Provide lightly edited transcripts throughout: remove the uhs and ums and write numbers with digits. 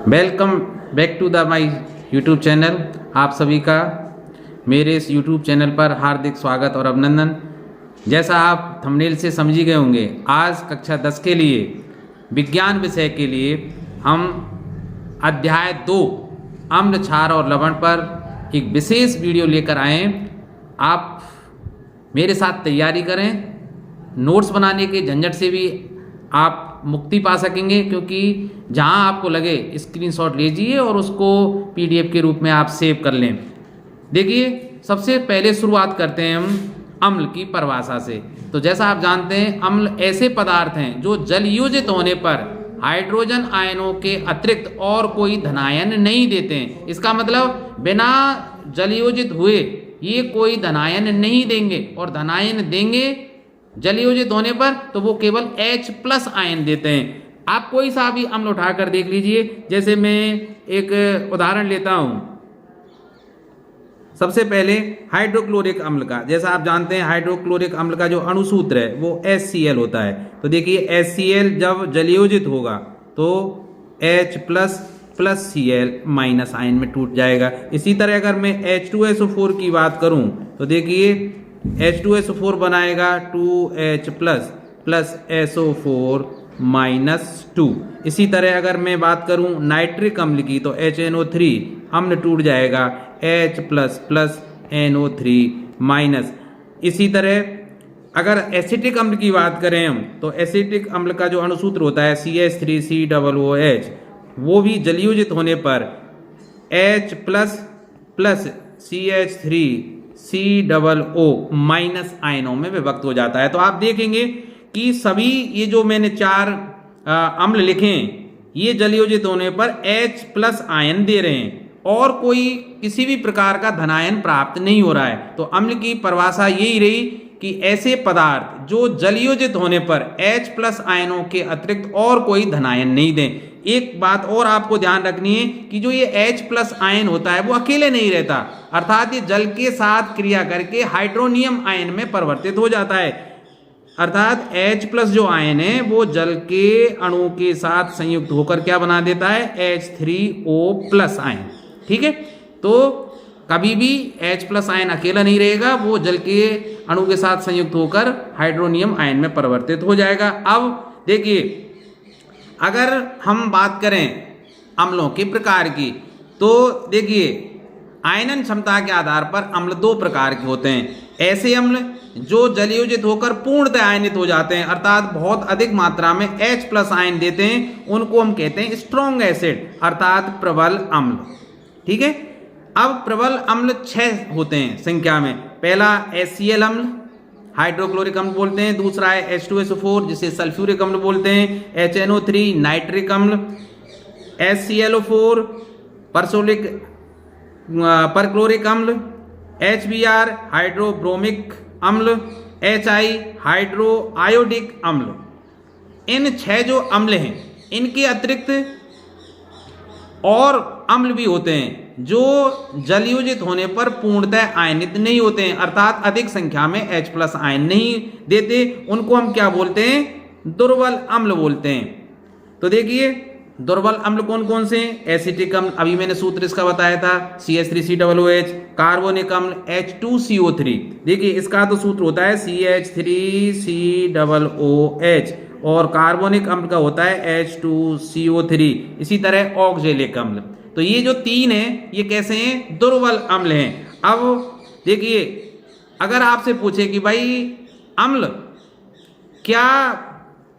Welcome back to the my YouTube channel. आप सभी का मेरे इस यूट्यूब चैनल पर हार्दिक स्वागत और अभिनंदन। जैसा आप थंबनेल से समझ ही गए होंगे, आज कक्षा 10 के लिए विज्ञान विषय के लिए हम अध्याय 2 अम्ल, क्षार और लवण पर एक विशेष वीडियो लेकर आए। आप मेरे साथ तैयारी करें, नोट्स बनाने के झंझट से भी आप मुक्ति पा सकेंगे, क्योंकि जहां आपको लगे स्क्रीनशॉट लीजिए और उसको पीडीएफ के रूप में आप सेव कर लें। देखिए, सबसे पहले शुरुआत करते हैं हम अम्ल की परिभाषा से। तो जैसा आप जानते हैं, अम्ल ऐसे पदार्थ हैं जो जलयोजित होने पर हाइड्रोजन आयनों के अतिरिक्त और कोई धनायन नहीं देते हैं। इसका मतलब बिना जलयोजित हुए ये कोई धनायन नहीं देंगे, और धनायन देंगे जलयोजित होने पर तो वो केवल H+ आयन देते हैं। आप कोई सा भी अम्ल उठाकर देख लीजिए। जैसे मैं एक उदाहरण लेता हूं, सबसे पहले हाइड्रोक्लोरिक अम्ल का। जैसा आप जानते हैं, हाइड्रोक्लोरिक अम्ल का जो अणुसूत्र है वो HCl होता है। तो देखिए, HCl जब जलयोजित होगा तो H+ Cl- आयन में टूट जाएगा। इसी तरह अगर मैं H2SO4 की बात करूं तो देखिए, H2SO4 बनाएगा 2H+ SO4 -2। इसी तरह अगर मैं बात करूं नाइट्रिक अम्ल की तो HNO3 अम्ल टूट जाएगा H++ NO3-। इसी तरह अगर एसिटिक अम्ल की बात करें हम तो एसिटिक अम्ल का जो अणुसूत्र होता है CH3COOH, वो भी जलयोजित होने पर H+ CH3COO- आयनों में विभक्त हो जाता है। तो आप देखेंगे कि सभी ये जो मैंने 4 अम्ल लिखे हैं, ये जलयोजित होने पर H+ आयन दे रहे हैं और कोई किसी भी प्रकार का धनायन प्राप्त नहीं हो रहा है। तो अम्ल की परिभाषा यही रही कि ऐसे पदार्थ जो जलयोजित होने पर H+ आयनों के अतिरिक्त और कोई धनायन नहीं दें। एक बात और आपको ध्यान रखनी है कि जो ये H+ आयन होता है वो अकेले नहीं रहता, अर्थात ये जल के साथ क्रिया करके हाइड्रोनियम आयन में परिवर्तित हो जाता है। अर्थात H+ जो आयन है वो जल के अणु के साथ संयुक्त होकर क्या बना देता है, H3O+ आयन। ठीक है, तो कभी भी H+ आयन अकेला नहीं रहेगा, वो जल के अणु के साथ संयुक्त होकर हाइड्रोनियम आयन में परिवर्तित हो जाएगा। अब देखिए, अगर हम बात करें अम्लों के प्रकार की तो देखिए, आयनन क्षमता के आधार पर अम्ल 2 प्रकार के होते हैं। ऐसे अम्ल जो जलयोजित होकर पूर्णतः आयनित हो जाते हैं, अर्थात बहुत अधिक मात्रा में H+ आयन देते हैं, उनको हम कहते हैं स्ट्रॉन्ग एसिड, अर्थात प्रबल अम्ल। ठीक है, अब प्रबल अम्ल 6 होते हैं संख्या में। पहला HCl अम्ल, हाइड्रोक्लोरिक अम्ल बोलते हैं। दूसरा है H2SO4 जिसे सल्फ्यूरिक अम्ल बोलते हैं। HNO3 नाइट्रिक अम्ल, HClO4 परक्लोरिक अम्ल, HBr हाइड्रोब्रोमिक अम्ल, HI हाइड्रो आयोडिक अम्ल। इन 6 जो अम्ल हैं, इनके अतिरिक्त और अम्ल भी होते हैं जो जलयोजित होने पर पूर्णतः आयनित नहीं होते हैं, अर्थात अधिक संख्या में H+ आयन नहीं देते। उनको हम क्या बोलते हैं, दुर्बल अम्ल बोलते हैं। तो देखिए, दुर्बल अम्ल कौन कौन से हैं। एसिटिक अम्ल, अभी मैंने सूत्र इसका बताया था, CH3COOH। कार्बोनिक अम्ल H2CO3, देखिए इसका तो सूत्र होता है CH3COOH, और कार्बोनिक अम्ल का होता है H2CO3। इसी तरह ऑक्जेलिक अम्ल। तो ये जो 3 हैं, ये कैसे हैं, दुर्बल अम्ल हैं। अब देखिए, अगर आपसे पूछे कि भाई अम्ल क्या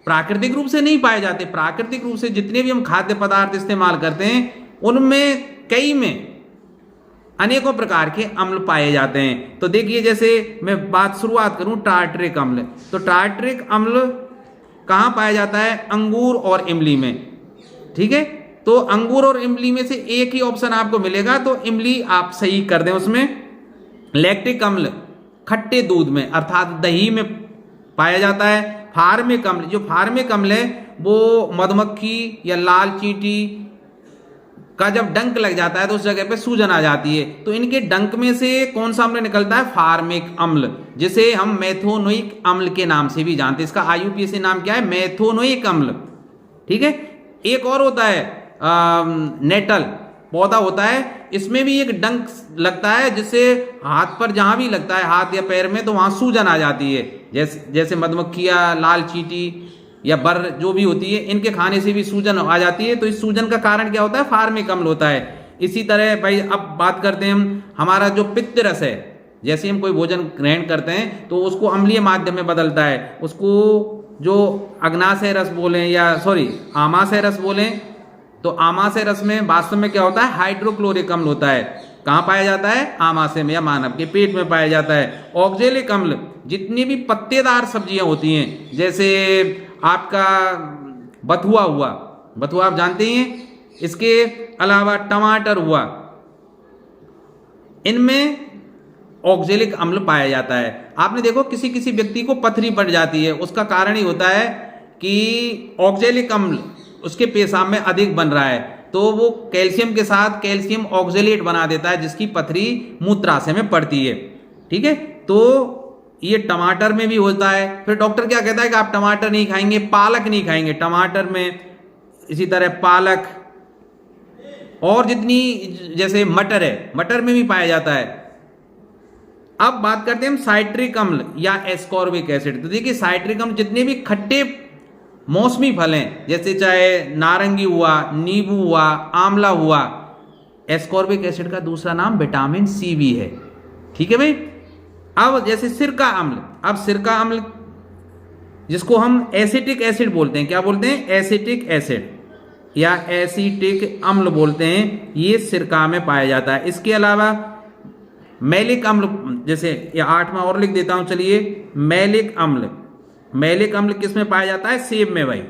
प्राकृतिक रूप से नहीं पाए जाते, प्राकृतिक रूप से जितने भी हम खाद्य पदार्थ इस्तेमाल करते हैं उनमें कई में अनेकों प्रकार के अम्ल पाए जाते हैं। तो देखिए, जैसे मैं बात शुरुआत करूं टार्टरिक अम्ल, तो टार्टरिक अम्ल कहाँ पाया जाता है, अंगूर और इमली में। ठीक है, तो अंगूर और इमली में से एक ही ऑप्शन आपको मिलेगा, तो इमली आप सही कर दें उसमें। लैक्टिक अम्ल खट्टे दूध में, अर्थात दही में पाया जाता है। फार्मिक अम्ल, जो फार्मिक अम्ल है वो मधुमक्खी या लाल चींटी का जब डंक लग जाता है तो उस जगह पे सूजन आ जाती है, तो इनके डंक में से कौन सा अम्ल निकलता है, फार्मिक अम्ल, जिसे हम मेथोनोइक अम्ल के नाम से भी जानते हैं। इसका IUPAC नाम क्या है, मेथोनोइक अम्ल। ठीक है, एक और होता है नेटल पौधा होता है, इसमें भी एक डंक लगता है जिससे हाथ पर जहां भी लगता है, हाथ या पैर में, तो वहां सूजन आ जाती है। जैसे मधुमक्खियां, लाल चींटी या बर जो भी होती है, इनके खाने से भी सूजन आ जाती है। तो इस सूजन का कारण क्या होता है? फार्मिक अम्ल होता है। इसी तरह भाई अब बात करते हैं हम, हमारा जो पित्त रस है, जैसे हम कोई भोजन ग्रहण करते हैं तो उसको अम्लीय माध्यम में बदलता है। उसको जो अग्नाशय रस बोलें या आमाशय रस बोलें, तो आमाशय रस में वास्तव में क्या होता है? हाइड्रोक्लोरिक अम्ल होता है। कहाँ पाया जाता है? आमाशय में या मानव के पेट में पाया जाता है। ऑक्जेलिक अम्ल जितनी भी पत्तेदार सब्जियां होती हैं, जैसे आपका बथुआ हुआ, बथुआ आप जानते ही हैं, इसके अलावा टमाटर हुआ, इनमें ऑक्जेलिक अम्ल पाया जाता है। आपने देखो किसी किसी व्यक्ति को पथरी पड़ जाती है, उसका कारण ही होता है कि ऑक्जेलिक अम्ल उसके पेशाब में अधिक बन रहा है, तो वो कैल्शियम के साथ कैल्शियम ऑक्जेलेट बना देता है, जिसकी पथरी मूत्राशय में पड़ती है। ठीक है, तो ये टमाटर में भी होता है। फिर डॉक्टर क्या कहता है कि आप टमाटर नहीं खाएंगे, पालक नहीं खाएंगे, टमाटर में, इसी तरह पालक, और जितनी जैसे मटर है, मटर में भी पाया जाता है। अब बात करते हैं हम साइट्रिक अम्ल या एस्कॉर्बिक एसिड। तो देखिए साइट्रिक अम्ल जितने भी खट्टे मौसमी फल हैं, जैसे चाहे नारंगी हुआ, नींबू हुआ, आंवला हुआ, एस्कॉर्बिक एसिड का दूसरा नाम विटामिन सी भी है। ठीक है भाई। अब जैसे सिरका अम्ल, अब सिरका अम्ल जिसको हम एसिटिक एसिड बोलते हैं, क्या बोलते हैं? एसिटिक एसिड या एसिटिक अम्ल बोलते हैं, ये सिरका में पाया जाता है। इसके अलावा मैलिक अम्ल, जैसे ये 8वां और लिख देता हूं, चलिए। मैलिक अम्ल, मैलिक अम्ल किस में पाया जाता है? सेब में भाई।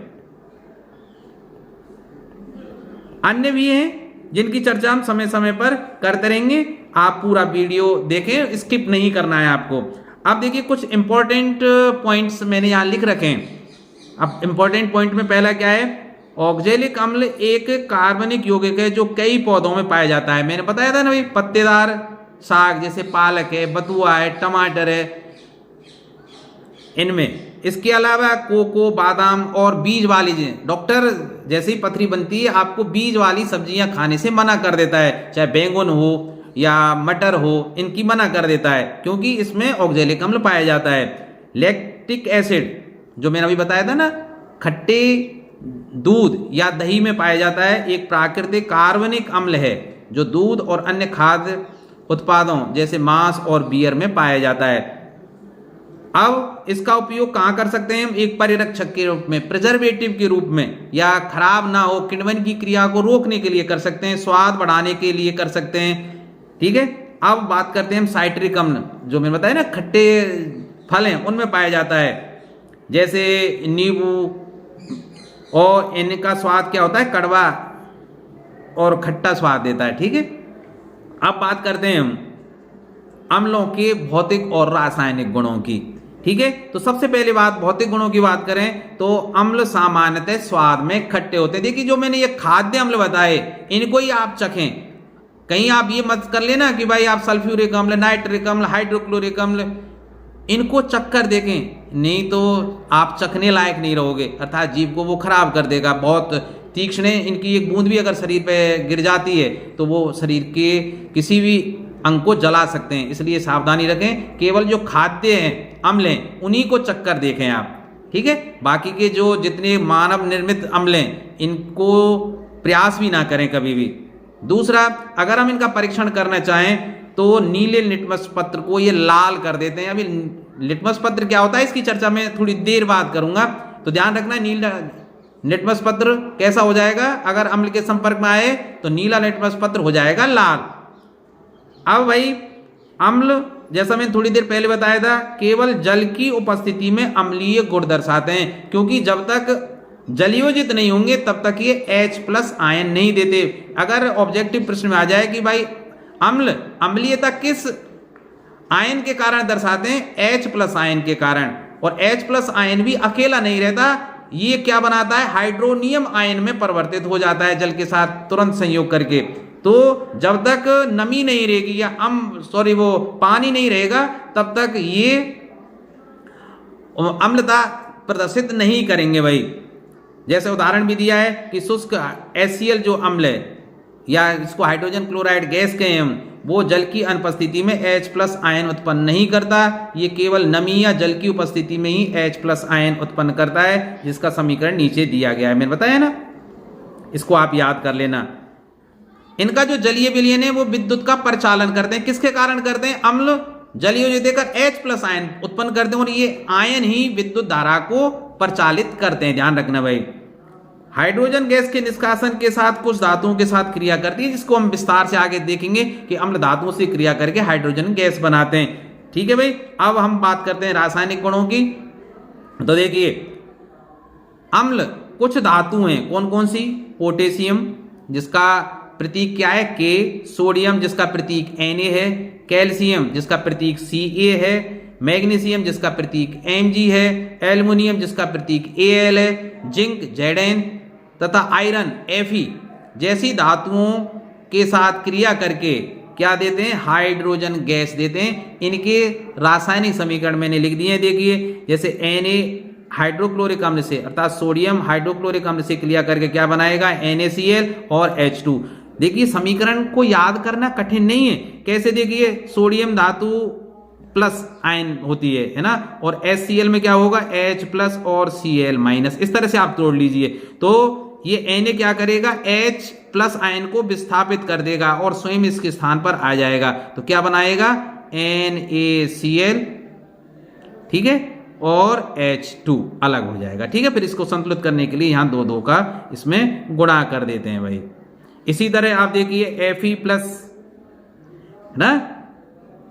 अन्य भी हैं जिनकी चर्चा हम समय समय पर करते रहेंगे। आप पूरा वीडियो देखें, स्किप नहीं करना है आपको। अब देखिए कुछ इंपॉर्टेंट पॉइंट्स मैंने यहां लिख रखे हैं। अब इंपॉर्टेंट पॉइंट में पहला क्या है? ऑक्जेलिक अम्ल एक कार्बनिक यौगिक है जो कई पौधों में पाया जाता है। मैंने बताया था ना भाई, पत्तेदार साग जैसे पालक है, बथुआ है, टमाटर है, इनमें। इसके अलावा कोको, बादाम और बीज वाली, डॉक्टर जैसे ही पथरी बनती है आपको बीज वाली सब्जियां खाने से मना कर देता है, चाहे बैंगन हो या मटर हो, इनकी मना कर देता है, क्योंकि इसमें ऑक्जेलिक अम्ल पाया जाता है। लैक्टिक एसिड जो मैंने अभी बताया था ना, खट्टे दूध या दही में पाया जाता है, एक प्राकृतिक कार्बनिक अम्ल है जो दूध और अन्य खाद्य उत्पादों जैसे मांस और बियर में पाया जाता है। अब इसका उपयोग कहाँ कर सकते हैं हम? एक परिरक्षक के रूप में, प्रिजर्वेटिव के रूप में, या खराब ना हो किण्वन की क्रिया को रोकने के लिए कर सकते हैं, स्वाद बढ़ाने के लिए कर सकते हैं। ठीक है। अब बात करते हैं हम साइट्रिक अम्ल, जो मैंने बताया ना खट्टे फल हैं उनमें पाया जाता है, जैसे नींबू, और इनका स्वाद क्या होता है? कड़वा और खट्टा स्वाद देता है। ठीक है। अब बात करते हैं हम अम्लों के भौतिक और रासायनिक गुणों की। ठीक है। तो सबसे पहले बात भौतिक गुणों की बात करें तो अम्ल सामान्यतः स्वाद में खट्टे होते हैं। देखिए जो मैंने ये खाद्य अम्ल बताए, इनको ही आप चखें, कहीं आप ये मत कर लेना कि भाई आप सल्फ्यूरिक अम्ल, नाइट्रिक अम्ल, हाइड्रोक्लोरिक अम्ल, इनको चख कर देखें, नहीं तो आप चखने लायक नहीं रहोगे, अर्थात जीभ को वो खराब कर देगा। बहुत तीक्ष्ण है, इनकी एक बूंद भी अगर शरीर पे गिर जाती है तो वो शरीर के किसी भी अंग को जला सकते हैं, इसलिए सावधानी रखें। केवल जो खाद्य हैं अम्ल हैं उन्हीं को चख कर देखें आप। ठीक है। बाकी के जो जितने मानव निर्मित अम्ल हैं इनको प्रयास भी ना करें कभी भी। दूसरा, अगर हम इनका परीक्षण करना चाहें तो नीले लिटमस पत्र को ये लाल कर देते हैं। अभी लिटमस पत्र क्या होता है इसकी चर्चा मैं थोड़ी देर बाद करूंगा, तो ध्यान रखना। नीला लिटमस पत्र कैसा हो जाएगा? अगर अम्ल के संपर्क में आए तो नीला लिटमस पत्र हो जाएगा लाल। अब भाई अम्ल, जैसा मैंने थोड़ी देर पहले बताया था, केवल जल की उपस्थिति में अम्लीय गुण दर्शाते हैं, क्योंकि जब तक जलयोजित नहीं होंगे तब तक ये H+ आयन नहीं देते। अगर ऑब्जेक्टिव प्रश्न में आ जाए कि भाई अम्ल अम्लीयता किस आयन के कारण दर्शाते हैं? H+ आयन के कारण। और H+ आयन भी अकेला नहीं रहता, ये क्या बनाता है? हाइड्रोनियम आयन में परिवर्तित हो जाता है जल के साथ तुरंत संयोग करके। तो जब तक नमी नहीं रहेगी या वो पानी नहीं रहेगा तब तक ये अम्लता प्रदर्शित नहीं करेंगे भाई। जैसे उदाहरण भी दिया है कि शुष्क HCl जो अम्ल है या इसको हाइड्रोजन क्लोराइड गैस कहें हम, वो जल की अनुपस्थिति में H+ आयन उत्पन्न नहीं करता, ये केवल नमी या जल की उपस्थिति में ही H+ आयन उत्पन्न करता है, जिसका समीकरण नीचे दिया गया है, मैंने बताया ना, इसको आप याद कर लेना। इनका जो जलीय विलयन है वो विद्युत का परिचालन करते हैं, किसके कारण करते हैं? अम्ल जलीय देकर H+ आयन उत्पन्न करते हैं और ये आयन ही विद्युत धारा को परिचालित करते हैं, ध्यान रखना भाई। हाइड्रोजन गैस के निष्कासन के साथ कुछ धातुओं के साथ क्रिया करती है, जिसको हम विस्तार से आगे देखेंगे कि अम्ल धातुओं से क्रिया करके हाइड्रोजन गैस बनाते हैं। ठीक है भाई, अब हम बात करते हैं रासायनिक गुणों की। तो देखिए, अम्ल कुछ धातु हैं, कौन कौन सी? पोटेशियम जिसका प्रतीक क्या है? K, सोडियम जिसका प्रतीक Na है, कैल्शियम जिसका प्रतीक Ca है, मैग्नीशियम जिसका प्रतीक Mg है, एल्युमिनियम जिसका प्रतीक Al है, जिंक Zn तथा आयरन Fe जैसी धातुओं के साथ क्रिया करके क्या देते हैं? हाइड्रोजन गैस देते हैं। इनके रासायनिक समीकरण मैंने लिख दिए हैं, देखिए, जैसे Na हाइड्रोक्लोरिक अम्ल से अर्थात सोडियम हाइड्रोक्लोरिक अम्ल से क्रिया करके क्या बनाएगा? NaCl और H2। देखिए, समीकरण को याद करना कठिन नहीं है। कैसे? देखिए, सोडियम धातु प्लस आयन होती है ना, और HCl में क्या होगा? H+ और Cl-। इस तरह से आप तोड़ लीजिए, तो ये Na क्या करेगा? H+ आयन को विस्थापित कर देगा और स्वयं इसके स्थान पर आ जाएगा, तो क्या बनाएगा? NaCl, ठीक है, और H2 अलग हो जाएगा। ठीक है, फिर इसको संतुलित करने के लिए यहाँ 2-2 का इसमें गुणा कर देते हैं भाई। इसी तरह आप देखिए Fe+ ना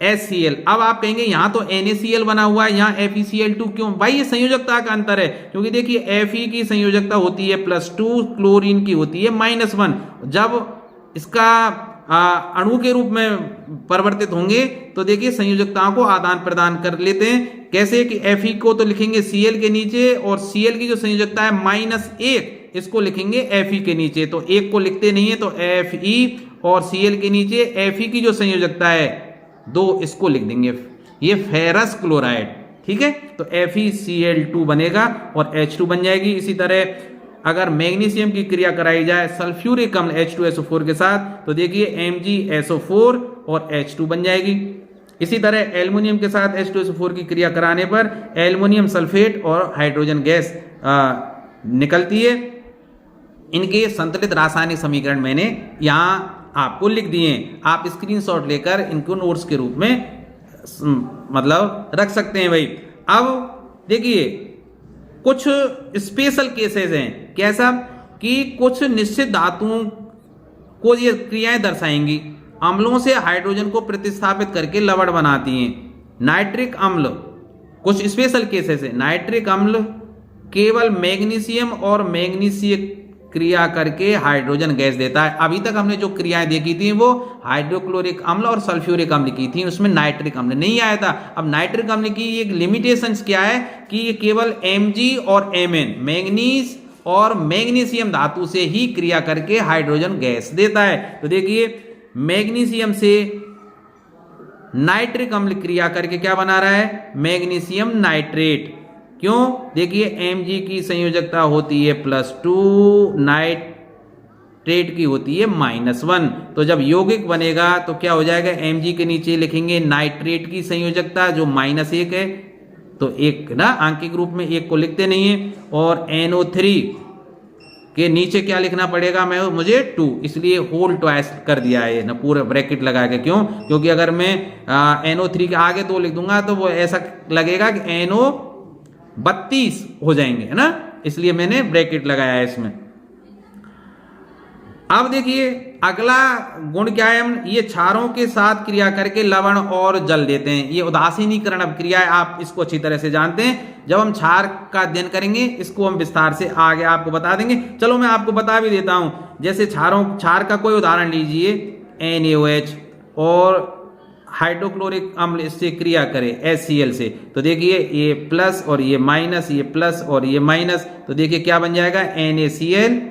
HCl। अब आप कहेंगे यहाँ तो NaCl बना हुआ है, यहाँ FeCl2 क्यों? भाई ये संयोजकता का अंतर है, क्योंकि देखिए Fe की संयोजकता होती है +2, क्लोरीन की होती है -1। जब इसका अणु के रूप में परिवर्तित होंगे तो देखिए संयोजकताओं को आदान प्रदान कर लेते हैं। कैसे? कि Fe को तो लिखेंगे Cl के नीचे, और Cl की जो संयोजकता है -1, इसको लिखेंगे Fe के नीचे, तो 1 को लिखते नहीं है, तो Fe और Cl के नीचे Fe की जो संयोजकता है 2, इसको लिख देंगे, ये फेरस क्लोराइड। ठीक है, तो FeCl2 बनेगा और H2 बन जाएगी। इसी तरह अगर मैग्नीशियम की क्रिया कराई जाए सल्फ्यूरिक अम्ल H2SO4 के साथ, तो देखिए MgSO4 और H2 बन जाएगी। इसी तरह एल्युमिनियम के साथ H2SO4 की क्रिया कराने पर एल्युमिनियम सल्फेट और हाइड्रोजन गैस निकलती है। इनके संतुलित रासायनिक समीकरण मैंने यहाँ आपको लिख दिए हैं, आप स्क्रीनशॉट लेकर इनको नोट्स के रूप में मतलब रख सकते हैं भाई। अब देखिए, कुछ स्पेशल केसेस हैं, कैसा? कि कुछ निश्चित धातुओं को ये क्रियाएं दर्शाएंगी, अम्लों से हाइड्रोजन को प्रतिस्थापित करके लवण बनाती हैं। नाइट्रिक अम्ल कुछ स्पेशल केसेस है। नाइट्रिक अम्ल केवल मैग्नीशियम और मैग्नीशियम क्रिया करके हाइड्रोजन गैस देता है। अभी तक हमने जो क्रियाएं देखी थी वो हाइड्रोक्लोरिक अम्ल और सल्फ्यूरिक अम्ल की थी, उसमें नाइट्रिक अम्ल नहीं आया था। अब नाइट्रिक अम्ल की एक लिमिटेशंस क्या है कि ये केवल Mg और Mn मैग्नीज और मैग्नीशियम धातु से ही क्रिया करके हाइड्रोजन गैस देता है। तो देखिए, मैग्नीशियम से नाइट्रिक अम्ल क्रिया करके क्या बना रहा है? Magnesium nitrate. क्यों? देखिए, Mg की संयोजकता होती है +2, नाइट्रेट की होती है -1। तो जब यौगिक बनेगा तो क्या हो जाएगा? Mg के नीचे लिखेंगे नाइट्रेट की संयोजकता जो -1 है, तो एक ना आंकिक रूप में 1 को लिखते नहीं है, और NO3 के नीचे क्या लिखना पड़ेगा मुझे? 2, इसलिए होल ट्वाइस कर दिया है ना, पूरा ब्रैकेट लगा के। क्यों? क्योंकि अगर मैं NO3 के आगे 2 लिख दूंगा तो वो ऐसा लगेगा कि NO32 हो जाएंगे, है ना, इसलिए मैंने ब्रैकेट लगाया है इसमें। अब देखिए, अगला गुण क्या है? हम ये क्षारों के साथ क्रिया करके लवण और जल देते हैं। ये उदासीनीकरण अब क्रिया है, आप इसको अच्छी तरह से जानते हैं। जब हम क्षार का अध्ययन करेंगे इसको हम विस्तार से आगे आपको बता देंगे। चलो मैं आपको बता भी देता हूं, जैसे क्षार का कोई उदाहरण लीजिए, NaOH और हाइड्रोक्लोरिक अम्ल इससे क्रिया करे HCl से, तो देखिए ये प्लस और ये माइनस, ये प्लस और ये माइनस, तो देखिए क्या बन जाएगा? NaCl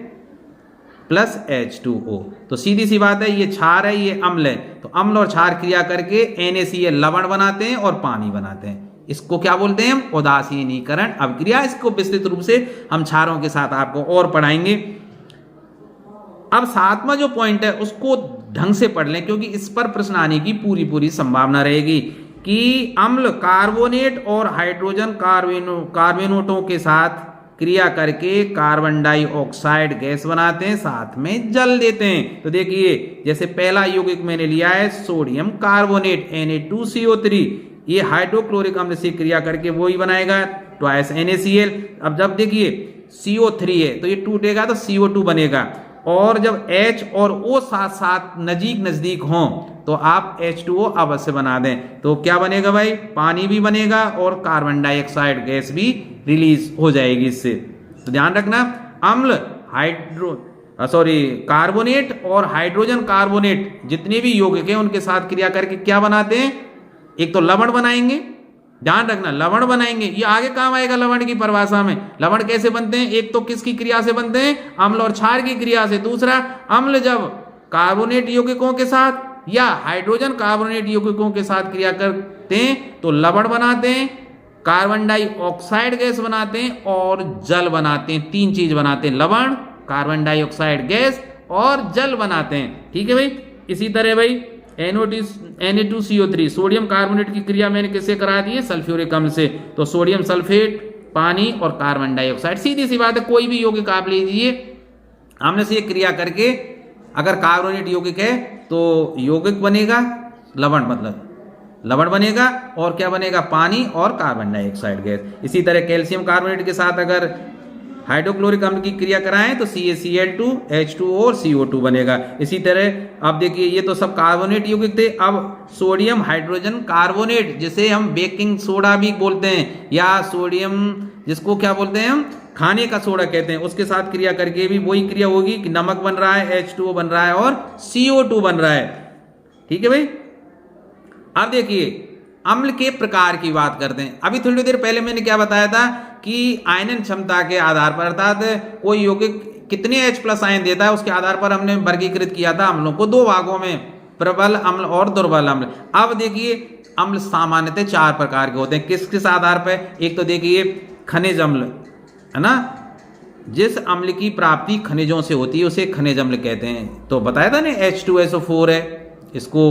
plus H2O। तो सीधी सी बात है, ये क्षार है, ये अम्ल है, तो अम्ल और क्षार क्रिया करके NaCl लवण बनाते हैं और पानी बनाते हैं। इसको क्या बोलते हैं हम? उदासीनीकरण अभिक्रिया। इसको विस्तृत रूप से हम क्षारों के साथ आपको और पढ़ाएंगे। अब सातवां जो पॉइंट है उसको ढंग से पढ़ लें, क्योंकि इस पर प्रश्न आने की पूरी पूरी संभावना रहेगी कि अम्ल कार्बोनेट और हाइड्रोजन कार्बोनेटों के साथ क्रिया करके कार्बन डाइऑक्साइड गैस बनाते हैं, साथ में जल देते हैं। तो देखिए, जैसे पहला यौगिक मैंने लिया है सोडियम कार्बोनेट Na2CO3, ये हाइड्रोक्लोरिक अम्ल से क्रिया करके वो ही बनाएगा ट्वाइस NaCl। अब जब देखिए CO3 है तो ये टूटेगा तो CO2 बनेगा, और जब H और O साथ साथ नजदीक हों तो आप H2O अवश्य बना दें, तो क्या बनेगा भाई? पानी भी बनेगा और कार्बन डाइऑक्साइड गैस भी रिलीज हो जाएगी इससे। तो ध्यान रखना, अम्ल कार्बोनेट और हाइड्रोजन कार्बोनेट जितने भी यौगिक हैं उनके साथ क्रिया करके क्या बनाते हैं? एक तो लवण बनाएंगे, ध्यान रखना लवण बनाएंगे, ये आगे काम आएगा लवण की परिभाषा में। लवण कैसे बनते हैं? एक तो किसकी क्रिया से बनते हैं? अम्ल और क्षार की क्रिया से। दूसरा, अम्ल जब कार्बोनेट यौगिकों के साथ या हाइड्रोजन कार्बोनेट यौगिकों के साथ क्रिया करते हैं तो लवण बनाते हैं, कार्बन डाइऑक्साइड गैस बनाते हैं और जल बनाते हैं। तीन चीज बनाते हैं, लवण, कार्बन डाइऑक्साइड गैस और जल बनाते हैं। ठीक है भाई। इसी तरह भाई Na2CO3 सोडियम कार्बोनेट की क्रिया मैंने किससे करा दी है? सल्फ्यूरिक अम्ल से। तो सोडियम सल्फेट, पानी और कार्बन डाइऑक्साइड, सीधी सी बात है। कोई भी यौगिक आप लीजिए, हमने से क्रिया करके अगर कार्बोनेट यौगिक है तो यौगिक बनेगा, लवण मतलब लवण बनेगा, और क्या बनेगा? पानी और कार्बन डाइऑक्साइड गैस। इसी तरह कैल्शियम कार्बोनेट के साथ अगर हाइड्रोक्लोरिक अम्ल की क्रिया कराएं तो CaCl2, H2O और CO2 बनेगा। इसी तरह अब देखिए, ये तो सब कार्बोनेट यौगिक थे। अब सोडियम हाइड्रोजन कार्बोनेट, जिसे हम बेकिंग सोडा भी बोलते हैं, या सोडियम जिसको क्या बोलते हैं हम? खाने का सोडा कहते हैं, उसके साथ क्रिया करके भी वही क्रिया होगी कि नमक बन रहा है, H2O बन रहा है और CO2 बन रहा है। ठीक है भाई। अब देखिए, अम्ल के प्रकार की बात करते हैं। अभी थोड़ी देर पहले मैंने क्या बताया था कि आयनन क्षमता के आधार पर, अर्थात कोई यौगिक कितने H+ आयन देता है उसके आधार पर हमने वर्गीकृत किया था अम्लों को दो भागों में, प्रबल अम्ल और दुर्बल अम्ल। अब देखिए, अम्ल सामान्यतः चार प्रकार के होते हैं। किस किस आधार पर? एक तो देखिए खनिज अम्ल, है ना, जिस अम्ल की प्राप्ति खनिजों से होती है उसे खनिज अम्ल कहते हैं। तो बताया था ना H2SO4 है, इसको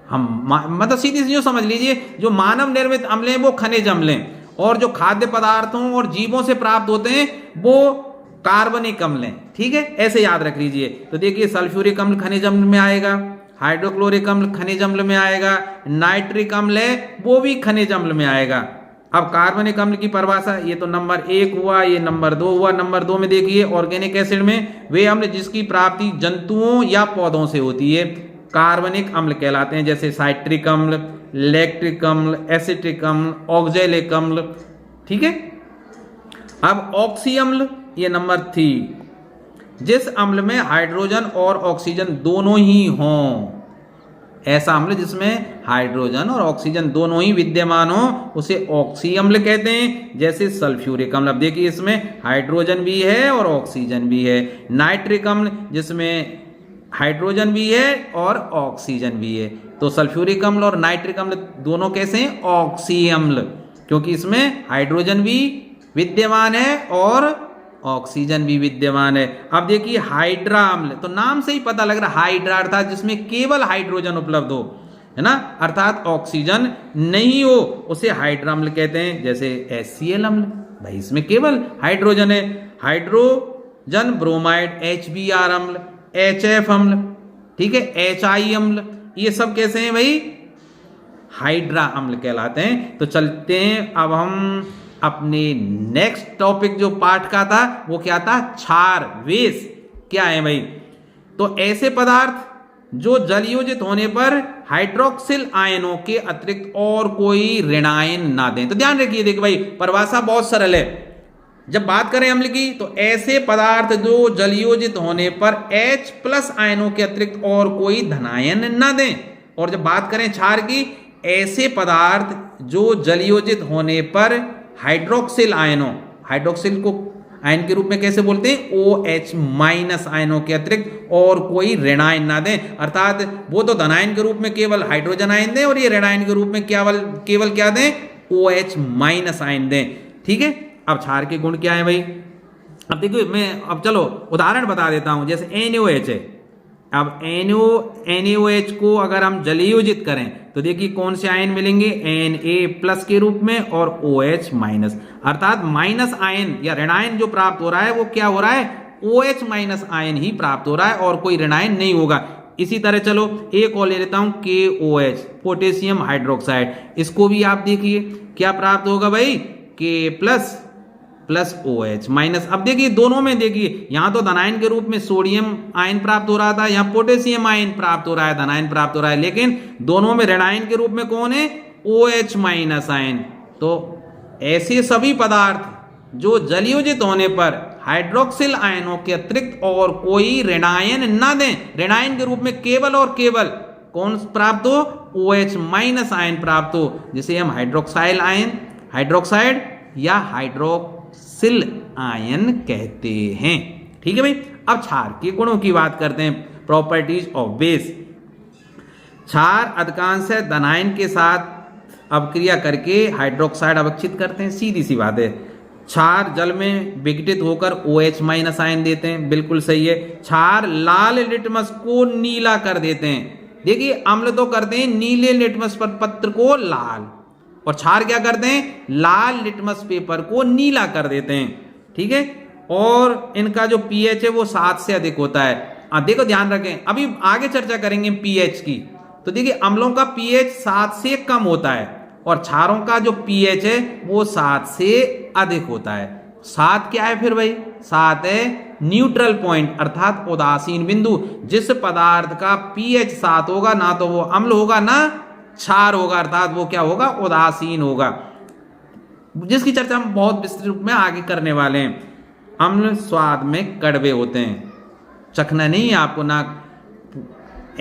हम मतलब सीधी सी जो समझ लीजिए, जो मानव निर्मित अम्ल हैं वो खनिज अम्ल हैं, और जो खाद्य पदार्थों और जीवों से प्राप्त होते हैं वो कार्बनिक अम्ल हैं। ठीक है, ऐसे याद रख लीजिए। तो देखिए, सल्फ्यूरिक अम्ल खनिज अम्ल में आएगा, हाइड्रोक्लोरिक अम्ल खनिज अम्ल में आएगा, नाइट्रिक अम्ल है वो भी खनिज अम्ल में आएगा। अब कार्बनिक अम्ल की परिभाषा, ये तो नंबर 1 हुआ, ये नंबर 2 हुआ। नंबर 2 में देखिए, ऑर्गेनिक एसिड में वे अम्ल जिसकी प्राप्ति जंतुओं या पौधों से होती है कार्बनिक अम्ल कहलाते हैं, जैसे साइट्रिक अम्ल, लैक्टिक अम्ल, एसिटिक अम्ल, ऑक्जेलिक अम्ल। ठीक है। अब ऑक्सी अम्ल, ये नंबर 3, जिस अम्ल में हाइड्रोजन और ऑक्सीजन दोनों ही हों, ऐसा अम्ल जिसमें हाइड्रोजन और ऑक्सीजन दोनों ही विद्यमान हो उसे ऑक्सी अम्ल कहते हैं, जैसे सल्फ्यूरिक अम्ल। अब देखिए, इसमें हाइड्रोजन भी है और ऑक्सीजन भी है। नाइट्रिक अम्ल, जिसमें हाइड्रोजन भी है और ऑक्सीजन भी है। तो सल्फ्यूरिक अम्ल और नाइट्रिक अम्ल दोनों कैसे हैं? ऑक्सी अम्ल, क्योंकि इसमें हाइड्रोजन भी विद्यमान है और ऑक्सीजन भी विद्यमान है। अब देखिए, हाइड्रा अम्ल, तो नाम से ही पता लग रहा है, हाइड्रा अर्थात जिसमें केवल हाइड्रोजन उपलब्ध हो, है ना, अर्थात ऑक्सीजन नहीं हो, उसे हाइड्रा अम्ल कहते हैं। जैसे HCl अम्ल, भाई इसमें केवल हाइड्रोजन है। हाइड्रोजन ब्रोमाइड, HBr अम्ल, HF अम्ल, ठीक है, HI अम्ल, ये सब कैसे हैं भाई? हाइड्रा अम्ल कहलाते हैं। तो चलते हैं अब हम अपने नेक्स्ट टॉपिक जो पार्ट का था वो क्या था? क्षार, वेस क्या है भाई? तो ऐसे पदार्थ जो जलयोजित होने पर हाइड्रोक्सिल आयनों के अतिरिक्त और कोई ऋणायन ना दें। तो ध्यान रखिए, देखिए भाई परिभाषा बहुत सरल है। जब बात करें अम्ल की तो ऐसे पदार्थ जो जलयोजित होने पर H+ आयनों के अतिरिक्त और कोई धनायन न दें। और जब बात करें क्षार की, ऐसे पदार्थ जो जलयोजित होने पर हाइड्रोक्सिल आयनों, हाइड्रोक्सिल को आयन के रूप में कैसे बोलते हैं? OH- आयनों के अतिरिक्त और कोई ऋणायन ना दें। अर्थात वो तो धनायन के रूप में केवल हाइड्रोजन आयन दें और ये ऋणायन के रूप में केवल क्या दें? OH माइनस आयन दें। ठीक है, अब क्षार के गुण क्या है भाई? अब देखो अब चलो उदाहरण बता देता हूं। जैसे NaOH है, अब NaOH को अगर हम जलयोजित करें तो देखिए कौन से आयन मिलेंगे, Na+ के रूप में और OH माइनस, अर्थात माइनस आयन या ऋणायन जो प्राप्त हो रहा है वो क्या हो रहा है, OH माइनस आयन ही प्राप्त हो रहा है और कोई ऋणायन नहीं होगा। इसी तरह चलो एक और ले लेता हूं, KOH पोटेशियम हाइड्रोक्साइड, इसको भी आप देखिए क्या प्राप्त होगा भाई, K+ प्लस OH माइनस। अब देखिए दोनों में देखिए यहां तो धनायन के रूप में सोडियम आयन प्राप्त हो रहा था, यहां पोटेशियम आयन प्राप्त हो रहा है, धनायन प्राप्त हो रहा है, लेकिन दोनों में ऋणायन के रूप में कौन है, OH माइनस आयन। तो ऐसे सभी पदार्थ जो जलयोजित होने पर हाइड्रोक्सिल आयनों के अतिरिक्त और कोई ऋणायन ना दें, ऋणायन के रूप में केवल और केवल कौन प्राप्त हो, OH माइनस आयन प्राप्त हो, जिसे हम हाइड्रोक्साइल आयन, हाइड्रोक्साइड या हाइड्रोक्सिल आयन कहते हैं। ठीक है भाई, अब क्षार के गुणों की बात करते हैं, प्रॉपर्टीज ऑफ बेस। क्षार अधिकांश धनायन के साथ अपक्रिया करके हाइड्रोक्साइड अवक्षित करते हैं, सीधी सी बात है। क्षार जल में विघटित होकर OH माइनस आयन देते हैं, बिल्कुल सही है। क्षार लाल लिटमस को नीला कर देते हैं। देखिए अम्ल तो करते हैं नीले लिटमस पत्र को लाल, और क्षार क्या करते हैं, लाल लिटमस पेपर को नीला कर देते हैं। ठीक है, और इनका जो pH है वो 7 से अधिक होता है। देखो ध्यान रखें, अभी आगे चर्चा करेंगे pH की, तो देखिए अम्लों का pH 7 से कम होता है और क्षारों का जो pH है वो 7 से अधिक होता है। 7 क्या है फिर भाई, 7 है न्यूट्रल पॉइंट, अर्थात उदासीन बिंदु। जिस पदार्थ का pH 7 होगा ना तो वो अम्ल होगा ना क्षार होगा, अर्थात वो क्या होगा, उदासीन होगा, जिसकी चर्चा हम बहुत विस्तृत रूप में आगे करने वाले हैं। अम्ल स्वाद में कड़वे होते हैं, चखना नहीं है आपको, ना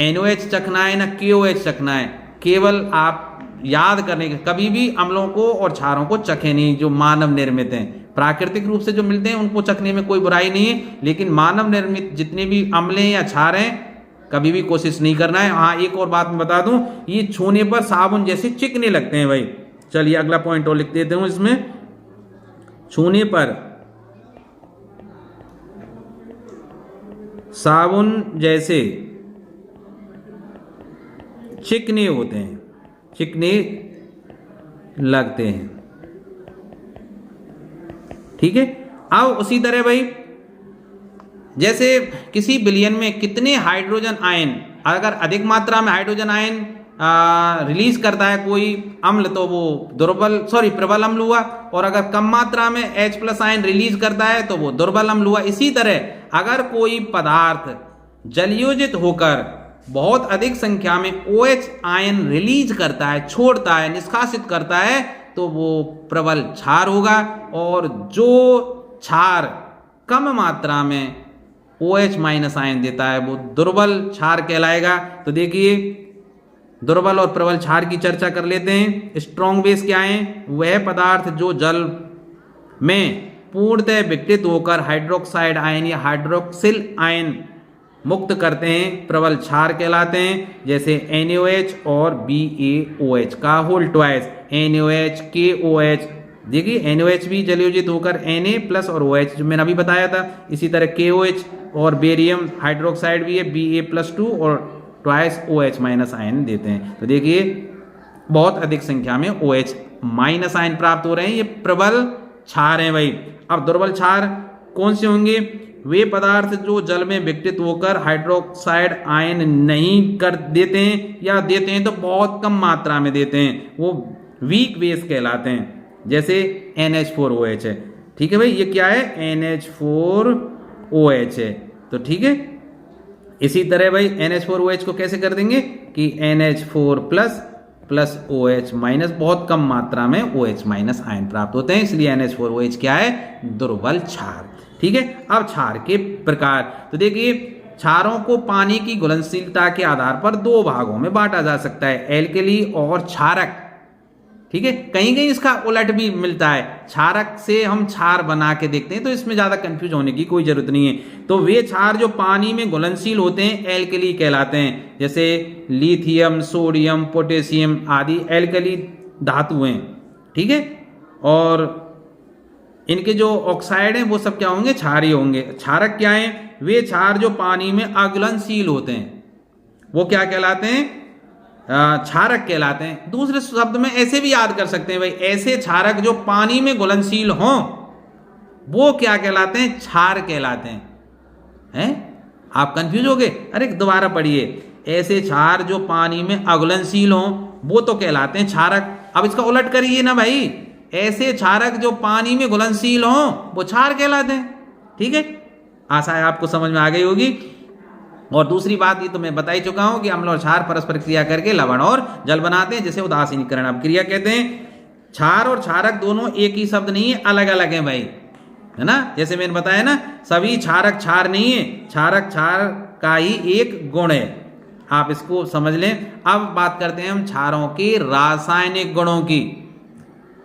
NaOH चखना है ना KOH चखना है, केवल आप याद करने के, कभी भी अम्लों को और क्षारों को चखे नहीं जो मानव निर्मित हैं। प्राकृतिक रूप से जो मिलते हैं उनको चखने में कोई बुराई नहीं है, लेकिन मानव निर्मित जितने भी अम्ल हैं या क्षार हैं कभी भी कोशिश नहीं करना है। हाँ एक और बात मैं बता दूं, ये छूने पर साबुन जैसे चिकने लगते हैं भाई। चलिए अगला पॉइंट और लिख देते हूं इसमें, छूने पर साबुन जैसे चिकने होते हैं, चिकने लगते हैं। ठीक है, अब उसी तरह भाई जैसे किसी बिलियन में कितने हाइड्रोजन आयन, अगर अधिक मात्रा में हाइड्रोजन आयन रिलीज करता है कोई अम्ल तो वो प्रबल अम्ल हुआ, और अगर कम मात्रा में H+ आयन रिलीज करता है तो वो दुर्बल अम्ल हुआ। इसी तरह अगर कोई पदार्थ जलयोजित होकर बहुत अधिक संख्या में OH आयन रिलीज करता है, छोड़ता है, निष्कासित करता है, तो वो प्रबल क्षार होगा, और जो क्षार कम मात्रा में OH माइनस आयन देता है वो दुर्बल क्षार कहलाएगा। तो देखिए दुर्बल और प्रबल क्षार की चर्चा कर लेते हैं। स्ट्रॉन्ग बेस क्या है, वह पदार्थ जो जल में पूर्णतः विघटित होकर हाइड्रोक्साइड आयन या हाइड्रोक्सिल आयन मुक्त करते हैं, प्रबल क्षार कहलाते हैं। जैसे NaOH और BaOH का होल ट्वाइस, NaOH KOH, देखिए NaOH भी जलयोजित होकर Na+ और OH जो मैंने अभी बताया था। इसी तरह KOH और बेरियम हाइड्रोक्साइड भी है, Ba+2 और ट्वाइस OH माइनस आयन देते हैं। तो देखिए बहुत अधिक संख्या में OH माइनस आयन प्राप्त हो रहे हैं, ये प्रबल क्षार हैं भाई। अब दुर्बल क्षार कौन से होंगे, वे पदार्थ जो जल में विघटित होकर हाइड्रोक्साइड आयन नहीं कर देते हैं, या देते हैं तो बहुत कम मात्रा में देते हैं, वो वीक बेस कहलाते हैं। जैसे NH4OH है। ठीक है भाई, ये क्या है, NH4OH है। तो ठीक है, इसी तरह भाई NH4OH को कैसे कर देंगे कि NH4+ OH माइनस, बहुत कम मात्रा में OH माइनस आयन प्राप्त होते हैं, इसलिए NH4OH क्या है, दुर्बल क्षार। ठीक है, अब क्षार के प्रकार, तो देखिए क्षारों को पानी की घुलनशीलता के आधार पर 2 भागों में बांटा जा सकता है, एल्कली और क्षारक। ठीक है, कहीं कहीं इसका उलट भी मिलता है, क्षारक से हम क्षार बना के देखते हैं, तो इसमें ज्यादा कंफ्यूज होने की कोई जरूरत नहीं है। तो वे क्षार जो पानी में घुलनशील होते हैं एल्कली कहलाते हैं, जैसे लिथियम, सोडियम, पोटेशियम आदि एल्कली धातु हैं। ठीक है। और इनके जो ऑक्साइड हैं वो सब क्या होंगे, क्षारीय होंगे। क्षारक क्या हैं, वे क्षार जो पानी में अघुलनशील होते हैं वो क्या कहलाते हैं, क्षारक कहलाते हैं। दूसरे शब्द में ऐसे भी याद कर सकते हैं भाई, ऐसे क्षारक जो पानी में घुलनशील हों वो क्या कहलाते हैं, क्षार कहलाते हैं। आप कंफ्यूज हो गए, अरे दोबारा पढ़िए, ऐसे क्षार जो पानी में अघुलनशील हों वो तो कहलाते हैं क्षारक। अब इसका उलट करिए ना भाई, ऐसे क्षारक जो पानी में घुलनशील हों वो क्षार कहलाते हैं। ठीक है, आशा है आपको समझ में आ गई होगी। और दूसरी बात ये तो मैं बता ही चुका हूं कि अम्ल और क्षार परस्पर क्रिया करके लवण और जल बनाते हैं, जिसे उदासीनीकरण अभिक्रिया कहते हैं। क्षार और क्षारक दोनों एक ही शब्द नहीं है, अलग अलग हैं भाई, है ना। जैसे मैंने बताया ना, सभी क्षारक क्षार नहीं है, क्षारक क्षार का ही एक गुण है, आप इसको समझ लें। अब बात करते हैं हम क्षारों के रासायनिक गुणों की,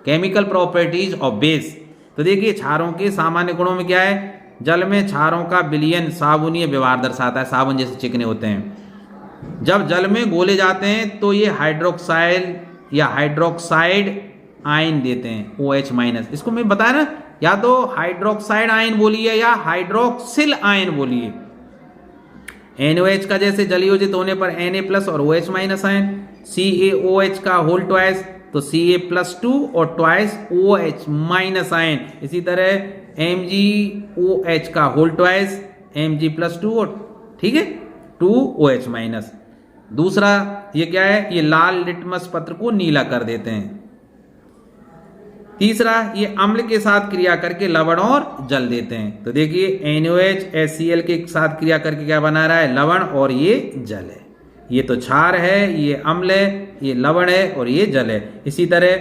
केमिकल प्रॉपर्टीज ऑफ बेस। तो देखिए क्षारों के सामान्य गुणों में क्या है, जल में क्षारों का विलयन साबुनीय व्यवहार दर्शाता है, साबुन जैसे चिकने होते हैं। जब जल में घोले जाते हैं तो ये हाइड्रोक्साइल या हाइड्रोक्साइड आयन देते हैं, OH-। इसको मैं बताया ना, या तो हाइड्रोक्साइड आयन बोलिए या हाइड्रोक्सिल आयन बोलिए। NaOH का जैसे जलयोजित होने पर Na+ और OH- आयन, CaOH का होल ट्वाइस तो Ca+2 और ट्वाइस OH- आयन। इसी तरह MgOH का होल ट्वाइस Mg+2 और ठीक है 2OH-। दूसरा ये क्या है, ये लाल लिटमस पत्र को नीला कर देते हैं। तीसरा, ये अम्ल के साथ क्रिया करके लवण और जल देते हैं। तो देखिए NaOH HCl के साथ क्रिया करके क्या बना रहा है, लवण और ये जल है। ये तो क्षार है, ये अम्ल है, ये लवण है और ये जल है। इसी तरह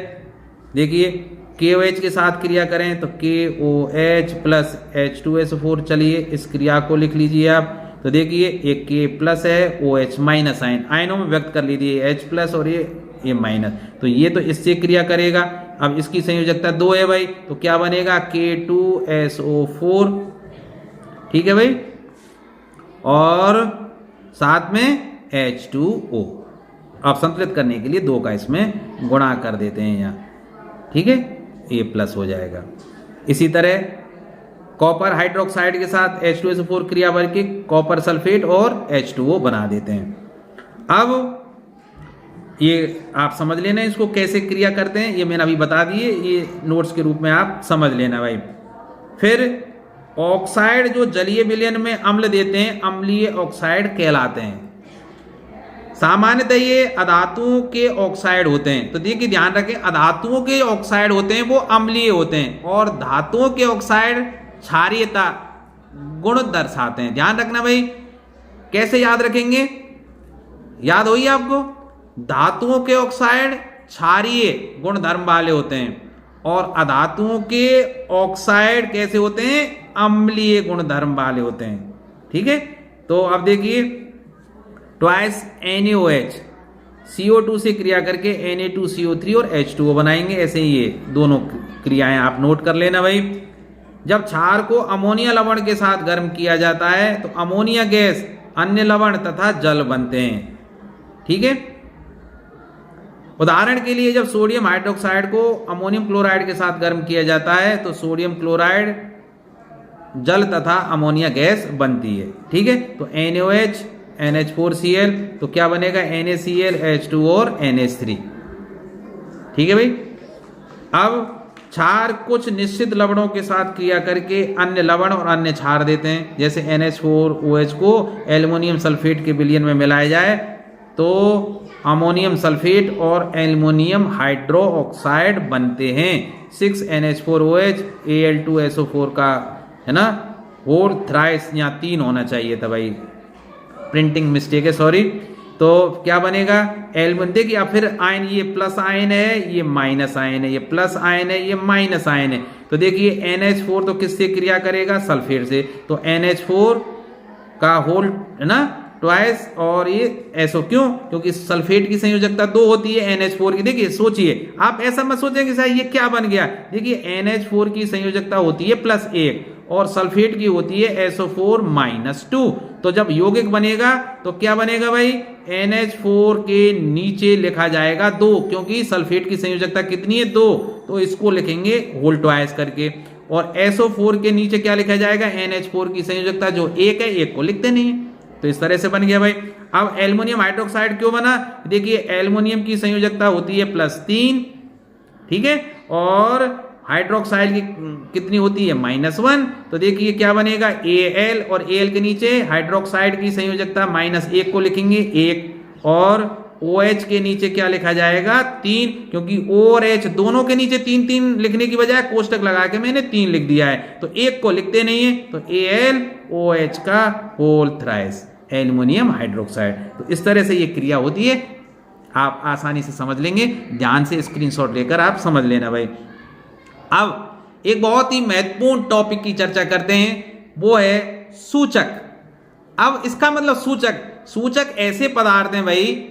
देखिए KOH के साथ क्रिया करें तो KOH प्लस H2SO4। चलिए इस क्रिया को लिख लीजिए आप। तो देखिए एक K+ है, OH- आयन, आयनों में व्यक्त कर लीजिए, H+ और ये माइनस। तो ये तो इससे क्रिया करेगा। अब इसकी संयोजकता 2 है भाई, तो क्या बनेगा, K2SO4। ठीक है भाई, और साथ में H2O। अब संतुलित करने के लिए 2 का इसमें गुणा कर देते हैं यहाँ, ठीक है, A+ हो जाएगा। इसी तरह कॉपर हाइड्रोक्साइड के साथ H2SO4 क्रिया करके कॉपर सल्फेट और H2O बना देते हैं। अब ये आप समझ लेना इसको कैसे क्रिया करते हैं, ये मैंने अभी बता दिए, ये नोट्स के रूप में आप समझ लेना भाई। फिर ऑक्साइड जो जलीय विलयन में अम्ल देते हैं अम्लीय ऑक्साइड कहलाते हैं। सामान्यतः ये अधातुओं के ऑक्साइड होते हैं। तो देखिए ध्यान रखें, अधातुओं के ऑक्साइड होते हैं वो अम्लीय होते हैं, और धातुओं के ऑक्साइड क्षारीयता गुण दर्शाते हैं। ध्यान रखना भाई, कैसे याद रखेंगे, याद होइए आपको, धातुओं के ऑक्साइड क्षारीय गुण धर्म वाले होते हैं, और अधातुओं के ऑक्साइड कैसे होते हैं, अम्लीय गुण धर्म वाले होते हैं। ठीक है, तो अब देखिए ट्वाइस NaOH CO2 से क्रिया करके Na2CO3 और H2O बनाएंगे। ऐसे ही ये दोनों क्रियाएं आप नोट कर लेना भाई। जब क्षार को अमोनिया लवण के साथ गर्म किया जाता है तो अमोनिया गैस, अन्य लवण तथा जल बनते हैं। ठीक है, उदाहरण के लिए जब सोडियम हाइड्रोक्साइड को अमोनियम क्लोराइड के साथ गर्म किया जाता है तो सोडियम क्लोराइड जल तथा अमोनिया गैस बनती है। ठीक है, तो NaOH NH4Cl, तो क्या बनेगा, NaCl H2 और NH3। ठीक है भाई। अब क्षार कुछ निश्चित लवणों के साथ क्रिया करके अन्य लवण और अन्य क्षार देते हैं। जैसे NH4OH को एल्युमिनियम सल्फेट के विलयन में मिलाया जाए तो अमोनियम सल्फेट और एल्युमिनियम हाइड्रो ऑक्साइड बनते हैं। 6NH4OH Al2SO4 का है ना, और थ्राइस यहाँ 3 होना चाहिए था भाई, प्रिंटिंग मिस्टेक है, सॉरी। तो क्या बनेगा, एल्युमिनियम, देखिए अब फिर आयन, ये प्लस आयन है, ये माइनस आयन है, ये प्लस आयन है, ये माइनस आयन है। तो देखिए NH4 तो किससे क्रिया करेगा, सल्फेट से, तो NH4 का होल है ना ट्वाइस और ये SO, क्यों, क्योंकि सल्फेट की संयोजकता 2 होती है NH4 की। देखिए सोचिए, आप ऐसा मत सोचें कि सर ये क्या बन गया, देखिए NH4 की संयोजकता होती है +1 और सल्फेट की होती है SO4-2। तो जब यौगिक बनेगा तो क्या बनेगा भाई, NH4 के नीचे लिखा जाएगा 2, क्योंकि सल्फेट की संयोजकता कितनी है 2, तो इसको लिखेंगे होल ट्वाइस करके। और SO4 के नीचे क्या लिखा जाएगा, NH4 की संयोजकता जो 1 है, 1 को लिखते नहीं है। तो इस तरह से बन गया भाई। अब एल्युमिनियम हाइड्रोक्साइड क्यों बना, देखिए एल्युमिनियम की संयोजकता होती है +3, ठीक है, और हाइड्रोक्साइड की कितनी होती है -1। तो देखिए क्या बनेगा Al, और Al के नीचे हाइड्रोक्साइड की संयोजकता -1 को लिखेंगे 1, और OH के नीचे क्या लिखा जाएगा 3, क्योंकि O और H दोनों के नीचे 3 3 लिखने की बजाय कोष्टक लगा के मैंने 3 लिख दिया है, तो 1 को लिखते नहीं है, तो AlOH का होल थ्राइस एल्युमिनियम हाइड्रोक्साइड। तो इस तरह से ये क्रिया होती है, आप आसानी से समझ लेंगे, ध्यान से स्क्रीनशॉट लेकर आप समझ लेना भाई। अब एक बहुत ही महत्वपूर्ण टॉपिक की चर्चा करते हैं, वो है सूचक। अब इसका मतलब सूचक ऐसे पदार्थ हैं भाई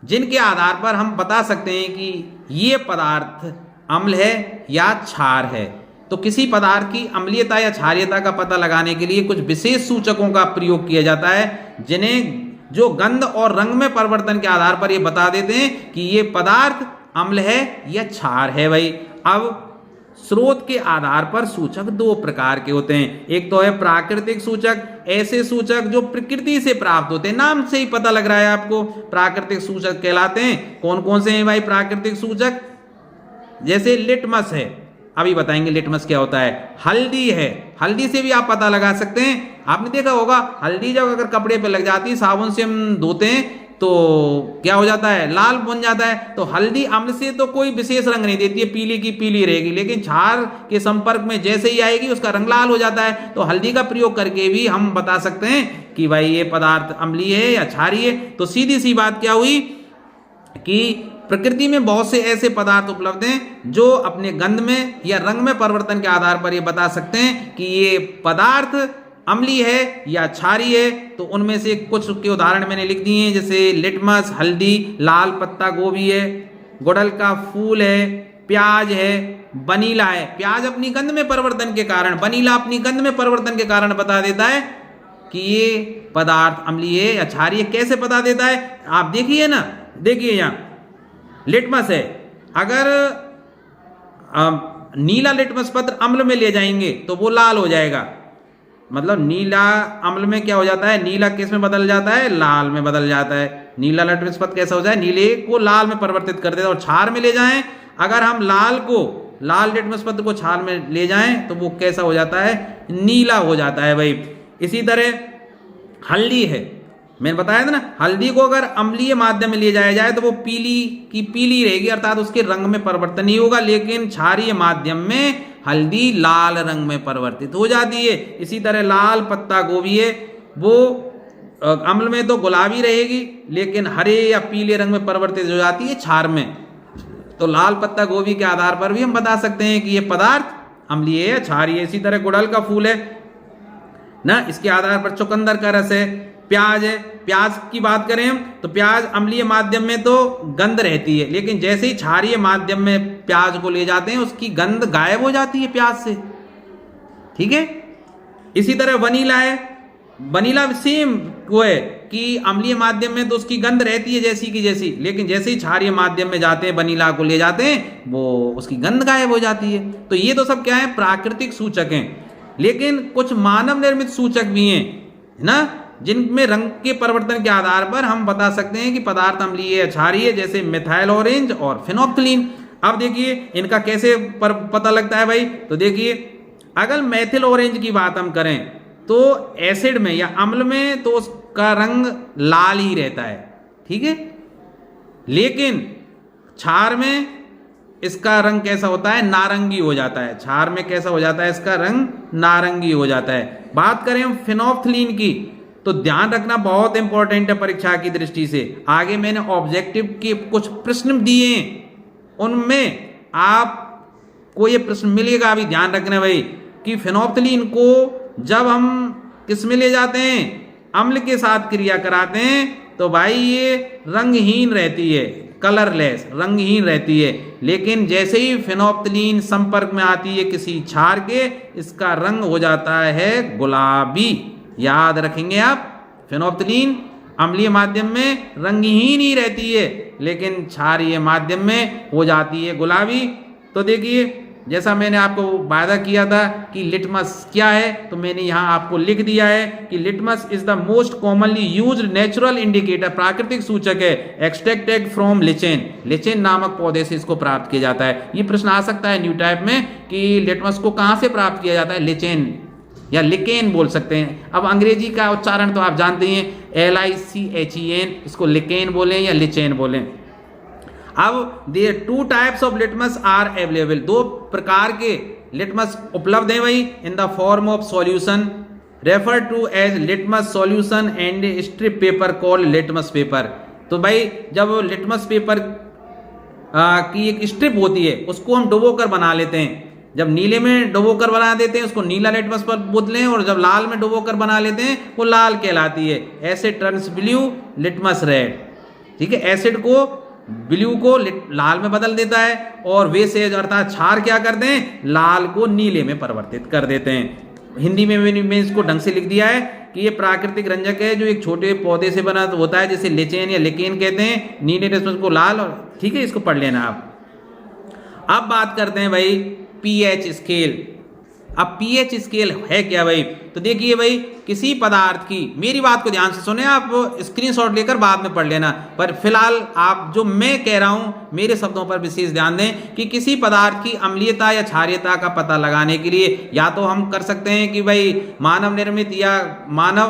जिनके आधार पर हम बता सकते हैं कि ये पदार्थ अम्ल है या क्षार है। तो किसी पदार्थ की अम्लीयता या क्षारीयता का पता लगाने के लिए कुछ विशेष सूचकों का प्रयोग किया जाता है, जिन्हें जो गंध और रंग में परिवर्तन के आधार पर ये बता देते हैं कि ये पदार्थ अम्ल है या क्षार है भाई। अब स्रोत के आधार पर सूचक 2 प्रकार के होते हैं। एक तो है प्राकृतिक सूचक, ऐसे सूचक जो प्रकृति से प्राप्त होते हैं, नाम से ही पता लग रहा है आपको, प्राकृतिक सूचक कहलाते हैं। कौन कौन से हैं भाई प्राकृतिक सूचक, जैसे लिटमस है, अभी बताएंगे लिटमस क्या होता है। हल्दी है, हल्दी से भी आप पता लगा सकते हैं। आपने देखा होगा हल्दी जब अगर कपड़े पे लग जाती है, साबुन से हम धोते हैं तो क्या हो जाता है, लाल बन जाता है। तो हल्दी अम्ल से तो कोई विशेष रंग नहीं देती है, पीली की पीली रहेगी, लेकिन क्षार के संपर्क में जैसे ही आएगी उसका रंग लाल हो जाता है। तो हल्दी का प्रयोग करके भी हम बता सकते हैं कि भाई ये पदार्थ अम्लीय है या क्षारीय है। तो सीधी सी बात क्या हुई कि प्रकृति में बहुत से ऐसे पदार्थ उपलब्ध हैं जो अपने गंध में या रंग में परिवर्तन के आधार पर ये बता सकते हैं कि ये पदार्थ अम्लीय है या क्षारीय है। तो उनमें से कुछ के उदाहरण मैंने लिख दिए हैं, जैसे लिटमस, हल्दी, लाल पत्ता गोभी है, गुड़हल का फूल है, प्याज है, वनीला है। प्याज अपनी गंध में परिवर्तन के कारण, वनीला अपनी गंध में परिवर्तन के कारण बता देता है कि ये पदार्थ अम्लीय है या क्षारीय। कैसे बता देता है आप देखिए ना, देखिए यहाँ लिटमस है, अगर नीला लिटमस पत्र अम्ल में ले जाएंगे तो वो लाल हो जाएगा। मतलब नीला अम्ल में क्या हो जाता है, नीला किस में बदल जाता है, लाल में बदल जाता है। नीला लिटमस पत्र कैसा हो जाए, नीले को लाल में परिवर्तित कर देता है। और क्षार में ले जाएं, अगर हम लाल लिटमस पत्र को क्षार में ले जाएं तो वो कैसा हो जाता है, नीला हो जाता है भाई। इसी तरह हल्दी है, मैंने बताया था ना, हल्दी को अगर अम्लीय माध्यम में ले जाया जाए तो वो पीली की पीली रहेगी, अर्थात उसके रंग में परिवर्तन नहीं होगा। लेकिन क्षारीय माध्यम में हल्दी लाल रंग में परिवर्तित हो जाती है। इसी तरह लाल पत्ता गोभी है, वो अम्ल में तो गुलाबी रहेगी, लेकिन हरे या पीले रंग में परिवर्तित हो जाती है क्षार में। तो लाल पत्ता गोभी के आधार पर भी हम बता सकते हैं कि ये पदार्थ अम्लीय है या क्षारीय है। इसी तरह गुड़हल का फूल है ना, इसके आधार पर चुकंदर का रस है। प्याज है, प्याज की बात करें हम तो प्याज अम्लीय माध्यम में तो गंध रहती है, लेकिन जैसे ही क्षारीय माध्यम में प्याज को ले जाते हैं उसकी गंध गायब हो जाती है प्याज से, ठीक है। इसी तरह वनीला है, वनीला सेम वो है कि अम्लीय माध्यम में तो उसकी गंध रहती है जैसी की जैसी, लेकिन जैसे ही क्षारीय माध्यम में जाते हैं, वनीला को ले जाते हैं, वो उसकी गंध गायब हो जाती है। तो ये तो सब क्या है, प्राकृतिक सूचक हैं। लेकिन कुछ मानव निर्मित सूचक भी हैं ना, जिनमें रंग के परिवर्तन के आधार पर हम बता सकते हैं कि पदार्थ अम्लीय या क्षारीय, जैसे मिथाइल ऑरेंज और फिनोल्फ्थलीन। अब देखिए इनका कैसे पता लगता है भाई, तो देखिए अगर मेथिल ऑरेंज की बात हम करें तो एसिड में या अम्ल में तो उसका रंग लाल ही रहता है, ठीक है, लेकिन क्षार में इसका रंग कैसा होता है, नारंगी हो जाता है। क्षार में कैसा हो जाता है, इसका रंग नारंगी हो जाता है। बात करें हम फिनोल्फ्थलीन की तो ध्यान रखना बहुत इंपॉर्टेंट है परीक्षा की दृष्टि से। आगे मैंने ऑब्जेक्टिव के कुछ प्रश्न दिए, उनमें आपको ये प्रश्न मिलेगा, अभी ध्यान रखना भाई, कि फिनोल्फ्थलीन को जब हम किस में ले जाते हैं, अम्ल के साथ क्रिया कराते हैं, तो भाई ये रंगहीन रहती है, कलरलेस, रंगहीन रहती है। लेकिन जैसे ही फेनोल्फथलीन संपर्क में आती है किसी क्षार के, इसका रंग हो जाता है गुलाबी। याद रखेंगे आप, फेनोल्फथलीन अम्लीय माध्यम में रंगहीन ही रहती है, लेकिन क्षारीय माध्यम में हो जाती है गुलाबी। तो देखिए, जैसा मैंने आपको वादा किया था कि लिटमस क्या है, तो मैंने यहाँ आपको लिख दिया है कि litmus is the most commonly used natural indicator, प्राकृतिक सूचक है, एक्सट्रैक्टेड फ्रॉम लिचेन, लिचेन नामक पौधे से इसको प्राप्त किया जाता है। ये प्रश्न आ सकता है न्यू टाइप में कि लिटमस को कहाँ से प्राप्त किया जाता है, लिचेन या लिकेन बोल सकते हैं। अब अंग्रेजी का उच्चारण तो आप जानते हैं, LICHEN, इसको लिकेन बोलें या लिचेन बोलें। अब there 2 types of litmus are available, 2 प्रकार के लिटमस उपलब्ध हैं भाई, in the form of solution refer to as litmus solution and strip paper called litmus paper. तो भाई जब लिटमस पेपर की एक स्ट्रिप होती है उसको हम डुबो कर बना लेते हैं, जब नीले में डुबो कर बना देते हैं उसको नीला लिटमस पर बोतलें, और जब लाल में डुबो कर बना लेते हैं वो लाल कहलाती है। Asset turns blue, litmus red. ठीक है, एसिड को ब्लू को लाल में बदल देता है, और वेसेज अर्थात क्षार क्या करते हैं, लाल को नीले में परिवर्तित कर देते हैं। हिंदी में मैंने इसको ढंग से लिख दिया है कि ये प्राकृतिक रंजक है जो एक छोटे पौधे से बना होता है, जिसे लिचेन या लिकेन कहते हैं। नीले लिटमस को लाल, और ठीक है, इसको पढ़ लेना आप। अब बात करते हैं भाई पीएच स्केल। अब पीएच स्केल है क्या भाई, तो देखिए भाई, किसी पदार्थ की, मेरी बात को ध्यान से सुने, आप स्क्रीनशॉट लेकर बाद में पढ़ लेना, पर फिलहाल आप जो मैं कह रहा हूं मेरे शब्दों पर विशेष ध्यान दें कि किसी पदार्थ की अम्लीयता या क्षारीयता का पता लगाने के लिए या तो हम कर सकते हैं कि भाई मानव निर्मित या मानव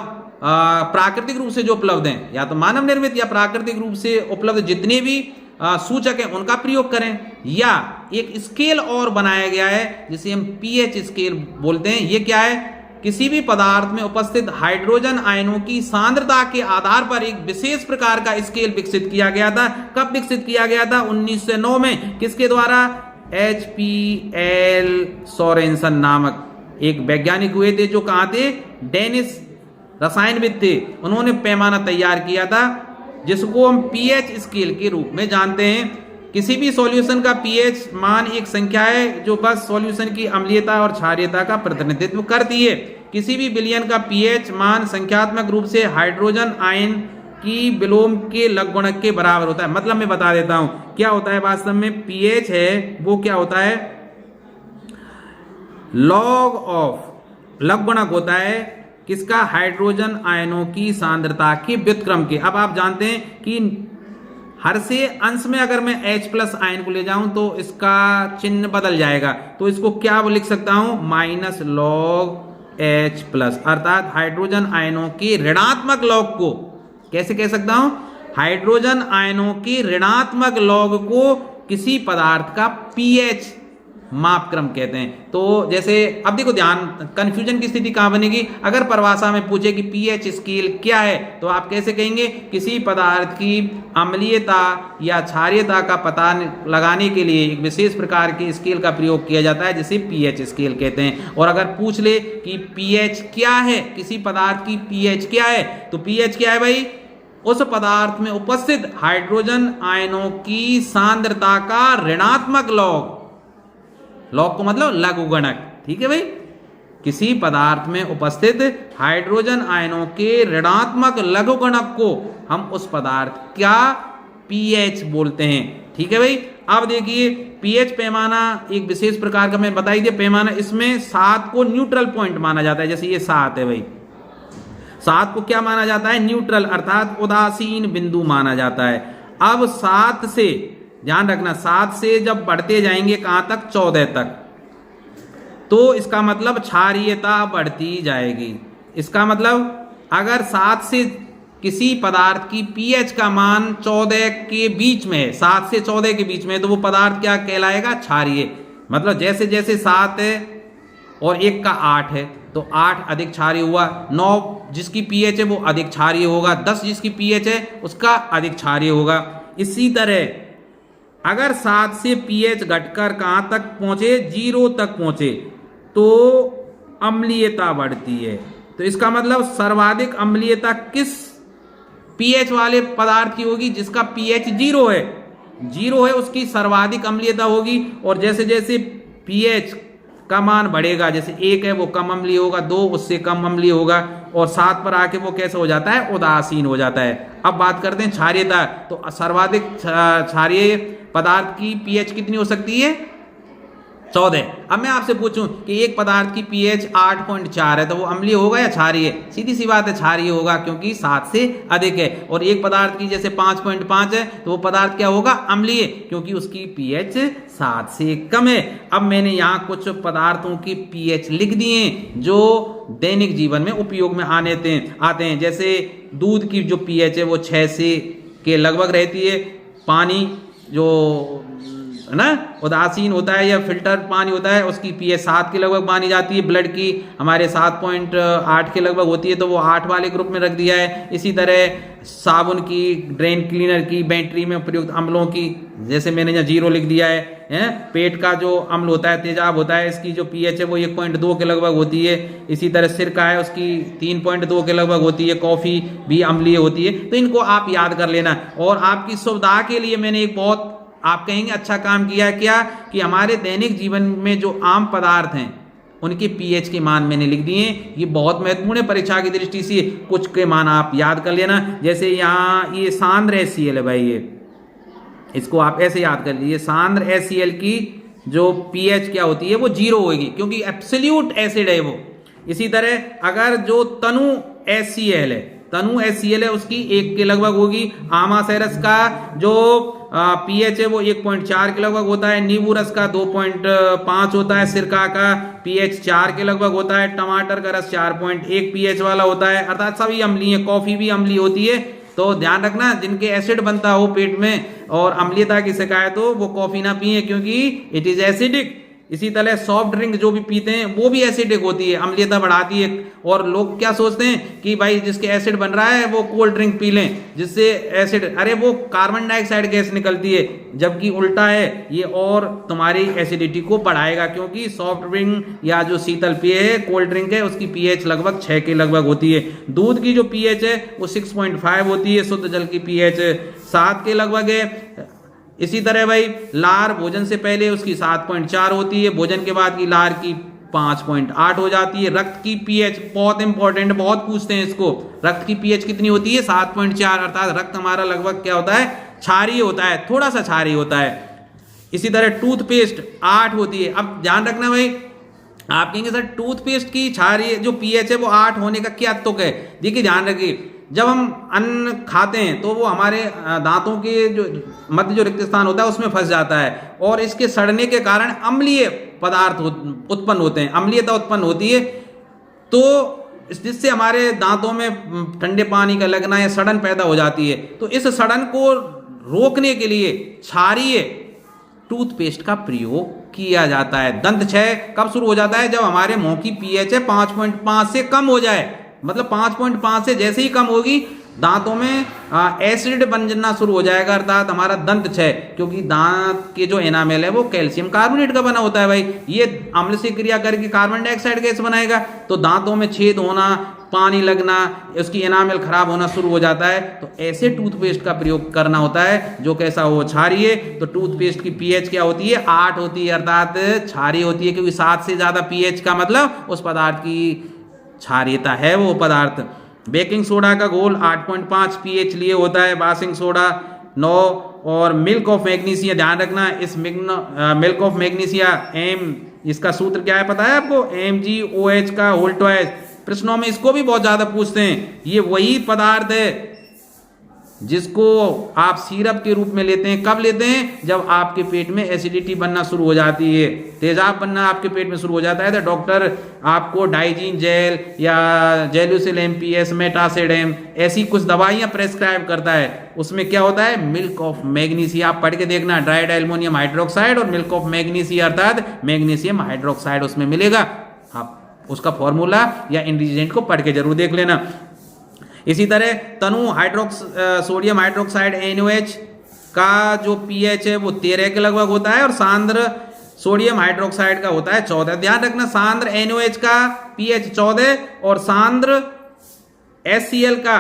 प्राकृतिक रूप से जो उपलब्ध हैं, या तो मानव निर्मित या प्राकृतिक रूप से उपलब्ध जितने भी सूचक है उनका प्रयोग करें, या एक स्केल और बनाया गया है जिसे हम पीएच स्केल बोलते हैं। ये क्या है, किसी भी पदार्थ में उपस्थित हाइड्रोजन आयनों की सांद्रता के आधार पर एक विशेष प्रकार का स्केल विकसित किया गया था। कब विकसित किया गया था, 1909 में। किसके द्वारा, HPL सोरेनसन नामक एक वैज्ञानिक हुए थे, जो कहाँ थे, डेनिश रसायनविद थे। उन्होंने पैमाना तैयार किया था जिसको हम पीएच स्केल के रूप में जानते हैं। किसी भी सॉल्यूशन का पीएच मान एक संख्या है जो बस सॉल्यूशन की अम्लीयता और क्षारीयता का प्रतिनिधित्व करती है। किसी भी विलयन का पीएच मान संख्यात्मक रूप से हाइड्रोजन आयन की विलोम के लघुगणक के बराबर होता है। मतलब मैं बता देता हूं क्या होता है वास्तव में, पीएच है वो क्या होता है, लॉग ऑफ लघुगणक होता है किसका, हाइड्रोजन आयनों की सांद्रता के व्युत्क्रम के। अब आप जानते हैं कि हर से अंश में अगर मैं H+ आयन को ले जाऊं तो इसका चिन्ह बदल जाएगा, तो इसको क्या लिख सकता हूं, -log H+, अर्थात हाइड्रोजन आयनों के ऋणात्मक लॉग को कैसे कह सकता हूं, हाइड्रोजन आयनों के ऋणात्मक लॉग को किसी पदार्थ का पीएच मापक्रम कहते हैं। तो जैसे अब देखो ध्यान, कंफ्यूजन की स्थिति कहां बनेगी, अगर परिभाषा में पूछे कि पीएच स्केल क्या है तो आप कैसे कहेंगे, किसी पदार्थ की अम्लीयता या क्षारीयता का पता लगाने के लिए एक विशेष प्रकार के स्केल का प्रयोग किया जाता है जिसे पीएच स्केल कहते हैं। और अगर पूछ ले कि पीएच क्या है, किसी पदार्थ की पीएच क्या है, तो पीएच क्या है भाई, उस पदार्थ में उपस्थित हाइड्रोजन आयनों की सांद्रता का ऋणात्मक लॉग, लॉग को मतलब लघुगणक। ठीक है भाई, किसी पदार्थ में उपस्थित हाइड्रोजन आयनों के ऋणात्मक लघुगणक को हम उस पदार्थ का पीएच बोलते हैं। ठीक है भाई, अब देखिए पीएच पैमाना एक विशेष प्रकार का मैं बता ही दिया पैमाना, इसमें 7 को न्यूट्रल पॉइंट माना जाता है। जैसे ये 7 है भाई, 7 को क्या माना जाता है, न्यूट्रल अर्थात उदासीन बिंदु माना जाता है। अब 7 से ध्यान रखना, 7 से जब बढ़ते जाएंगे कहां तक, 14 तक, तो इसका मतलब क्षारीयता बढ़ती जाएगी। इसका मतलब अगर 7 से किसी पदार्थ की पीएच का मान 14 के बीच में है, 7 से 14 के बीच में है, तो वो पदार्थ क्या कहलाएगा, क्षारीय। मतलब जैसे जैसे 7 है और 1 का 8 है तो 8 अधिक क्षारीय हुआ, 9 जिसकी पीएच है वो अधिक क्षारीय होगा, 10 जिसकी पीएच है उसका अधिक क्षारीय होगा। इसी तरह अगर 7 से पीएच घटकर कहां तक पहुंचे, 0 तक पहुंचे, तो अम्लीयता बढ़ती है। तो इसका मतलब सर्वाधिक अम्लीयता किस पीएच वाले पदार्थ की होगी, जिसका पीएच 0 है। जीरो है उसकी सर्वाधिक अम्लीयता होगी, और जैसे जैसे पीएच का मान बढ़ेगा, जैसे 1 है वो कम अम्लीय होगा, 2 उससे कम अम्लीय होगा, और 7 पर आके वो कैसे हो जाता है, उदासीन हो जाता है। अब बात करते हैं क्षारीयता, तो सर्वाधिक क्षारीय पदार्थ की पीएच कितनी हो सकती है, 14। अब मैं आपसे पूछूं कि एक पदार्थ की पीएच 8.4 है तो वो अम्लीय होगा या क्षारीय? सीधी सी बात है, क्षारीय होगा, क्योंकि 7 से अधिक है। और एक पदार्थ की जैसे 5.5 है तो वो पदार्थ क्या होगा, अम्लीय, क्योंकि उसकी पीएच 7 से कम है। अब मैंने यहाँ कुछ पदार्थों की पीएच लिख दिए जो दैनिक जीवन में उपयोग में आते हैं। जैसे दूध की जो पीएच है वो 6 से के लगभग रहती है। पानी जो है ना उदासीन होता है या फिल्टर पानी होता है उसकी पीएच 7 के लगभग मानी जाती है। ब्लड की हमारे 7.8 के लगभग होती है तो वो 8 वाले ग्रुप में रख दिया है। इसी तरह साबुन की, ड्रेन क्लीनर की, बैटरी में प्रयुक्त अम्लों की जैसे मैंने यहाँ 0 लिख दिया है। पेट का जो अम्ल होता है, तेजाब होता है, इसकी जो पीएच है वो 1.2 के लगभग होती है। इसी तरह सिरका है उसकी 3.2 के लगभग होती है। कॉफी भी अम्लीय होती है। तो इनको आप याद कर लेना। और आपकी सुविधा के लिए मैंने एक बहुत, आप कहेंगे अच्छा काम किया है क्या, कि हमारे दैनिक जीवन में जो आम पदार्थ हैं उनके पीएच के मान मैंने लिख दिए। ये बहुत महत्वपूर्ण है परीक्षा की दृष्टि से, कुछ के मान आप याद कर लेना। जैसे यहाँ ये सांद्र HCl है भाई, ये इसको आप ऐसे याद कर लीजिए। सांद्र HCl की जो पीएच क्या होती है वो 0 होगी, क्योंकि एब्सोल्यूट एसिड है वो। इसी तरह अगर जो तनु HCl है, तनु HCl है उसकी 1 के लगभग होगी। आमाशय का जो पीएच है वो 1.4 के लगभग होता है। नींबू रस का 2.5 होता है। सिरका का पीएच 4 के लगभग होता है। टमाटर का रस 4.1 पीएच वाला होता है। अर्थात सभी अम्लीय है। कॉफी भी अम्लीय होती है। तो ध्यान रखना, जिनके एसिड बनता हो पेट में और अम्लीयता की शिकायत हो वो कॉफी ना पिए, क्योंकि इट इज एसिडिक। इसी तरह सॉफ्ट ड्रिंक जो भी पीते हैं वो भी एसिडिक होती है, अम्लीयता बढ़ाती है। और लोग क्या सोचते हैं कि भाई जिसके एसिड बन रहा है वो कोल्ड ड्रिंक पी लें जिससे एसिड, अरे वो कार्बन डाइऑक्साइड गैस निकलती है, जबकि उल्टा है, ये और तुम्हारी एसिडिटी को बढ़ाएगा। क्योंकि सॉफ्ट ड्रिंक या जो शीतल पेय है, कोल्ड ड्रिंक है, उसकी पीएच लगभग 6 के लगभग होती है। दूध की जो पीएच है वो 6.5 होती है। शुद्ध जल की पीएच 7 के लगभग है। इसी तरह भाई लार भोजन से पहले उसकी 7.4 होती है। भोजन के बाद की लार की 5.8 हो जाती है। रक्त की पीएच बहुत इंपॉर्टेंट, बहुत पूछते हैं इसको। रक्त की पीएच कितनी होती है, 7.4। अर्थात रक्त हमारा लगभग क्या होता है, क्षारीय होता है, थोड़ा सा क्षारीय होता है। इसी तरह टूथपेस्ट 8 होती है। अब ध्यान रखना भाई, आप कहेंगे सर टूथपेस्ट की क्षारीय जो पीएच है वो 8 होने का क्या तुक है? देखिए ध्यान रखिए, जब हम अन्न खाते हैं तो वो हमारे दांतों के जो मध्य जो रिक्त स्थान होता है उसमें फंस जाता है, और इसके सड़ने के कारण अम्लीय पदार्थ उत्पन्न होते हैं, अम्लीयता उत्पन्न होती है। तो जिससे हमारे दांतों में ठंडे पानी का लगना या सड़न पैदा हो जाती है। तो इस सड़न को रोकने के लिए क्षारीय टूथपेस्ट का प्रयोग किया जाता है। दंत क्षय कब शुरू हो जाता है, जब हमारे मुंह की पीएच 5.5 से कम हो जाए। मतलब 5.5 से जैसे ही कम होगी दांतों में एसिड बनना शुरू हो जाएगा, अर्थात हमारा दंत क्षय। क्योंकि दांत के जो एनामेल है वो कैल्शियम कार्बोनेट का बना होता है भाई, ये अम्ल से क्रिया करके कार्बन डाइऑक्साइड गैस बनाएगा। तो दांतों में छेद होना, पानी लगना, उसकी एनामेल खराब होना शुरू हो जाता है। तो ऐसे टूथपेस्ट का प्रयोग करना होता है जो कैसा हो, क्षारीय। तो टूथपेस्ट की पीएच क्या होती है, 8 होती है, अर्थात क्षारीय होती है। क्योंकि 7 से ज्यादा पीएच का मतलब उस पदार्थ की क्षारीयता है वो पदार्थ। बेकिंग सोडा का घोल 8.5 पीएच लिए होता है। Washing soda 9। और मिल्क ऑफ मैग्नीशिया, ध्यान रखना, इस मिल्क ऑफ मैग्नीशिया इसका सूत्र क्या है पता है आपको, MgOH का होल ट्वाइस। प्रश्नों में इसको भी बहुत ज्यादा पूछते हैं। ये वही पदार्थ है जिसको आप सिरप के रूप में लेते हैं। कब लेते हैं, जब आपके पेट में एसिडिटी बनना शुरू हो जाती है, तेजाब बनना आपके पेट में शुरू हो जाता है। तो डॉक्टर आपको डाइजीन जेल या जेलुसिल MPS, मेटासेडेम ऐसी कुछ दवाइयां प्रेस्क्राइब करता है। उसमें क्या होता है, मिल्क ऑफ मैग्नीशिया। आप पढ़ के देखना, ड्राइड एल्युमिनियम हाइड्रोक्साइड और मिल्क ऑफ मैग्नीशिया, अर्थात मैग्नीशियम हाइड्रोक्साइड उसमें मिलेगा। आप उसका फॉर्मूला या इंग्रेडिएंट को पढ़ के जरूर देख लेना। इसी तरह तनु सोडियम हाइड्रोक्साइड NaOH का जो पीएच है वो 13 के लगभग होता है, और सांद्र सोडियम हाइड्रोक्साइड का होता है 14। ध्यान रखना, सांद्र NaOH का पीएच 14 और सांद्र HCl का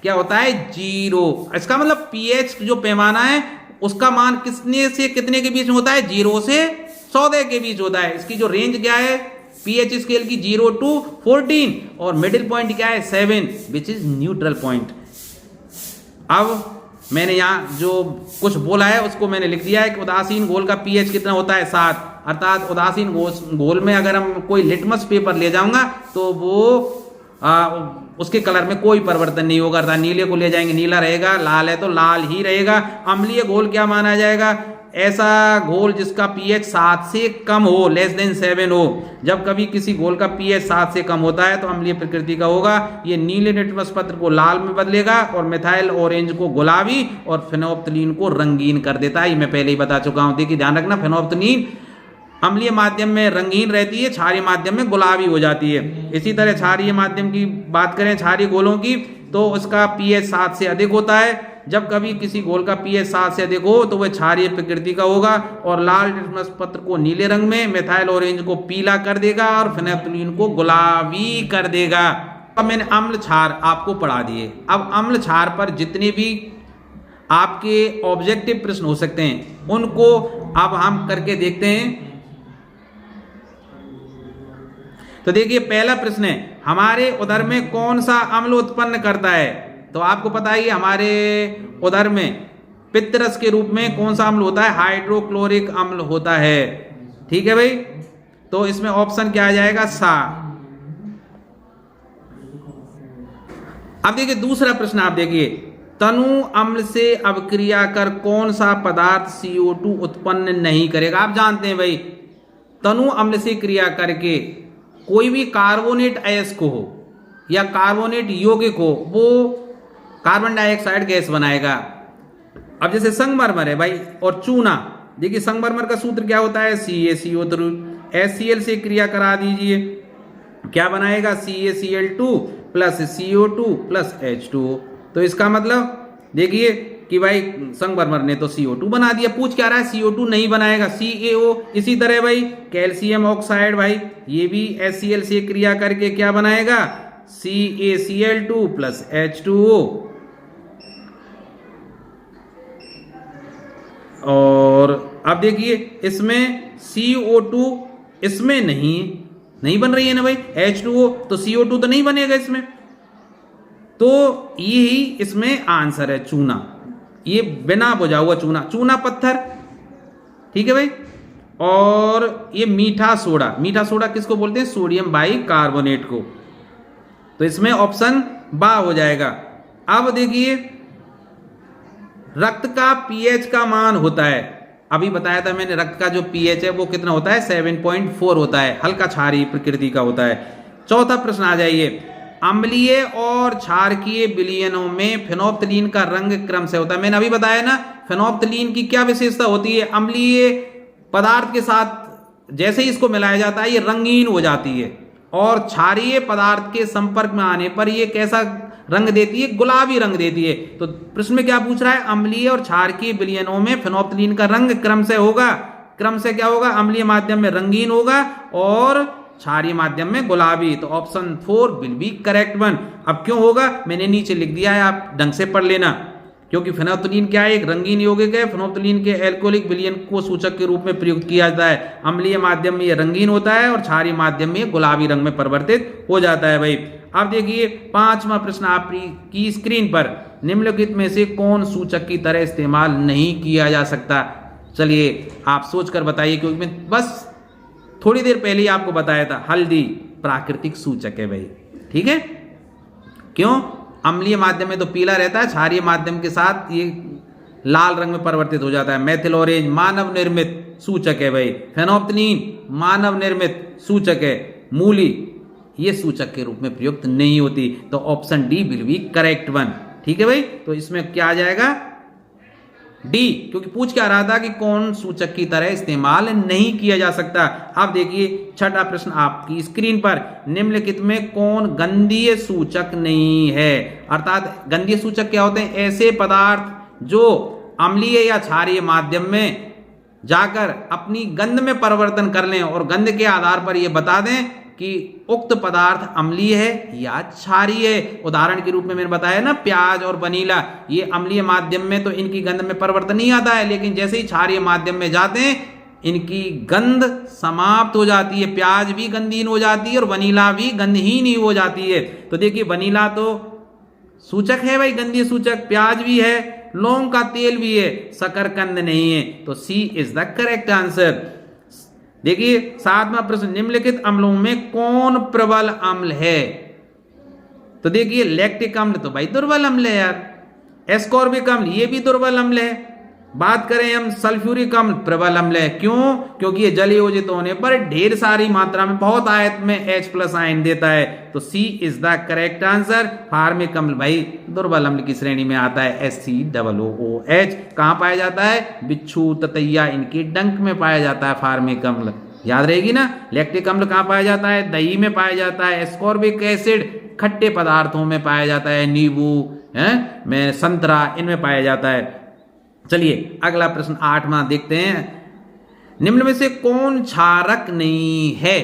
क्या होता है, 0। इसका मतलब पीएच जो पैमाना है उसका मान कितने से कितने के बीच में होता है? 0 से 14 के बीच होता है। इसकी जो रेंज क्या है पीएच स्केल की? 0 to 14, और मिडिल पॉइंट क्या है? 7, विच इज न्यूट्रल पॉइंट। अब मैंने यहाँ जो कुछ बोला है उसको मैंने लिख दिया है कि उदासीन घोल का पीएच कितना होता है? 7। अर्थात उदासीन घोल में अगर हम कोई लिटमस पेपर ले जाऊंगा तो वो उसके कलर में कोई परिवर्तन नहीं होगा। अर्थात नीले को ले जाएंगे नीला रहेगा, लाल है तो लाल ही रहेगा। अम्लीय घोल क्या माना जाएगा? ऐसा घोल जिसका पीएच 7 से कम हो, लेस देन 7 हो। जब कभी किसी घोल का पीएच 7 से कम होता है तो अम्लीय प्रकृति का होगा। ये नीले लिटमस पत्र को लाल में बदलेगा और मिथाइल ऑरेंज को गुलाबी और फेनोल्फ्थलीन को रंगीन कर देता है। ये मैं पहले ही बता चुका हूं। देखिए ध्यान रखना, फेनोल्फ्थलीन अम्लीय माध्यम में रंगीन रहती है, क्षारीय माध्यम में गुलाबी हो जाती है। इसी तरह क्षारीय माध्यम की बात करें, क्षारीय घोलों की, तो उसका पीएच 7 से अधिक होता है। जब कभी किसी घोल का पीएच 7 से अधिक हो तो वह क्षारीय प्रकृति का होगा और लाल लिटमस पत्र को नीले रंग में, मिथाइल ऑरेंज को पीला कर देगा और फेनोल्फ्थलीन को गुलाबी कर देगा। अब मैंने अम्ल क्षार आपको पढ़ा दिए। अब अम्ल क्षार पर जितने भी आपके ऑब्जेक्टिव प्रश्न हो सकते हैं उनको अब हम करके देखते हैं। तो देखिए पहला प्रश्न है, हमारे उदर में कौन सा अम्ल उत्पन्न करता है? तो आपको पता ही हमारे उदर में पित्तरस के रूप में कौन सा अम्ल होता है? हाइड्रोक्लोरिक अम्ल होता है। ठीक है भाई, तो इसमें ऑप्शन क्या आ जाएगा? सा। अब देखिए दूसरा प्रश्न, आप देखिए तनु अम्ल से अवक्रिया कर कौन सा पदार्थ CO2 उत्पन्न नहीं करेगा? आप जानते हैं भाई, तनु अम्ल से क्रिया करके कोई भी कार्बोनेट अयस्क हो या कार्बोनेट यौगिक हो वो कार्बन डाइऑक्साइड गैस बनाएगा। अब जैसे संगमरमर है भाई और चूना, देखिए संगमरमर का सूत्र क्या होता है? CaCO3। HCl से क्रिया करा दीजिए, क्या बनाएगा? CaCl2 plus CO2 plus H2O। तो इसका मतलब देखिए कि भाई संगमरमर ने तो CO2 बना दिया। पूछ क्या रहा है? CO2 नहीं बनाएगा, CaO। इसी तरह भाई कैल्शियम ऑक्साइड, भाई ये भी HCl से क्रिया करके क्या बनाएगा? CaCl2 plus H2O। और अब देखिए इसमें CO2 इसमें नहीं बन रही है ना भाई, H2O, तो CO2 तो नहीं बनेगा इसमें। तो यही इसमें आंसर है, चूना। ये बिना बुझा हुआ चूना, चूना पत्थर। ठीक है भाई, और ये मीठा सोडा, मीठा सोडा किसको बोलते हैं? सोडियम बाइकार्बोनेट को। तो इसमें ऑप्शन बा हो जाएगा। अब देखिए रक्त का पीएच का मान होता है, अभी बताया था मैंने, रक्त का जो पीएच है वो कितना होता है? 7.4 होता है, हल्का क्षारीय प्रकृति का होता है। चौथा प्रश्न आ जाइए, अम्लीय और क्षारकीय विलयनों में फेनोल्फ्थलीन का रंग क्रम से होता है। मैंने अभी बताया ना, फेनोल्फ्थलीन की क्या विशेषता होती है? अम्लीय पदार्थ के साथ जैसे ही इसको मिलाया जाता है ये रंगीन हो जाती है, और क्षारीय पदार्थ के संपर्क में आने पर ये कैसा रंग देती है? गुलाबी रंग देती है। तो प्रश्न में क्या पूछ रहा है? अम्लीय और क्षारकीय विलयनों में फेनोल्फ्थलीन का रंग क्रम से होगा। क्रम से क्या होगा? अम्लीय माध्यम में रंगीन होगा और क्षारीय माध्यम में गुलाबी। तो option 4 will be correct one. अब क्यों होगा मैंने नीचे लिख दिया है, आप ढंग से पढ़ लेना, क्योंकि फेनोल्फ्थलीन क्या है? एक रंगीन यौगिक है। फेनोल्फ्थलीन के एल्कोहलिक विलयन को सूचक के रूप में प्रयुक्त किया जाता है। अम्लीय माध्यम में ये रंगीन होता है और क्षारीय माध्यम में गुलाबी रंग में परिवर्तित हो जाता है भाई। अब देखिए पांचवा प्रश्न आपकी स्क्रीन पर, निम्नलिखित में से कौन सूचक की तरह इस्तेमाल नहीं किया जा सकता? चलिए आप सोचकर बताइए, क्योंकि मैं बस थोड़ी देर पहले ही आपको बताया था, हल्दी प्राकृतिक सूचक है भाई। ठीक है, क्यों? अम्लीय माध्यम में तो पीला रहता है, क्षारीय माध्यम के साथ ये लाल रंग में परिवर्तित हो जाता है। मेथिल ऑरेंज मानव निर्मित सूचक है भाई। फेनोल्फ्थलीन मानव निर्मित सूचक है। मूली ये सूचक के रूप में प्रयुक्त नहीं होती। तो option D will be correct one. ठीक है भाई, तो इसमें क्या आ जाएगा? डी, क्योंकि पूछ क्या रहा था कि कौन सूचक की तरह इस्तेमाल नहीं किया जा सकता। अब देखिए छठा प्रश्न आपकी स्क्रीन पर, निम्नलिखित में कौन गंधीय सूचक नहीं है? अर्थात गंधीय सूचक क्या होते हैं? ऐसे पदार्थ जो अम्लीय या क्षारीय माध्यम में जाकर अपनी गंध में परिवर्तन कर लें और गंध के आधार पर यह बता दें कि उक्त पदार्थ अम्लीय है या क्षारीय है। उदाहरण के रूप में मैंने बताया ना, प्याज और वनीला, ये अम्लीय माध्यम में तो इनकी गंध में परिवर्तन नहीं आता है, लेकिन जैसे ही क्षारीय माध्यम में जाते हैं इनकी गंध समाप्त हो जाती है। प्याज भी गंधहीन हो जाती है और वनीला भी गंधहीन ही हो जाती है। तो देखिए वनीला तो सूचक है भाई, गंधीय सूचक, प्याज भी है, लौंग का तेल भी है, शकरकंद नहीं है। तो C is the correct answer. देखिए 7वां प्रश्न, निम्नलिखित अम्लों में कौन प्रबल अम्ल है? तो देखिए लैक्टिक अम्ल तो भाई दुर्बल अम्ल है यार, एस्कॉर्बिक अम्ल ये भी दुर्बल अम्ल है। बात करें हम सल्फ्यूरिक अम्ल, प्रबल अम्ल है। क्यों? क्योंकि ये जलीय योजित होने पर ढेर सारी मात्रा में, बहुत आयत में H+ आयन देता है। तो C is the correct answer. Formic अम्ल भाई दुर्बल अम्ल की श्रेणी में आता है, SCOOH। कहां पाया जाता है? बिच्छू, ततैया, इनके डंक में पाया जाता है फार्मिक अम्ल, याद रहेगी ना। लैक्टिक अम्ल कहां पाया जाता है? दही में पाया जाता है। एस्कॉर्बिक एसिड खट्टे पदार्थों में पाया जाता है, नींबू में, संतरा, इनमें पाया जाता है। चलिए अगला प्रश्न 8वां देखते हैं। निम्न में से कौन क्षारक नहीं है?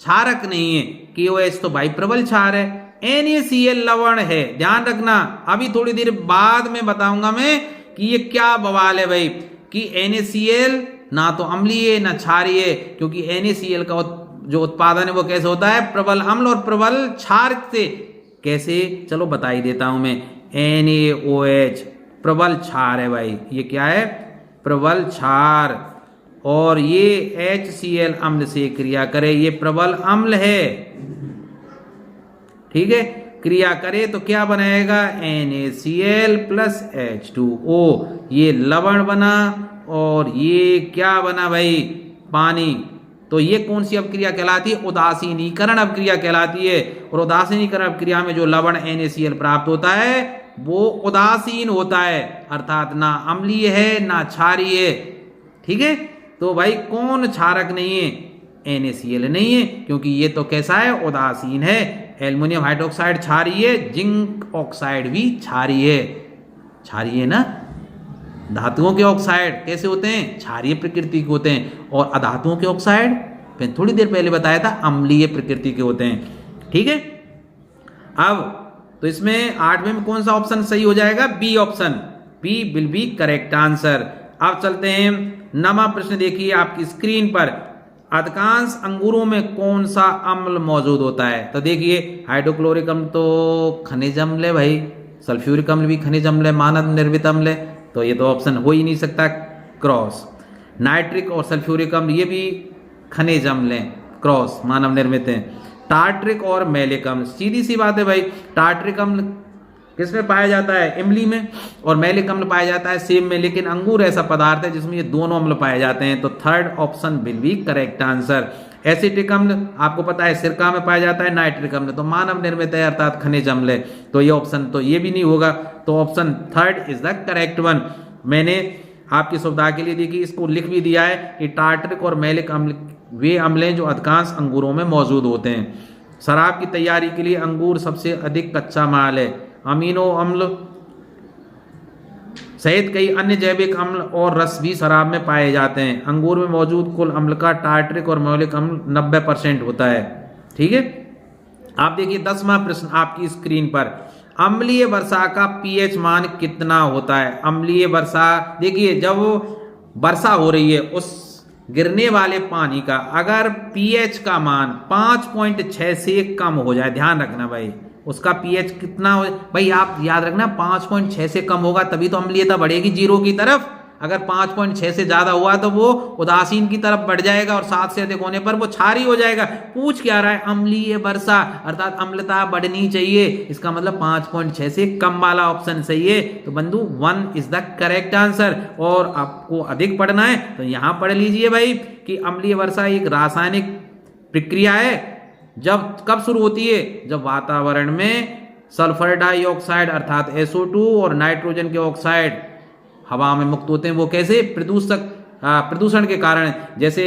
क्षारक नहीं है। KOH तो भाई प्रबल क्षार है। NaCl लवण है, ध्यान रखना, अभी थोड़ी देर बाद में बताऊंगा मैं कि ये क्या बवाल है भाई, कि NaCl ना तो अम्लीय ना क्षारीय, क्योंकि NaCl का जो उत्पादन है वो कैसे होता है? प्रबल अम्ल और प्रबल क्षार से। कैसे? चलो बता ही देता हूं मैं। NaOH प्रबल क्षार है भाई, ये क्या है? प्रबल क्षार। और ये HCl अम्ल से क्रिया करे, ये प्रबल अम्ल है, ठीक है। क्रिया करे तो क्या बनाएगा? NaCl + H2O, ये लवण बना। और ये क्या बना भाई? पानी। तो ये कौन सी अपक्रिया कहलाती है? उदासीनीकरण अपक्रिया कहलाती है। और उदासीनीकरण अपक्रिया में जो लवण NaCl प्राप्त होता है वो उदासीन होता है, अर्थात ना अम्लीय है ना क्षारीय है, ठीक है। तो भाई कौन क्षारक नहीं है? NaCl नहीं है, क्योंकि ये तो कैसा है? उदासीन है। एल्युमिनियम हाइड्रोक्साइड क्षारीय है, जिंक ऑक्साइड भी क्षारीय है। क्षारीय है ना। धातुओं के ऑक्साइड कैसे होते हैं? क्षारीय प्रकृति के होते हैं। और अधातुओं के ऑक्साइड मैंने थोड़ी देर पहले बताया था, अम्लीय प्रकृति के होते हैं, ठीक है। अब तो इसमें 8वें में कौन सा ऑप्शन सही हो जाएगा? B option, B will be correct answer. अब चलते हैं 9वां प्रश्न, देखिए आपकी स्क्रीन पर। अधिकांश अंगूरों में कौन सा अम्ल मौजूद होता है? तो देखिए हाइड्रोक्लोरिक अम्ल तो खनिज अम्ल है भाई, सल्फ्यूरिक अम्ल भी खनिज अम्ल है, मानव निर्मित अम्ल है, तो ये तो ऑप्शन हो ही नहीं सकता, क्रॉस। नाइट्रिक और सल्फ्यूरिक अम्ल ये भी खनिज अम्ल है, क्रॉस, मानव निर्मित है। टार्ट्रिक और मैलिक अम्ल, सीधी सी बात है भाई, टार्ट्रिक अम्ल किसमें पाया जाता है? इमली में। और मैलिक अम्ल पाया जाता है सेब में, लेकिन अंगूर ऐसा पदार्थ है जिसमें ये दोनों अम्ल पाए जाते हैं। तो third option will be correct answer. Acetic अम्ल आपको पता है सिरका में पाया जाता है। नाइट्रिक अम्ल तो मानव निर्मित है, अर्थात खनिज अम्ल है। तो ये ऑप्शन तो ये भी नहीं होगा, तो option third is the correct one. मैंने आपकी सुविधा के लिए देखिए इसको लिख भी दिया है कि टार्ट्रिक और मैलिक अम्ल वे अम्ल हैं जो अधिकांश अंगूरों में मौजूद होते हैं। शराब की तैयारी के लिए अंगूर सबसे अधिक कच्चा माल है। अमीनो अम्ल सहित कई अन्य जैविक अम्ल और रस भी शराब में पाए जाते हैं। अंगूर में मौजूद कुल अम्ल का टार्ट्रिक और मैलिक अम्ल 90% होता है, ठीक है। आप देखिए 10वां प्रश्न आपकी स्क्रीन पर। अम्लीय वर्षा का pH मान कितना होता है? अम्लीय वर्षा, देखिए जब वर्षा हो रही है उस गिरने वाले पानी का अगर pH का मान 5.6 से कम हो जाए, ध्यान रखना भाई, उसका pH कितना हो भाई, आप याद रखना 5.6 से कम होगा तभी तो अम्लीयता बढ़ेगी जीरो की तरफ। अगर 5.6 से ज्यादा हुआ तो वो उदासीन की तरफ बढ़ जाएगा और 7 से अधिक होने पर वो क्षारीय हो जाएगा। पूछ क्या रहा है? अम्लीय वर्षा, अर्थात अम्लता बढ़नी चाहिए, इसका मतलब 5.6 से कम वाला ऑप्शन सही है। तो बंधु 1 इज द करेक्ट आंसर। और आपको अधिक पढ़ना है तो यहां पढ़ लीजिए भाई कि अम्लीय वर्षा एक रासायनिक प्रक्रिया है। जब कब शुरू होती है? जब वातावरण में सल्फर डाइऑक्साइड अर्थात SO2 और नाइट्रोजन के ऑक्साइड हवा में मुक्त होते हैं। वो कैसे? प्रदूषण के कारण, जैसे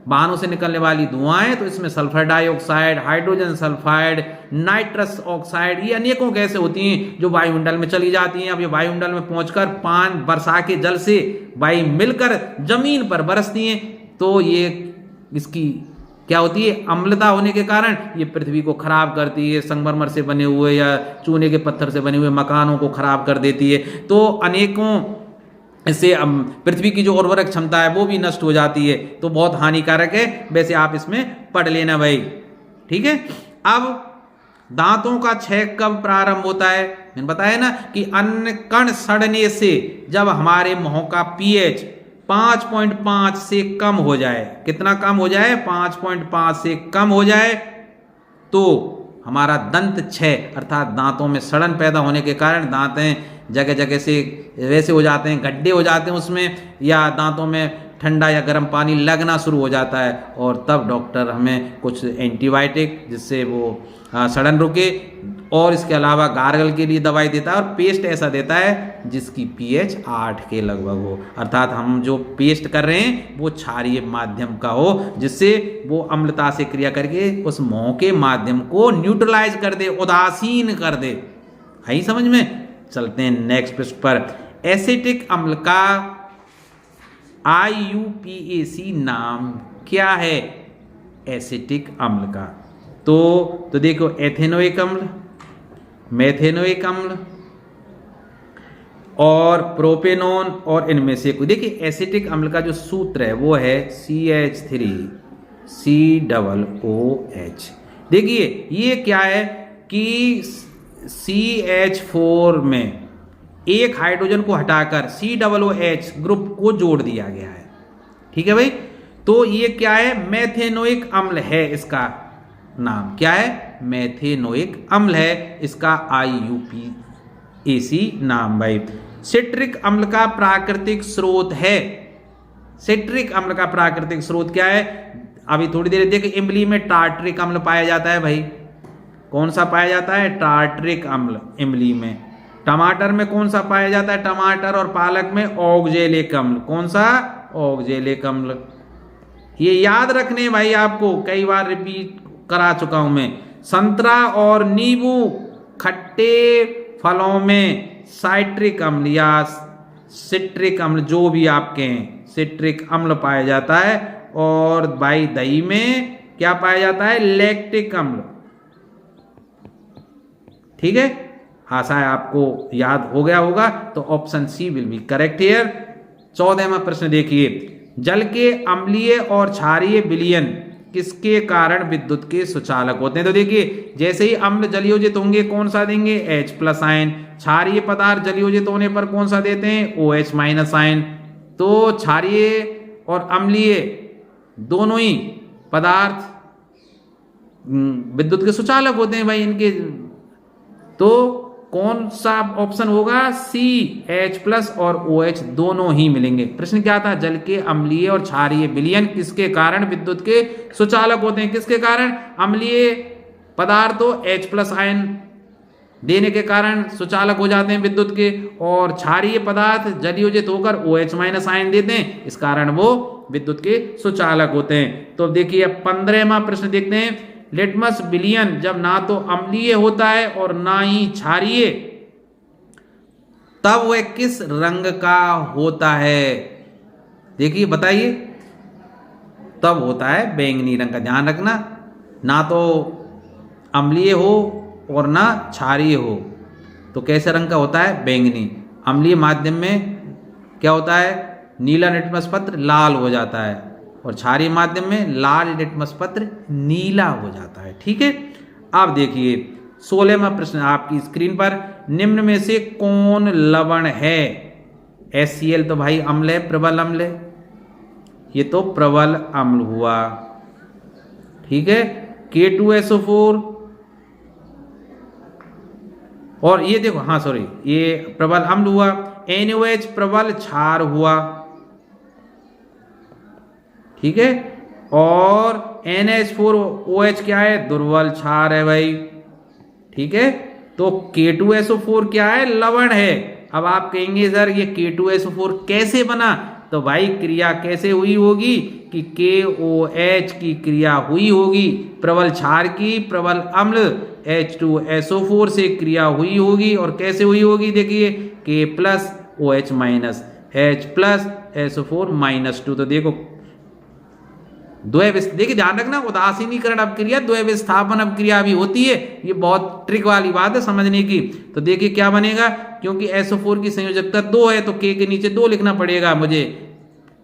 वाहनों से निकलने वाली धुआं, तो इसमें sulphur dioxide, hydrogen sulphide, nitrous oxide, ये अनेकों गैसें होती हैं जो वायुमंडल में चली जाती हैं। अब ये वायुमंडल में पहुंचकर वर्षा के जल से वायु मिलकर जमीन पर बरसती हैं, तो ये इसकी क्या होती है, अम्लता होने के कारण ये पृथ्वी को खराब करती है, संगमरमर से बने हुए या चूने के पत्थर से बने हुए मकानों को खराब कर देती है। तो अनेकों इससे पृथ्वी की जो उर्वरक क्षमता है वो भी नष्ट हो जाती है, तो बहुत हानिकारक है। वैसे आप इसमें पढ़ लेना भाई, ठीक है। अब दांतों का क्षय कब प्रारंभ होता है, मैंने बताया ना कि अन्न कण सड़ने से जब हमारे मुंह का पीएच 5.5 से कम हो जाए, कितना कम हो जाए, 5.5 से कम हो जाए, तो हमारा दंत क्षय अर्थात दांतों में सड़न पैदा होने के कारण दांतें जगह जगह से वैसे हो जाते हैं, गड्ढे हो जाते हैं उसमें, या दांतों में ठंडा या गर्म पानी लगना शुरू हो जाता है, और तब डॉक्टर हमें कुछ एंटीबायोटिक जिससे वो सड़न रुके, और इसके अलावा गार्गल के लिए दवाई देता है, और पेस्ट ऐसा देता है जिसकी पीएच 8 के लगभग हो, अर्थात हम जो पेस्ट कर रहे हैं वो क्षारीय माध्यम का हो, जिससे वो अम्लता से क्रिया करके उस मुंह के माध्यम को न्यूट्रलाइज कर दे, उदासीन कर दे। है समझ में। चलते हैं नेक्स्ट पृष्ठ पर। एसिटिक अम्ल का IUPAC नाम क्या है, एसिटिक अम्ल का? तो देखो, एथेनोइक अम्ल, मेथेनोइक अम्ल और प्रोपेनॉन, और इनमें से कोई। देखिए एसिटिक अम्ल का जो सूत्र है वो है CH3COOH। देखिए ये क्या है कि CH4 में एक हाइड्रोजन को हटाकर COOH ग्रुप को जोड़ दिया गया है, ठीक है भाई। तो ये क्या है, मेथेनोइक अम्ल है, इसका नाम क्या है, मेथेनोइक अम्ल है, इसका IUPAC नाम भाई। सिट्रिक अम्ल का प्राकृतिक स्रोत है, सिट्रिक अम्ल का प्राकृतिक स्रोत क्या है, अभी थोड़ी देर देखिए, इमली में टार्टरिक अम्ल पाया जाता है भाई। कौन सा पाया जाता है, टार्टरिक अम्ल इमली में। टमाटर में कौन सा पाया जाता है, टमाटर और पालक में ऑक्जेलिक अम्ल। कौन सा, ऑक्जेलिक अम्ल। ये याद रखने भाई, आपको कई बार रिपीट करा चुका हूं मैं। संतरा और नींबू खट्टे फलों में साइट्रिक अम्ल या सिट्रिक अम्ल, जो भी आपके हैं, सिट्रिक अम्ल पाया जाता है। और भाई दही में क्या पाया जाता है, लैक्टिक अम्ल, ठीक है। आशा है आपको याद हो गया होगा, तो option C will be correct here. 14वां प्रश्न देखिए, जल के अम्लीय और क्षारीय विलयन किसके कारण विद्युत के सुचालक होते हैं? तो देखिए, जैसे ही अम्ल जलयोजित होंगे कौन सा देंगे, H+ आयन। क्षारीय पदार्थ जलयोजित होने पर कौन सा देते हैं, OH- आयन। तो क्षारीय और अम्लीय दोनों ही पदार्थ विद्युत के सुचालक होते हैं भाई इनके। तो कौन सा ऑप्शन होगा, सी, H+ और OH दोनों ही मिलेंगे। प्रश्न क्या था, जल के अम्लीय और क्षारीय विलयन किसके कारण विद्युत के सुचालक होते हैं? किसके कारण, अम्लीय पदार्थों H+ आयन देने के कारण सुचालक हो जाते हैं विद्युत के, और क्षारीय पदार्थ जलयोजित होकर OH- आयन देते हैं, इस कारण वो विद्युत के सुचालक होते हैं। तो देखिए 15वां प्रश्न देखते हैं, लिटमस विलयन जब ना तो अम्लीय होता है और ना ही क्षारीय, तब वह किस रंग का होता है? देखिए बताइए, तब होता है बैंगनी रंग का। ध्यान रखना, ना तो अम्लीय हो और ना क्षारीय हो, तो कैसे रंग का होता है, बैंगनी। अम्लीय माध्यम में क्या होता है, नीला लिटमस पत्र लाल हो जाता है, और क्षारीय माध्यम में लाल लिटमस पत्र नीला हो जाता है, ठीक है। अब देखिए 16वां प्रश्न आपकी स्क्रीन पर, निम्न में से कौन लवण है? HCl तो भाई अम्ल है, प्रबल अम्ल है, ये तो प्रबल अम्ल हुआ, ठीक है। K2SO4, और ये देखो, हाँ सॉरी, ये प्रबल अम्ल हुआ। NaOH प्रबल क्षार हुआ, ठीक है। और NH4OH क्या है, दुर्बल क्षार है भाई, ठीक है। तो K2SO4 क्या है, लवण है। अब आप कहेंगे सर ये K2SO4 कैसे बना? तो भाई क्रिया कैसे हुई होगी कि KOH की क्रिया हुई होगी प्रबल क्षार की, प्रबल अम्ल H2SO4 से क्रिया हुई होगी, और कैसे हुई होगी, देखिए K+OH- H+SO4-2। तो देखो देखिए ध्यान रखना, उदासीनीकरण अपक्रिया द्वय विस्थापन अपक्रिया भी होती है, ये बहुत ट्रिक वाली बात है समझने की। तो देखिए क्या बनेगा, क्योंकि SO4 की संयोजकता 2 है तो K के नीचे 2 लिखना पड़ेगा मुझे,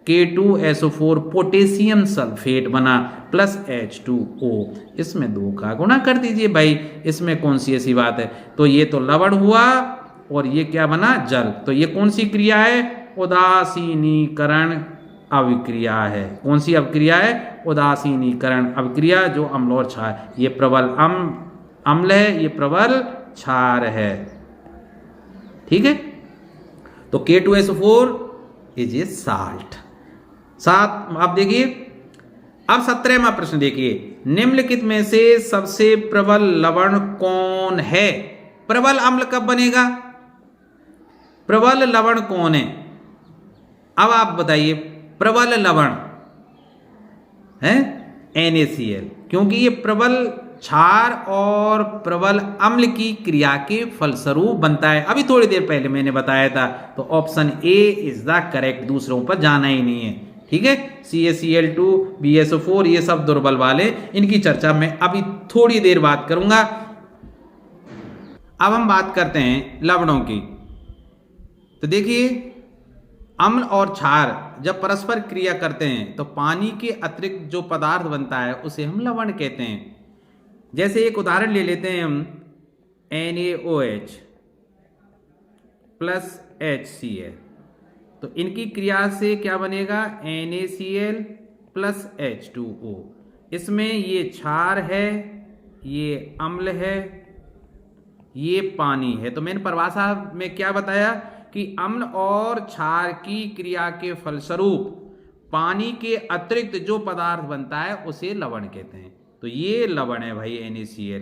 K2SO4 पोटेशियम सल्फेट बना प्लस H2O, इसमें 2 का गुणा कर दीजिए भाई, इसमें कौन सी ऐसी बात है। तो ये तो लवण हुआ और ये क्या बना, जल। तो ये कौन सी क्रिया है, उदासीनीकरण अभिक्रिया है। कौन सी अभिक्रिया है, उदासीनीकरण अभिक्रिया, जो अम्ल और क्षार, ये प्रबल अम्ल है, ये प्रबल क्षार है। ठीक है, तो K2SO4 इज ए साल्ट। साथ आप देखिए, अब 17वां प्रश्न देखिए, निम्नलिखित में से सबसे प्रबल लवण कौन है। प्रबल अम्ल कब बनेगा, प्रबल लवण कौन है, अब आप बताइए। प्रबल लवण है NaCl, क्योंकि ये प्रबल क्षार और प्रबल अम्ल की क्रिया के फलस्वरूप बनता है। अभी थोड़ी देर पहले मैंने बताया था, तो option A is the correct, दूसरों पर जाना ही नहीं है। ठीक है, CaCl2 BSO4 ये सब दुर्बल वाले, इनकी चर्चा मैं अभी थोड़ी देर बाद करूंगा। अब हम बात करते हैं लवणों की। तो देखिए, अम्ल और क्षार जब परस्पर क्रिया करते हैं तो पानी के अतिरिक्त जो पदार्थ बनता है उसे हम लवण कहते हैं। जैसे एक उदाहरण ले लेते हैं हम, NaOH प्लस HCl, तो इनकी क्रिया से क्या बनेगा, NaCl प्लस H2O। इसमें ये क्षार है, ये अम्ल है, ये पानी है। तो मैंने परिभाषा में क्या बताया कि अम्ल और क्षार की क्रिया के फलस्वरूप पानी के अतिरिक्त जो पदार्थ बनता है उसे लवण कहते हैं। तो ये लवण है भाई NaCl।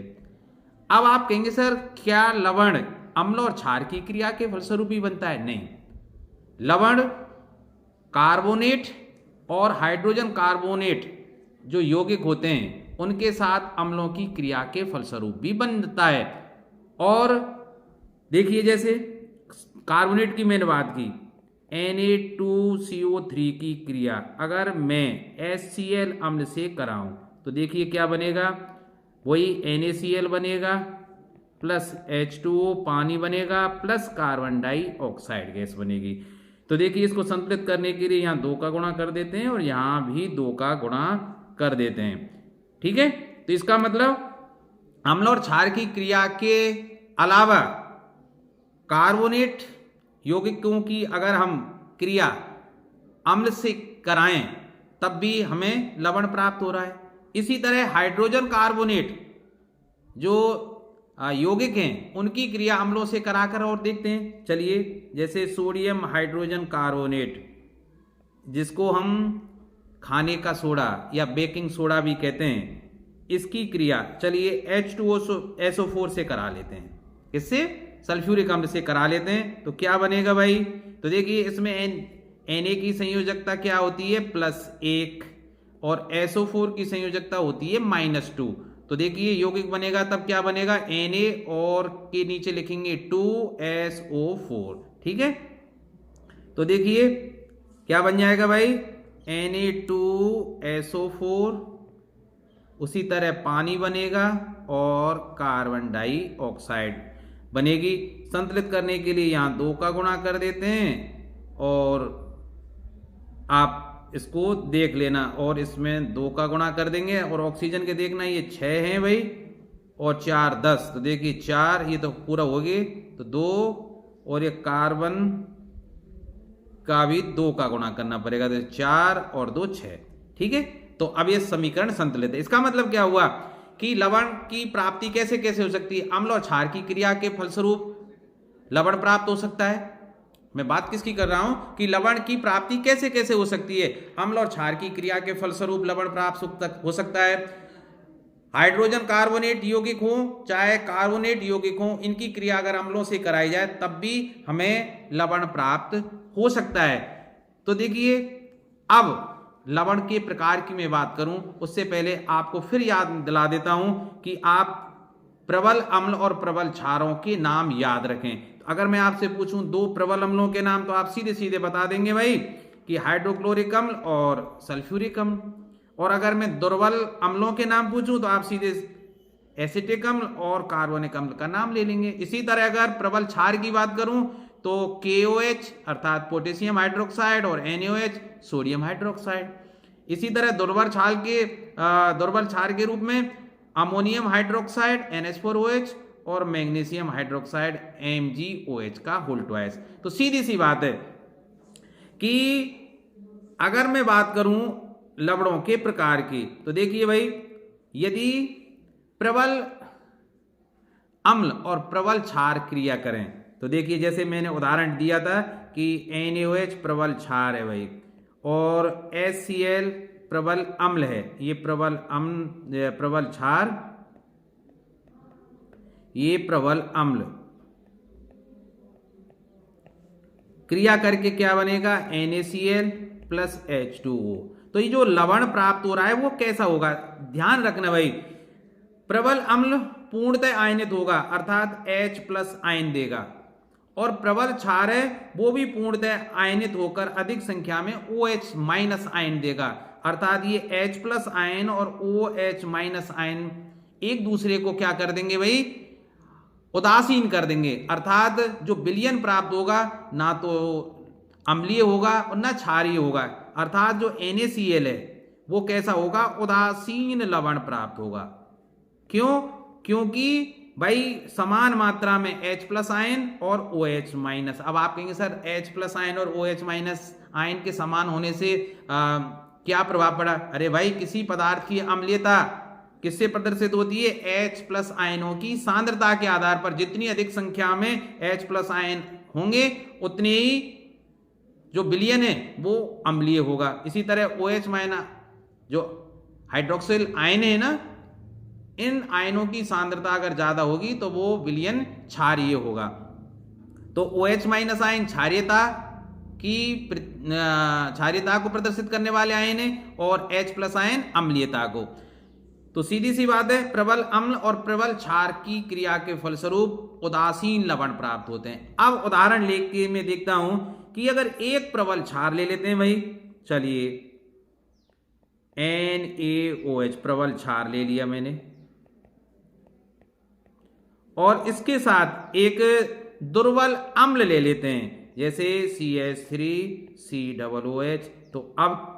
अब आप कहेंगे सर क्या लवण अम्ल और क्षार की क्रिया के फलस्वरूप ही बनता है? नहीं, लवण कार्बोनेट और हाइड्रोजन कार्बोनेट जो यौगिक होते हैं उनके साथ अम्लों की क्रिया के फलस्वरूप भी बनता है। और देखिए, जैसे कार्बोनेट की मैंने बात की, Na2CO3 की क्रिया अगर मैं HCl अम्ल से कराऊं तो देखिए क्या बनेगा, वही NaCl बनेगा प्लस H2O पानी बनेगा प्लस कार्बन डाइऑक्साइड गैस बनेगी। तो देखिए, इसको संतुलित करने के लिए यहाँ 2 का गुणा कर देते हैं और यहाँ भी 2 का गुणा कर देते हैं। ठीक है, तो इसका मतलब अम्ल और क्षार की क्रिया के अलावा कार्बोनेट यौगिकों की अगर हम क्रिया अम्ल से कराएं तब भी हमें लवण प्राप्त हो रहा है। इसी तरह हाइड्रोजन कार्बोनेट जो यौगिक हैं उनकी क्रिया अम्लों से कराकर और देखते हैं। चलिए, जैसे सोडियम हाइड्रोजन कार्बोनेट, जिसको हम खाने का सोडा या बेकिंग सोडा भी कहते हैं, इसकी क्रिया चलिए H2SO4 से करा लेते हैं, इससे सल्फ्यूरिक अम्ल से करा लेते हैं। तो क्या बनेगा भाई, तो देखिए इसमें Na की संयोजकता क्या होती है, +1, और SO4 की संयोजकता होती है -2। तो देखिए यौगिक बनेगा तब क्या बनेगा, Na और के नीचे लिखेंगे 2SO4। ठीक है, तो देखिए क्या बन जाएगा भाई, Na2SO4, उसी तरह पानी बनेगा और कार्बन डाइऑक्साइड बनेगी। संतुलित करने के लिए यहाँ 2 का गुणा कर देते हैं और आप इसको देख लेना, और इसमें 2 का गुणा कर देंगे और ऑक्सीजन के देखना, ये 6 हैं भाई और 4 10। तो देखिए 4 ये तो पूरा हो गए, तो 2 और ये कार्बन का भी 2 का गुणा करना पड़ेगा, तो 4 और 2 6। ठीक है, तो अब ये समीकरण संतुलित है। इसका मतलब क्या हुआ कि लवण की प्राप्ति कैसे कैसे हो सकती है, अम्ल और क्षार की क्रिया के फलस्वरूप लवण प्राप्त हो सकता है। मैं बात किसकी कर रहा हूं कि लवण की प्राप्ति कैसे कैसे हो सकती है, अम्ल और क्षार की क्रिया के फलस्वरूप लवण प्राप्त हो सकता है। हाइड्रोजन कार्बोनेट यौगिक हो चाहे कार्बोनेट यौगिक हो, इनकी क्रिया अगर अम्लों से कराई जाए तब भी हमें लवण प्राप्त हो सकता है। तो देखिए, अब लवण के प्रकार की मैं बात करूं उससे पहले आपको फिर याद दिला देता हूं कि आप प्रबल अम्ल और प्रबल क्षारों के नाम याद रखें। तो अगर मैं आपसे पूछूं 2 प्रबल अम्लों के नाम, तो आप सीधे सीधे बता देंगे भाई कि हाइड्रोक्लोरिक अम्ल और सल्फ्यूरिक अम्ल। और अगर मैं दुर्बल अम्लों के नाम पूछूं तो आप सीधे एसिटिक अम्ल और कार्बोनिक अम्ल का नाम ले लेंगे। इसी तरह अगर प्रबल क्षार की बात करूं तो KOH अर्थात पोटेशियम हाइड्रोक्साइड और NaOH सोडियम हाइड्रोक्साइड। इसी तरह दुर्बल क्षार के रूप में अमोनियम हाइड्रोक्साइड NH4OH और मैग्नीशियम हाइड्रोक्साइड MgOH का होल ट्वाइस। तो सीधी सी बात है कि अगर मैं बात करूं लवणों के प्रकार की, तो देखिए भाई, यदि प्रबल अम्ल और प्रबल क्षार क्रिया करें तो देखिए जैसे मैंने उदाहरण दिया था कि NaOH प्रबल क्षार है भाई और HCl प्रबल अम्ल है, ये प्रबल अम्ल प्रबल क्षार, ये प्रबल अम्ल, क्रिया करके क्या बनेगा NaCl प्लस H2O। तो ये जो लवण प्राप्त हो रहा है वो कैसा होगा, ध्यान रखना भाई, प्रबल अम्ल पूर्णतः आयनित होगा अर्थात H प्लस आयन देगा और प्रबल क्षार है वो भी पूर्णतः आयनित होकर अधिक संख्या में OH माइनस आयन देगा अर्थात ये H प्लस आयन और OH माइनस आयन एक दूसरे को क्या कर देंगे भाई, उदासीन कर देंगे अर्थात जो विलयन प्राप्त होगा ना तो अम्लीय होगा और ना क्षारीय होगा अर्थात जो NaCl है वो कैसा होगा, उदासीन लवण प्राप्त होगा। क्यों, क्योंकि भाई समान मात्रा में H प्लस आयन और OH माइनस। अब आप कहेंगे सर H प्लस आयन और OH माइनस आयन के समान होने से क्या प्रभाव पड़ा। अरे भाई किसी पदार्थ की अम्लीयता किससे प्रदर्शित होती है, H प्लस आयनों की सांद्रता के आधार पर जितनी अधिक संख्या में H प्लस आयन होंगे उतने ही जो विलयन है वो अम्लीय होगा। इसी तरह OH माइनस जो हाइड्रोक्सिल आयन है ना, इन आयनों की सांद्रता अगर ज्यादा होगी तो वो विलयन क्षारीय होगा। तो OH माइनस आयन क्षारीयता को प्रदर्शित करने वाले आयन है और H प्लस आयन अम्लीयता को। तो सीधी सी बात है, प्रबल अम्ल और प्रबल क्षार की क्रिया के फलस्वरूप उदासीन लवण प्राप्त होते हैं। अब उदाहरण लेके मैं देखता हूं कि अगर एक प्रबल क्षार ले लेते हैं भाई, चलिए NaOH प्रबल क्षार ले लिया मैंने और इसके साथ एक दुर्बल अम्ल ले लेते हैं जैसे CH3COOH। तो अब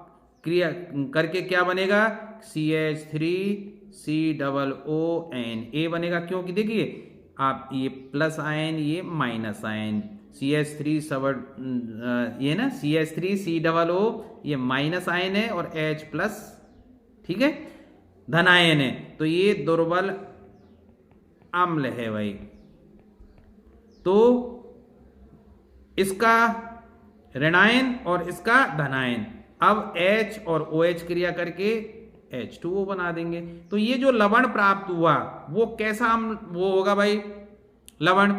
क्रिया करके क्या बनेगा, CH3COONA बनेगा, क्योंकि देखिए आप ये प्लस आयन ये माइनस आयन, CH3 ये ना CH3COO ये माइनस आयन है और H प्लस, ठीक है, धन आयन है। तो ये दुर्बल अम्ल है भाई। तो इसका ऋणायन और इसका धनायन, अब H और OH क्रिया करके H2O बना देंगे। तो ये जो लवण प्राप्त हुआ वो कैसा वो होगा भाई, लवण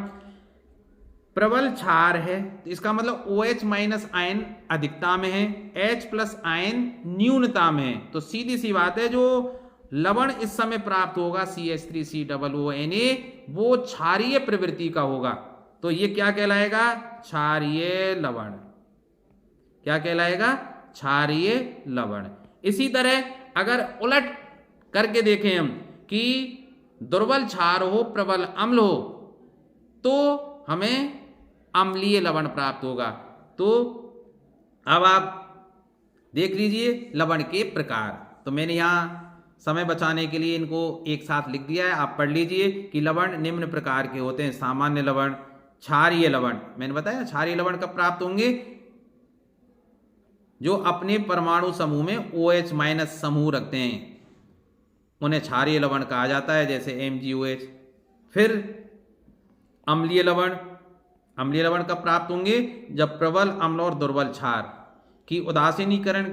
प्रबल क्षार है, तो इसका मतलब OH माइनस आयन अधिकता में है, H प्लस आयन न्यूनता में है। तो सीधी सी बात है, जो लवण इस समय प्राप्त होगा CH3COONA वो क्षारीय प्रवृत्ति का होगा। तो ये क्या कहलाएगा, क्षारीय लवण। क्या कहलाएगा, क्षारीय लवण। इसी तरह अगर उलट करके देखें हम कि दुर्बल क्षार हो प्रबल अम्ल हो तो हमें अम्लीय लवण प्राप्त होगा। तो अब आप देख लीजिए लवण के प्रकार। तो मैंने यहाँ समय बचाने के लिए इनको एक साथ लिख दिया है, आप पढ़ लीजिए कि लवण निम्न प्रकार के होते हैं। सामान्य लवण, क्षारीय लवण, मैंने बताया क्षारीय लवण कब प्राप्त होंगे, जो अपने परमाणु समूह में OH माइनस समूह रखते हैं उन्हें क्षारीय लवण कहा जाता है, जैसे MgOH। फिर अम्लीय लवण, अम्लीय लवण कब प्राप्त होंगे, जब प्रबल अम्ल और दुर्बल क्षार की उदासीनीकरण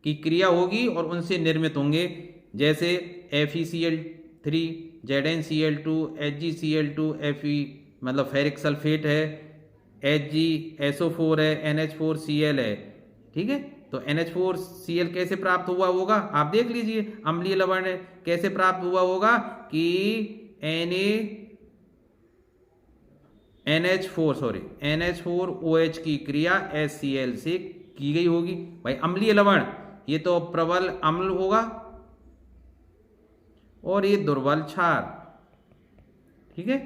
की क्रिया होगी और उनसे निर्मित होंगे, जैसे FeCl3, ZnCl2, HgCl2, Fe मतलब फेरिक सल्फेट है, HgSO4 है, NH4Cl है, ठीक है। तो NH4Cl कैसे प्राप्त हुआ होगा, आप देख लीजिए। अम्लीय लवण कैसे प्राप्त हुआ होगा कि NH4OH की क्रिया HCl से की गई होगी। भाई अम्लीय लवण ये तो प्रबल अम्ल होगा और ये दुर्बल क्षार। ठीक है,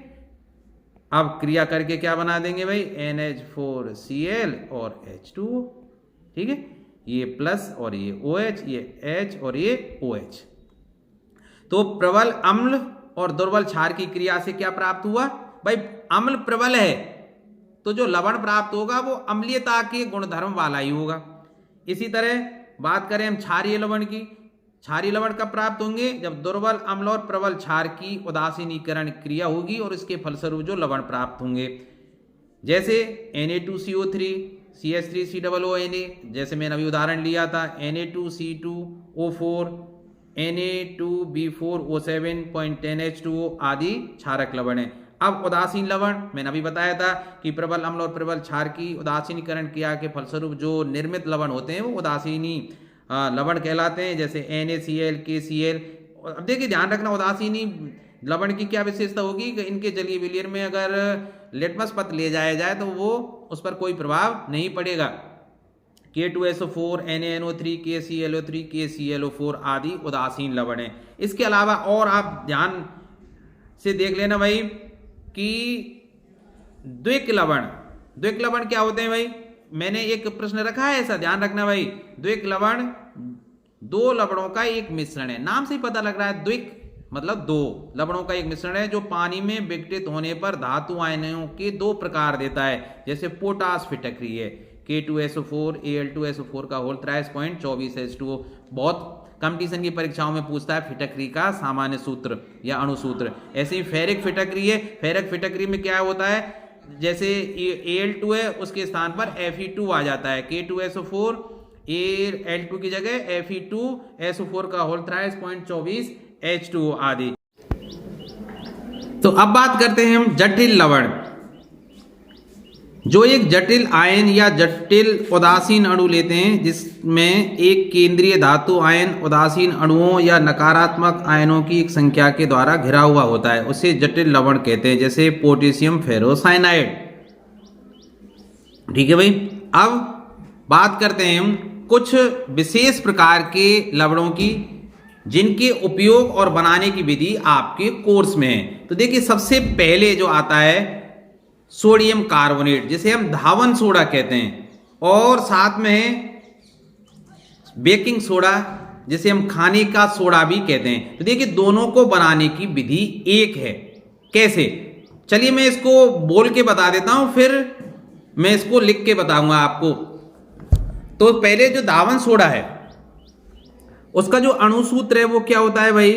अब क्रिया करके क्या बना देंगे भाई, NH4Cl और H2O। ठीक है, ये प्लस और ये OH, ये H और ये OH। तो प्रबल अम्ल और दुर्बल क्षार की क्रिया से क्या प्राप्त हुआ भाई, अम्ल प्रबल है तो जो लवण प्राप्त होगा वो अम्लीयता के गुणधर्म वाला ही होगा। इसी तरह बात करें हम क्षारीय लवण की, क्षारीय लवण कब प्राप्त होंगे, जब दुर्बल अम्ल और प्रबल क्षार की उदासीनीकरण क्रिया होगी और इसके फलस्वरूप जो लवण प्राप्त होंगे, जैसे Na2CO3 CH3COONA, जैसे मैंने अभी उदाहरण लिया था Na2C2O4 Na2B4O7.10H2O आदि क्षारक लवण है। अब उदासीन लवण मैंने अभी बताया था कि प्रबल अम्ल और प्रबल क्षार की उदासीनीकरण क्रिया के फलस्वरूप जो निर्मित लवण होते हैं वो उदासीनी लवण कहलाते हैं, जैसे NaCl KCl। अब देखिए ध्यान रखना, उदासीनी लवण की क्या विशेषता होगी कि इनके जलीय विलयन में अगर लिटमस पत्र ले जाया जाए तो वो उस पर कोई प्रभाव नहीं पड़ेगा। K2SO4 NaNO3 KClO3 KClO4 आदि उदासीन लवण है। इसके अलावा और आप ध्यान से देख लेना भाई कि द्विक लवण, द्विक लवण क्या होते हैं भाई, मैंने एक प्रश्न रखा है ऐसा, ध्यान रखना भाई। द्विक लवण दो लवणों का एक मिश्रण है, नाम से ही पता लग रहा है, द्विक मतलब दो लवणों का एक मिश्रण है जो पानी में विघटित होने पर धातु आयनों के दो प्रकार देता है, जैसे पोटास फिटकरी है K2SO4 Al2SO4 का होल थ्राइस 0.24H2O। बहुत कंपटीशन की परीक्षाओं में पूछता है फिटकरी का सामान्य सूत्र या अणुसूत्र। ऐसे ही फेरिक फिटकरी है, फेरिक फिटकरी में क्या होता है, जैसे Al2 है उसके स्थान पर Fe2 आ जाता है, K2SO4 Al2 की जगह Fe2SO4 का होल थ्राइस 0.24H2O आदि। तो अब बात करते हैं हम जटिल लवण। जो एक जटिल आयन या जटिल उदासीन अणु लेते हैं जिसमें एक केंद्रीय धातु आयन उदासीन अणुओं या नकारात्मक आयनों की एक संख्या के द्वारा घिरा हुआ होता है, उसे जटिल लवण कहते हैं, जैसे पोटेशियम फेरोसाइनाइड। ठीक है भाई, अब बात करते हैं हम कुछ विशेष प्रकार के लवणों की जिनके उपयोग और बनाने की विधि आपके कोर्स में है। तो देखिए सबसे पहले जो आता है सोडियम कार्बोनेट, जिसे हम धावन सोडा कहते हैं, और साथ में बेकिंग सोडा जिसे हम खाने का सोडा भी कहते हैं। तो देखिए दोनों को बनाने की विधि एक है। कैसे, चलिए मैं इसको बोल के बता देता हूं, फिर मैं इसको लिख के बताऊंगा आपको। तो पहले जो धावन सोडा है उसका जो अणुसूत्र है वो क्या होता है भाई,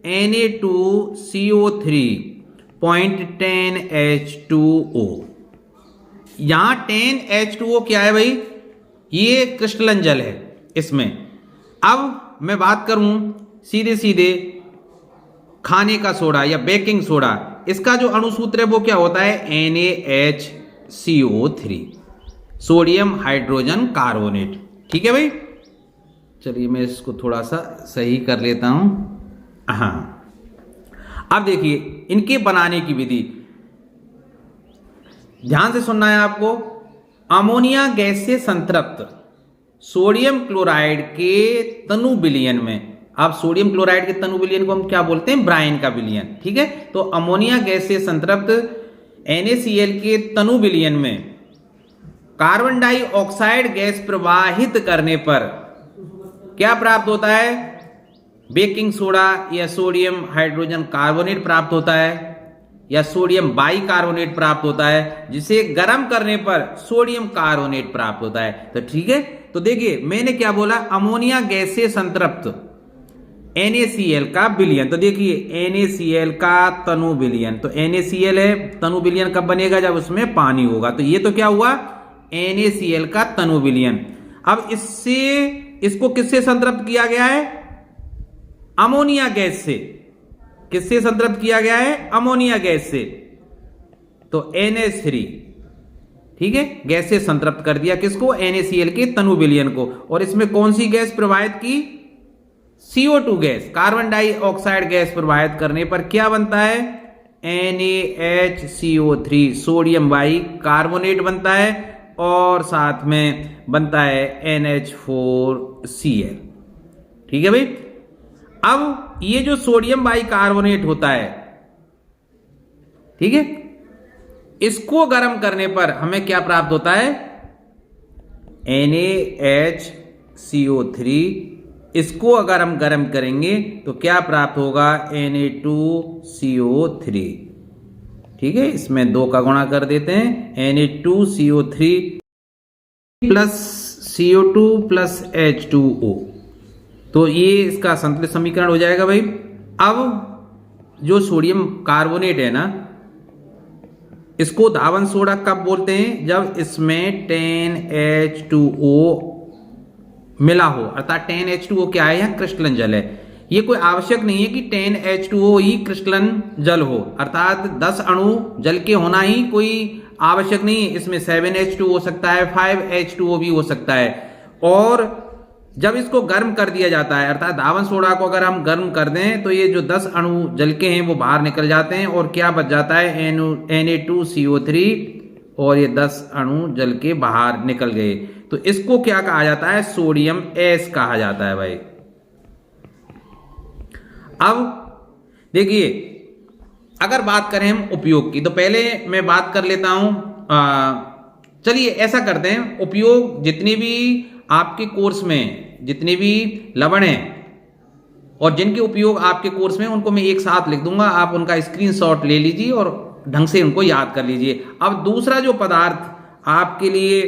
Na2CO3.10H2O। यहां 10H2O क्या है भाई, ये क्रिस्टलन जल है इसमें। अब मैं बात करूं सीधे सीधे खाने का सोडा या बेकिंग सोडा, इसका जो अणुसूत्र है वो क्या होता है, NaHCO3 सोडियम हाइड्रोजन कार्बोनेट। ठीक है भाई, चलिए मैं इसको थोड़ा सा सही कर लेता हूं। हाँ, अब देखिए इनके बनाने की विधि ध्यान से सुनना है आपको। अमोनिया गैस से संतृप्त सोडियम क्लोराइड के तनु विलयन में, अब सोडियम क्लोराइड के तनु विलयन को हम क्या बोलते हैं, ब्रायन का विलयन। ठीक है, तो अमोनिया गैस से संतृप्त NaCl के तनु विलयन में कार्बन डाइऑक्साइड गैस प्रवाहित करने पर क्या प्राप्त होता है, बेकिंग सोडा या सोडियम हाइड्रोजन कार्बोनेट प्राप्त होता है, या सोडियम बाइकार्बोनेट प्राप्त होता है, जिसे गर्म करने पर सोडियम कार्बोनेट प्राप्त होता है। तो ठीक है, तो देखिए मैंने क्या बोला, अमोनिया गैस से संतृप्त NaCl का विलयन। तो देखिए NaCl का तनु विलयन, तो NaCl है, तनु विलयन कब बनेगा, जब उसमें पानी होगा। तो ये तो क्या हुआ, NaCl का तनु विलयन। अब इसको किससे संतृप्त किया गया है, अमोनिया गैस से। किससे संतृप्त किया गया है, अमोनिया गैस से। तो NH3, ठीक है, गैस से संतृप्त कर दिया किसको, NaCl के तनु विलयन को। और इसमें कौन सी गैस प्रवाहित की, CO2 gas, carbon dioxide gas प्रवाहित करने पर क्या बनता है, NaHCO3 सोडियम बाइकार्बोनेट बनता है, और साथ में बनता है NH4Cl। ठीक है भाई। अब ये जो सोडियम बाइकार्बोनेट होता है, ठीक है, इसको गर्म करने पर हमें क्या प्राप्त होता है, NaHCO3। इसको अगर हम गर्म करेंगे तो क्या प्राप्त होगा, Na2CO3। ठीक है, इसमें 2 का गुणा कर देते हैं, Na2CO3 plus CO2 plus H2O, तो ये इसका संतुलित समीकरण हो जाएगा भाई। अब जो सोडियम कार्बोनेट है ना, इसको धावन सोडा कब बोलते हैं, जब इसमें 10H2O मिला हो, अर्थात 10H2O क्या है, यहाँ क्रिस्टलन जल है। ये कोई आवश्यक नहीं है कि 10H2O ही क्रिस्टलन जल हो, अर्थात 10 अणु जल के होना ही कोई आवश्यक नहीं है। इसमें 7H2 हो सकता है, 5H2O भी हो सकता है। और जब इसको गर्म कर दिया जाता है, अर्थात धावन सोडा को अगर हम गर्म कर दें तो ये जो 10 अणु जल के हैं वो बाहर निकल जाते हैं, और क्या बच जाता है, Na2CO3, और ये 10 अणु जल के बाहर निकल गए। तो इसको क्या कहा जाता है, सोडियम एस कहा जाता है भाई। अब देखिए, अगर बात करें हम उपयोग की, तो पहले मैं बात कर लेता हूं, चलिए ऐसा करते हैं, उपयोग जितनी भी आपके कोर्स में जितने भी लवण हैं और जिनके उपयोग आपके कोर्स में, उनको मैं एक साथ लिख दूंगा, आप उनका स्क्रीनशॉट ले लीजिए और ढंग से उनको याद कर लीजिए। अब दूसरा जो पदार्थ आपके लिए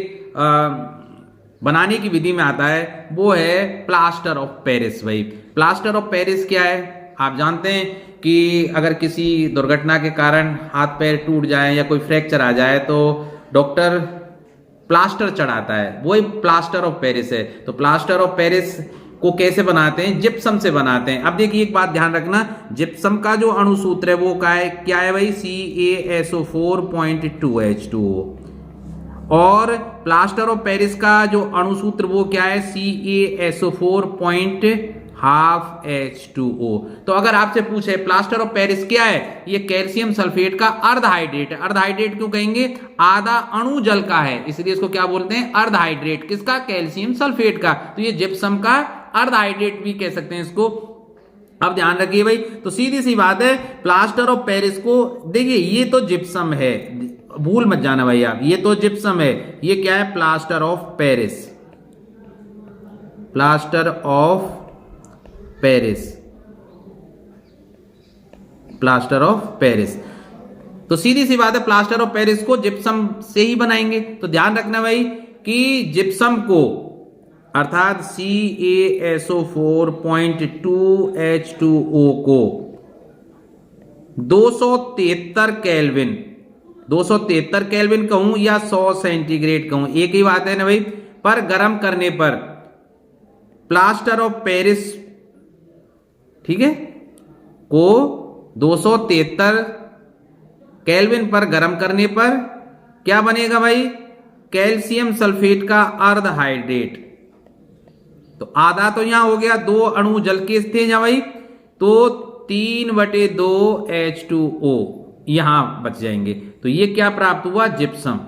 बनाने की विधि में आता है वो है प्लास्टर ऑफ पेरिस भाई। प्लास्टर ऑफ पेरिस क्या है, आप जानते हैं कि अगर किसी दुर्घटना के कारण हाथ पैर टूट जाए या कोई फ्रैक्चर आ जाए तो डॉक्टर प्लास्टर चढ़ाता है, वही प्लास्टर ऑफ पेरिस है। तो प्लास्टर ऑफ पेरिस को कैसे बनाते हैं, जिप्सम से बनाते हैं। अब देखिए एक बात ध्यान रखना, जिप्सम का जो अणुसूत्र है वो क्या है भाई, CaSO4.2H2O, और प्लास्टर ऑफ पेरिस का जो अणुसूत्र वो क्या है, CaSO4.12H2O। तो अगर आपसे पूछे प्लास्टर ऑफ पेरिस क्या है, ये कैल्शियम सल्फेट का अर्धहाइड्रेट है। अर्धहाइड्रेट क्यों कहेंगे, आधा अणु जल का है, इसलिए इसको क्या बोलते हैं, अर्धहाइड्रेट। किसका, कैल्शियम सल्फेट का। तो ये जिप्सम का अर्धहाइड्रेट भी कह सकते हैं इसको। अब ध्यान रखिए भाई, तो सीधी सी बात है, प्लास्टर ऑफ पेरिस को देखिए, ये तो जिप्सम है, भूल मत जाना भाई आप, ये तो जिप्सम है। ये क्या है, plaster of Paris, plaster of Paris, plaster of Paris. तो सीधी सी बात है, प्लास्टर ऑफ पेरिस को जिप्सम से ही बनाएंगे। तो ध्यान रखना भाई कि जिप्सम को, अर्थात CaSO4.2H2O को 273 केल्विन, 273 केल्विन कहूं या 100 सेंटीग्रेड कहूं, एक ही बात है ना भाई, पर गर्म करने पर प्लास्टर ऑफ पेरिस, ठीक है, को 273 केल्विन पर गर्म करने पर क्या बनेगा भाई, कैल्शियम सल्फेट का अर्धहाइड्रेट। तो आधा तो यहां हो गया, 2 अणु जल के थे यहां भाई, तो 3/2 H2O यहां बच जाएंगे। तो ये क्या प्राप्त हुआ, जिप्सम।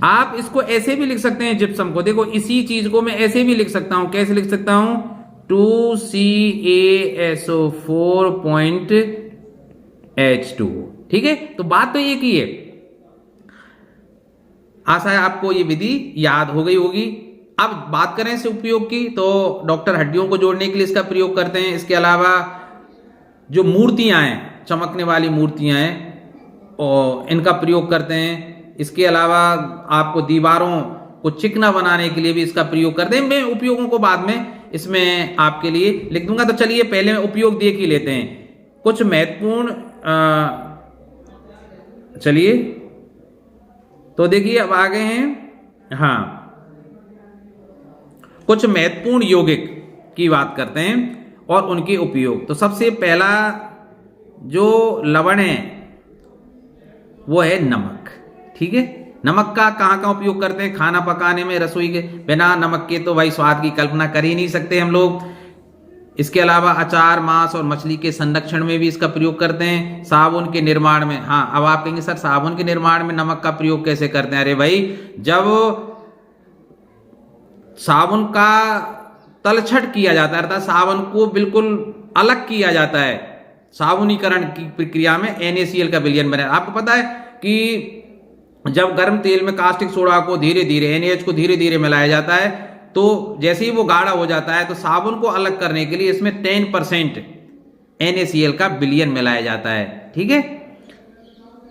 आप इसको ऐसे भी लिख सकते हैं जिप्सम को, देखो इसी चीज को मैं ऐसे भी लिख सकता हूं, कैसे लिख सकता हूं, 2CaSO4.H2O। ठीक है, तो बात तो एक ही है। आशा है आपको ये विधि याद हो गई होगी। अब बात करें इस उपयोग की, तो डॉक्टर हड्डियों को जोड़ने के लिए इसका प्रयोग करते हैं। इसके अलावा जो मूर्तियां हैं, चमकने वाली मूर्तियां हैं, और इनका प्रयोग करते हैं। इसके अलावा आपको दीवारों को चिकना बनाने के लिए भी इसका प्रयोग करते हैं। मैं उपयोगों को बाद में इसमें आपके लिए लिख दूंगा। तो चलिए पहले उपयोग देख ही लेते हैं कुछ महत्वपूर्ण। चलिए तो देखिए अब आ गए हैं, हाँ, कुछ महत्वपूर्ण यौगिक की बात करते हैं और उनके उपयोग। तो सबसे पहला जो लवण है वो है नमक। ठीक है, नमक का कहाँ उपयोग करते हैं, खाना पकाने में, रसोई के, बिना नमक के तो भाई स्वाद की कल्पना कर ही नहीं सकते हम लोग। इसके अलावा अचार, मांस और मछली के संरक्षण में भी इसका प्रयोग करते हैं। साबुन के निर्माण में, हाँ, अब आप कहेंगे सर साबुन के निर्माण में नमक का प्रयोग कैसे करते हैं। अरे भाई, जब साबुन का तलछट किया जाता है, अर्थात साबुन को बिल्कुल अलग किया जाता है। साबुनीकरण की प्रक्रिया में NaCl का विलयन बने। आपको पता है कि जब गर्म तेल में कास्टिक सोडा को धीरे धीरे NaH को धीरे धीरे मिलाया जाता है, तो जैसे ही वो गाढ़ा हो जाता है तो साबुन को अलग करने के लिए इसमें 10% NaCl का विलयन मिलाया जाता है। ठीक है।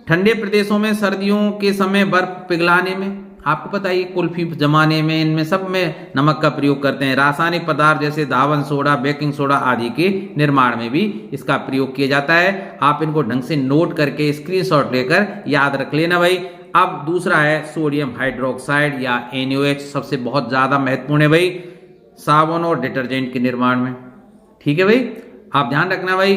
ठंडे प्रदेशों में सर्दियों के समय बर्फ पिघलाने में, आपको पता है कुल्फी जमाने में इनमें सब में नमक का प्रयोग करते हैं। रासायनिक पदार्थ जैसे धावन सोडा, बेकिंग सोडा आदि के निर्माण में भी इसका प्रयोग किया जाता है। आप इनको ढंग से नोट करके स्क्रीनशॉट लेकर याद रख लेना भाई। अब दूसरा है सोडियम हाइड्रोक्साइड या NaOH, सबसे बहुत ज्यादा महत्वपूर्ण है भाई साबुन और डिटर्जेंट के निर्माण में। ठीक है भाई, आप ध्यान रखना भाई,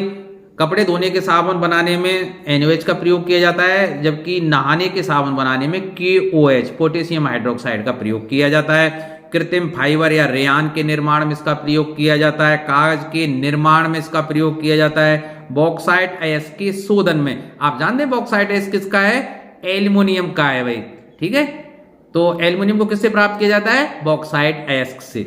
कपड़े धोने के साबुन बनाने में NaOH का प्रयोग किया जाता है, जबकि नहाने के साबुन बनाने में KOH पोटेशियम हाइड्रोक्साइड का प्रयोग किया जाता है। कृत्रिम फाइबर या रेयान के निर्माण में इसका प्रयोग किया जाता है। कागज के निर्माण में इसका प्रयोग किया जाता है। बॉक्साइट अयस्क के शोधन में, आप जानते हैं बॉक्साइट अयस्क किसका है? एल्युमिनियम का है भाई। ठीक है, तो एल्युमिनियम को किससे प्राप्त किया जाता है? बॉक्साइट अयस्क से।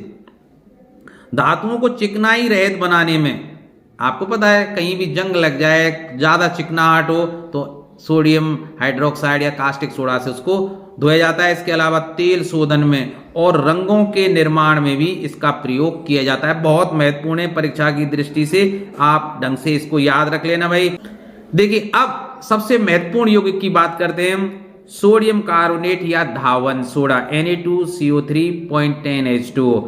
धातुओं को चिकनाई रहित बनाने में, आपको पता है कहीं भी जंग लग जाए, ज्यादा चिकनाहट हो तो सोडियम हाइड्रोक्साइड या कास्टिक सोडा से उसको धोया जाता है। इसके अलावा तेल शोधन में और रंगों के निर्माण में भी इसका प्रयोग किया जाता है। बहुत महत्वपूर्ण है परीक्षा की दृष्टि से, आप ढंग से इसको याद रख लेना भाई। देखिए, अब सबसे महत्वपूर्ण यौगिक की बात करते हैं हम, सोडियम कार्बोनेट या धावन सोडा Na2CO3.10H2O।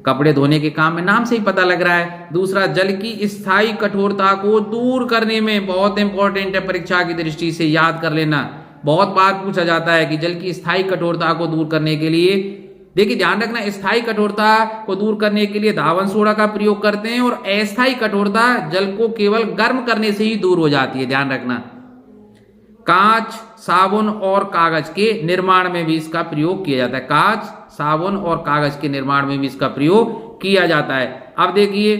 कपड़े धोने के काम में नाम से ही पता लग रहा है। दूसरा, जल की स्थायी कठोरता को दूर करने में, बहुत इंपॉर्टेंट है परीक्षा की दृष्टि से, याद कर लेना। बहुत बार पूछा जाता है कि जल की स्थायी कठोरता को दूर करने के लिए, देखिए ध्यान रखना, स्थायी कठोरता को दूर करने के लिए धावन सोडा का प्रयोग करते हैं, और अस्थायी कठोरता जल को केवल गर्म करने से ही दूर हो जाती है, ध्यान रखना। कांच, साबुन और कागज के निर्माण में भी इसका प्रयोग किया जाता है। कांच, साबुन और कागज के निर्माण में भी इसका प्रयोग किया जाता है। अब देखिए,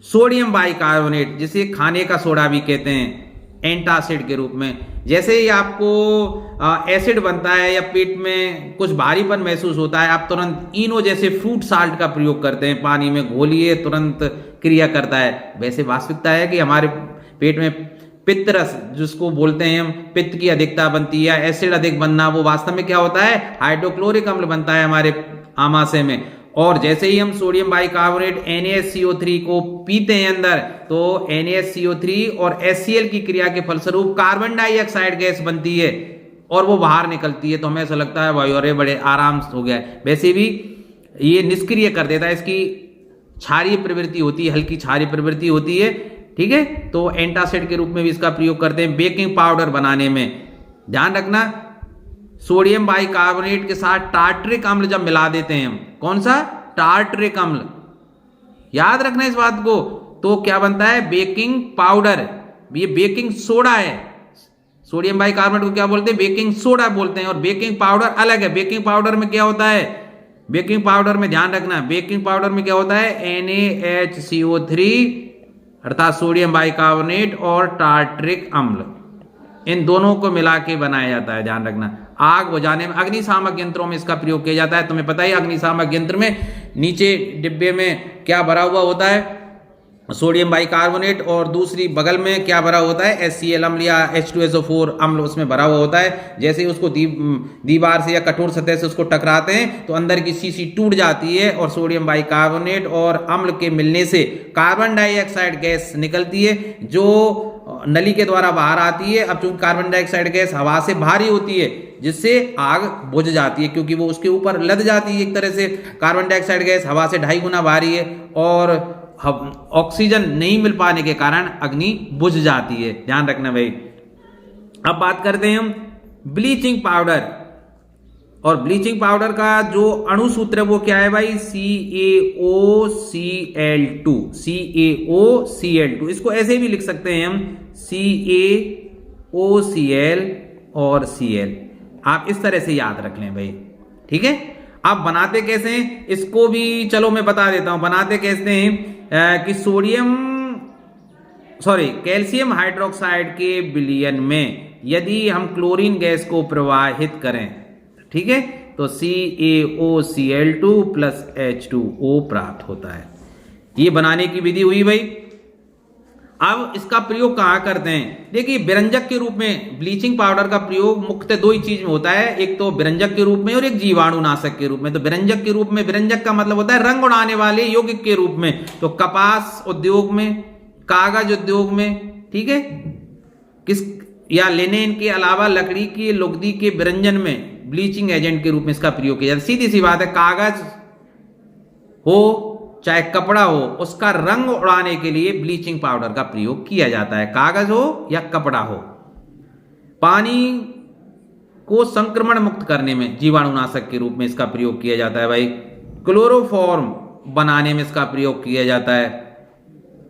सोडियम बाइकार्बोनेट, जिसे खाने का सोडा भी कहते हैं, एंटासिड के रूप में, जैसे ही आपको एसिड बनता है या पेट में कुछ भारीपन महसूस होता है, आप तुरंत इनो जैसे फ्रूट साल्ट का प्रयोग करते हैं, पानी में घोलिए, तुरंत क्रिया करता है। वैसे वास्तविकता है कि हमारे पेट में पित्त रस, जिसको बोलते हैं हम, पित्त की अधिकता बनती है, एसिड अधिक बनना, वो वास्तव में क्या होता है? हाइड्रोक्लोरिक अम्ल बनता है हमारे आमाशय में। और जैसे ही हम सोडियम बाइकार्बोनेट NaCO3 को पीते हैं अंदर, तो NaCO3 और HCl की क्रिया के फलस्वरूप कार्बन डाइऑक्साइड गैस बनती है और वो बाहर निकलती है, तो हमें ऐसा लगता है भाई अरे बड़े आराम हो गया है। वैसे भी ये निष्क्रिय कर देता है, इसकी क्षारीय प्रवृत्ति होती है, हल्की क्षारीय प्रवृत्ति होती है। ठीक है, तो एंटासिड के रूप में भी इसका प्रयोग करते हैं बेकिंग पाउडर बनाने में। ध्यान रखना, सोडियम बाइकार्बोनेट के साथ टार्टरिक अम्ल जब मिला देते हैं हम, कौन सा? टार्टरिक अम्ल, याद रखना इस बात को, तो क्या बनता है? Baking powder. ये बेकिंग सोडा है। सोडियम बाइकार्बोनेट को क्या बोलते हैं? बेकिंग सोडा बोलते हैं, और बेकिंग पाउडर अलग है। बेकिंग पाउडर में क्या होता है? बेकिंग पाउडर में ध्यान रखना, बेकिंग पाउडर में क्या होता है? NaHCO3 अर्थात सोडियम बाइकार्बोनेट और टार्टरिक अम्ल, इन दोनों को मिला के बनाया जाता है। ध्यान रखना, आग बुझाने में, अग्निशामक यंत्रों में इसका प्रयोग किया जाता है। तुम्हें पता ही, अग्निशामक यंत्र में नीचे डिब्बे में क्या भरा हुआ होता है? सोडियम बाइकार्बोनेट, और दूसरी बगल में क्या भरा होता है? HCl अम्ल या H2SO4 अम्ल उसमें भरा हुआ होता है। जैसे ही उसको दीवार से या कठोर सतह से उसको टकराते हैं तो अंदर की शीशी टूट जाती है, और सोडियम बाइकार्बोनेट और अम्ल के मिलने से कार्बन डाइऑक्साइड गैस निकलती है, जो नली के द्वारा बाहर आती है। अब चूंकि कार्बन डाइऑक्साइड गैस हवा से भारी होती है, जिससे आग बुझ जाती है, क्योंकि वो उसके ऊपर लद जाती है। एक तरह से कार्बन डाइऑक्साइड गैस हवा से 2.5 गुना भारी है, और ऑक्सीजन नहीं मिल पाने के कारण अग्नि बुझ जाती है। ध्यान रखना भाई। अब बात करते हैं हम ब्लीचिंग पाउडर, और ब्लीचिंग पाउडर का जो अणु सूत्र है वो क्या है भाई? CaOCl2। CaOCl2, इसको ऐसे भी लिख सकते हैं हम, CaOCl और Cl। आप इस तरह से याद रख लें भाई। ठीक है, आप बनाते कैसे हैं इसको भी चलो मैं बता देता हूं। बनाते कैसे हैं कि कैल्शियम हाइड्रोक्साइड के विलयन में यदि हम क्लोरीन गैस को प्रवाहित करें, ठीक है, तो CaOCl2 प्लस H2O प्राप्त होता है। ये बनाने की विधि हुई भाई। अब इसका प्रयोग कहाँ करते हैं? देखिए, व्यंजक के रूप में ब्लीचिंग पाउडर का प्रयोग मुख्यतः दो ही चीज में होता है, एक तो व्यंजक के रूप में और एक जीवाणुनाशक के रूप में। तो व्यंजक के रूप में, व्यंजक का मतलब होता है रंग उड़ाने वाले यौगिक के रूप में, तो कपास उद्योग में, कागज उद्योग में, ठीक है, किस या लिनेन के अलावा लकड़ी की लुगदी के व्यंजन में ब्लीचिंग एजेंट के रूप में इसका प्रयोग किया जाता है। सीधी सी बात है, कागज हो चाहे कपड़ा हो, उसका रंग उड़ाने के लिए ब्लीचिंग पाउडर का प्रयोग किया जाता है, कागज हो या कपड़ा हो। पानी को संक्रमण मुक्त करने में जीवाणुनाशक के रूप में इसका प्रयोग किया जाता है भाई। क्लोरोफॉर्म बनाने में इसका प्रयोग किया जाता है।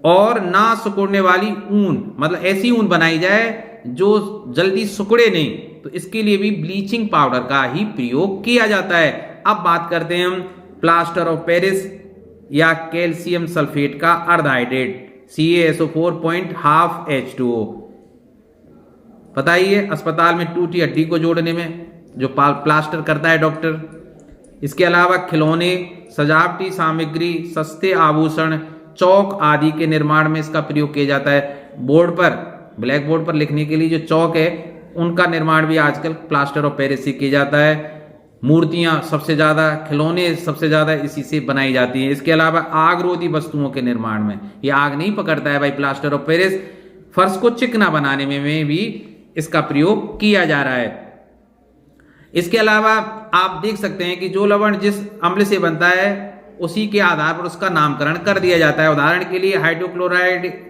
और ना सिकुड़ने वाली ऊन, मतलब ऐसी ऊन बनाई जाए जो जल्दी सिकुड़े नहीं, तो इसके लिए भी ब्लीचिंग पाउडर का ही प्रयोग किया जाता है। अब बात करते हैं हम प्लास्टर ऑफ पेरिस या कैल्शियम सल्फेट का अर्धहाइड्रेट CaSO4.5 H2O। बताइए, अस्पताल में टूटी हड्डी को जोड़ने में जो प्लास्टर करता है डॉक्टर। इसके अलावा खिलौने, सजावटी सामग्री, सस्ते आभूषण, चौक आदि के निर्माण में इसका प्रयोग किया जाता है। बोर्ड पर, ब्लैक बोर्ड पर लिखने के लिए जो चौक है, उनका निर्माण भी आजकल प्लास्टर ऑफ पेरिस से किया जाता है। मूर्तियां सबसे ज्यादा, खिलौने सबसे ज्यादा इसी से बनाई जाती हैं। इसके अलावा आग रोधी वस्तुओं के निर्माण में, ये आग नहीं पकड़ता है भाई प्लास्टर ऑफ पेरिस। फर्श को चिकना बनाने में भी इसका प्रयोग किया जा रहा है। इसके अलावा आप देख सकते हैं कि जो लवण जिस अम्ल से बनता है उसी के आधार पर उसका नामकरण कर दिया जाता है। उदाहरण के लिए हाइड्रोक्लोराइड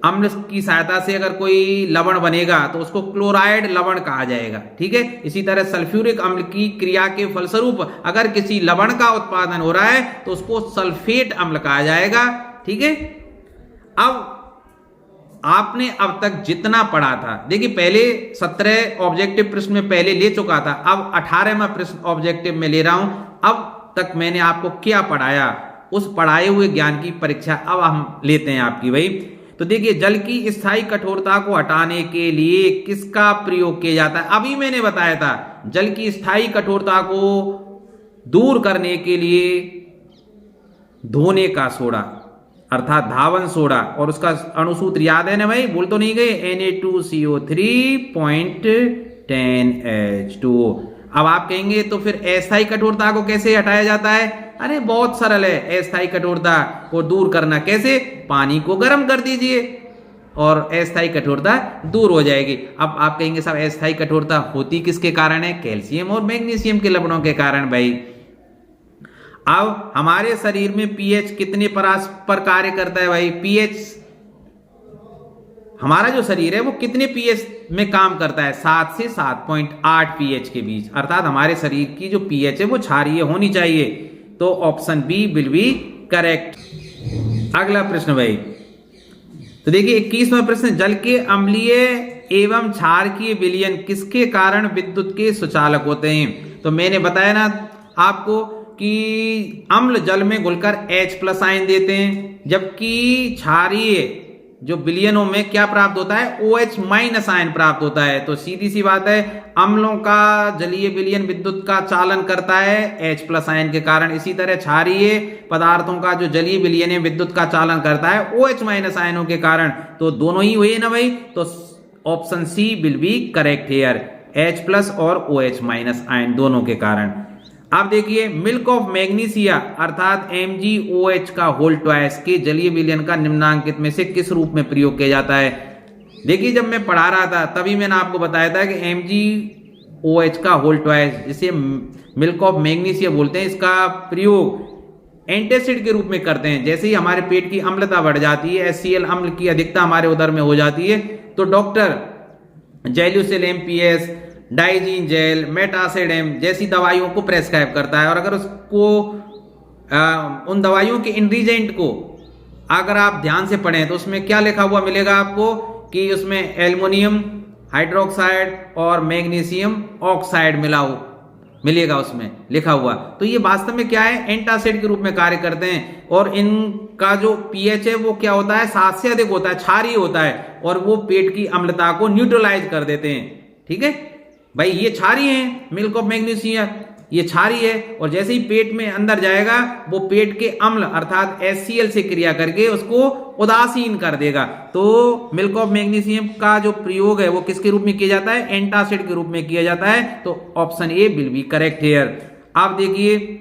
अम्ल की सहायता से अगर कोई लवण बनेगा तो उसको क्लोराइड लवण कहा जाएगा, ठीक है। इसी तरह सल्फ्यूरिक अम्ल की क्रिया के फलस्वरूप अगर किसी लवण का उत्पादन हो रहा है तो उसको सल्फेट अम्ल कहा जाएगा, ठीक है। अब आपने अब तक जितना पढ़ा था, देखिए पहले 17 ऑब्जेक्टिव प्रश्न में पहले ले चुका था, अब 18वां प्रश्न ऑब्जेक्टिव में ले रहा हूं। अब तक मैंने आपको क्या पढ़ाया, उस पढ़ाए हुए ज्ञान की परीक्षा अब हम लेते हैं आपकी भाई। तो देखिए, जल की स्थायी कठोरता को हटाने के लिए किसका प्रयोग किया जाता है? अभी मैंने बताया था, जल की स्थायी कठोरता को दूर करने के लिए धोने का सोडा अर्थात धावन सोडा, और उसका अणुसूत्र याद है ना भाई, बोल तो नहीं गए, Na2CO3.10H2O। अब आप कहेंगे तो फिर अस्थायी कठोरता को कैसे हटाया जाता है? अरे बहुत सरल है, अस्थायी कठोरता को दूर करना कैसे? पानी को गर्म कर दीजिए और अस्थायी कठोरता दूर हो जाएगी। अब आप कहेंगे साहब अस्थायी कठोरता होती किसके कारण है? कैल्शियम और मैग्नीशियम के लवणों के कारण भाई। अब हमारे शरीर में पीएच कितने पर कार्य करता है भाई? पीएच, हमारा जो शरीर है वो कितने पीएच में काम करता है? 7 से 7.8 पीएच के बीच, अर्थात हमारे शरीर की जो पीएच है वो क्षारीय होनी चाहिए। तो option B will be correct. अगला प्रश्न भाई, तो देखिए 21वां प्रश्न, जल के अम्लीय एवं क्षारकीय विलयन किसके कारण विद्युत के सुचालक होते हैं? तो मैंने बताया ना आपको कि अम्ल जल में घुलकर H+ आयन देते हैं, जबकि क्षारीय जो विलयनों में क्या प्राप्त होता है? OH- आयन प्राप्त होता है। तो सीधी सी बात है, अम्लों का जलीय विलयन विद्युत का चालन करता है H+ आयन के कारण। इसी तरह क्षारीय पदार्थों का जो जलीय विलयन है विद्युत का चालन करता है OH- आयनों के कारण। तो दोनों ही हुए ना भाई, तो option C will be correct here, H+ और OH- आयन दोनों के कारण। अब देखिए, मिल्क ऑफ मैग्नीशिया अर्थात MgOH का होल ट्वाइस के जलीय विलयन का निम्नांकित में से किस रूप में प्रयोग किया जाता है? देखिए, जब मैं पढ़ा रहा था तभी मैंने आपको बताया था कि MgOH का होल ट्वाइस, जिसे मिल्क ऑफ मैग्नीशिया बोलते हैं, इसका प्रयोग एंटासिड के रूप में करते हैं। जैसे ही हमारे पेट की अम्लता बढ़ जाती है, HCl अम्ल की अधिकता हमारे उदर में हो जाती है, तो doctor Gelusil MPS, Digene gel, मेटासिडेम जैसी दवाइयों को प्रेस्क्राइब करता है। और अगर उसको उन दवाइयों के इंग्रेडिएंट को अगर आप ध्यान से पढ़ें तो उसमें क्या लिखा हुआ मिलेगा आपको कि उसमें एल्युमिनियम हाइड्रोक्साइड और मैग्नीशियम ऑक्साइड मिलेगा, उसमें लिखा हुआ। तो ये वास्तव में क्या है? एंटासिड के रूप में कार्य करते हैं। और इनका जो पीएच है वो क्या होता है? 7 से अधिक होता है, क्षारीय होता है, और वो पेट की अम्लता को न्यूट्रलाइज कर देते हैं, ठीक है भाई। ये क्षारीय हैं मिल्क ऑफ मैग्नीशिया, ये क्षारी है, और जैसे ही पेट में अंदर जाएगा वो पेट के अम्ल अर्थात HCl से क्रिया करके उसको उदासीन कर देगा। तो मिल्क ऑफ मैग्नीशियम का जो प्रयोग है वो किसके रूप में किया जाता है? एंटासिड के रूप में किया जाता है। तो option A will be correct here. आप देखिए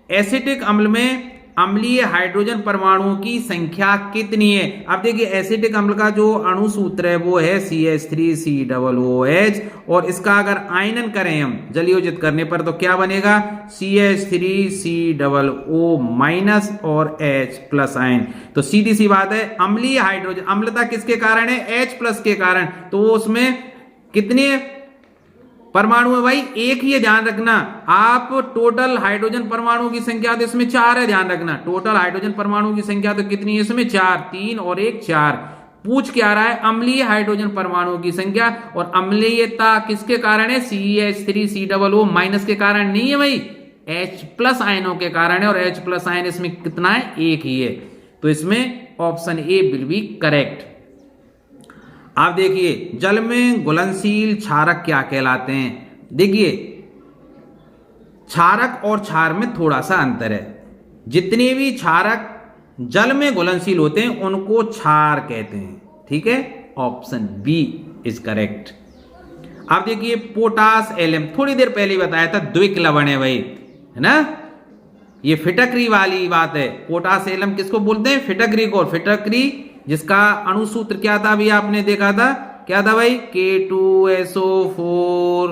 एसिटिक अम्ल में अम्लीय हाइड्रोजन परमाणुओं की संख्या कितनी है? अब देखिए एसिटिक अम्ल का जो अणु सूत्र है वो है CH3COOH, और इसका अगर आयनन करें हम जलयोजित करने पर तो क्या बनेगा? CH3COO- और H+ आयन। तो सीधी सी बात है, अम्लीय हाइड्रोजन अम्लता किसके कारण है? H+ के कारण। तो उसमें कितने परमाणु है भाई? एक ही है, ध्यान रखना। आप टोटल हाइड्रोजन परमाणु की संख्या तो इसमें 4 है, ध्यान रखना। टोटल हाइड्रोजन परमाणु की संख्या तो कितनी है इसमें? 4, 3 और 1 4। पूछ क्या रहा है? अम्लीय हाइड्रोजन परमाणु की संख्या, और अम्लीयता किसके कारण है? CH3COO- के कारण नहीं है भाई, H+ आयनों के कारण है, और H+ आयन इसमें कितना है? एक ही है। तो इसमें option A will be correct. आप देखिए जल में घुलनशील क्षारक क्या कहलाते हैं? देखिए क्षारक और क्षार में थोड़ा सा अंतर है। जितने भी क्षारक जल में घुलनशील होते हैं उनको क्षार कहते हैं, ठीक है? Option B is correct. आप देखिए पोटास एलएम, थोड़ी देर पहले बताया था द्विक लवण है भाई, है ना? ये फिटकरी वाली बात है। पोटास एलएम किसको बोलते हैं? फिटकरी को। फिटकरी जिसका अणुसूत्र क्या था अभी आपने देखा था, क्या था भाई? K2SO4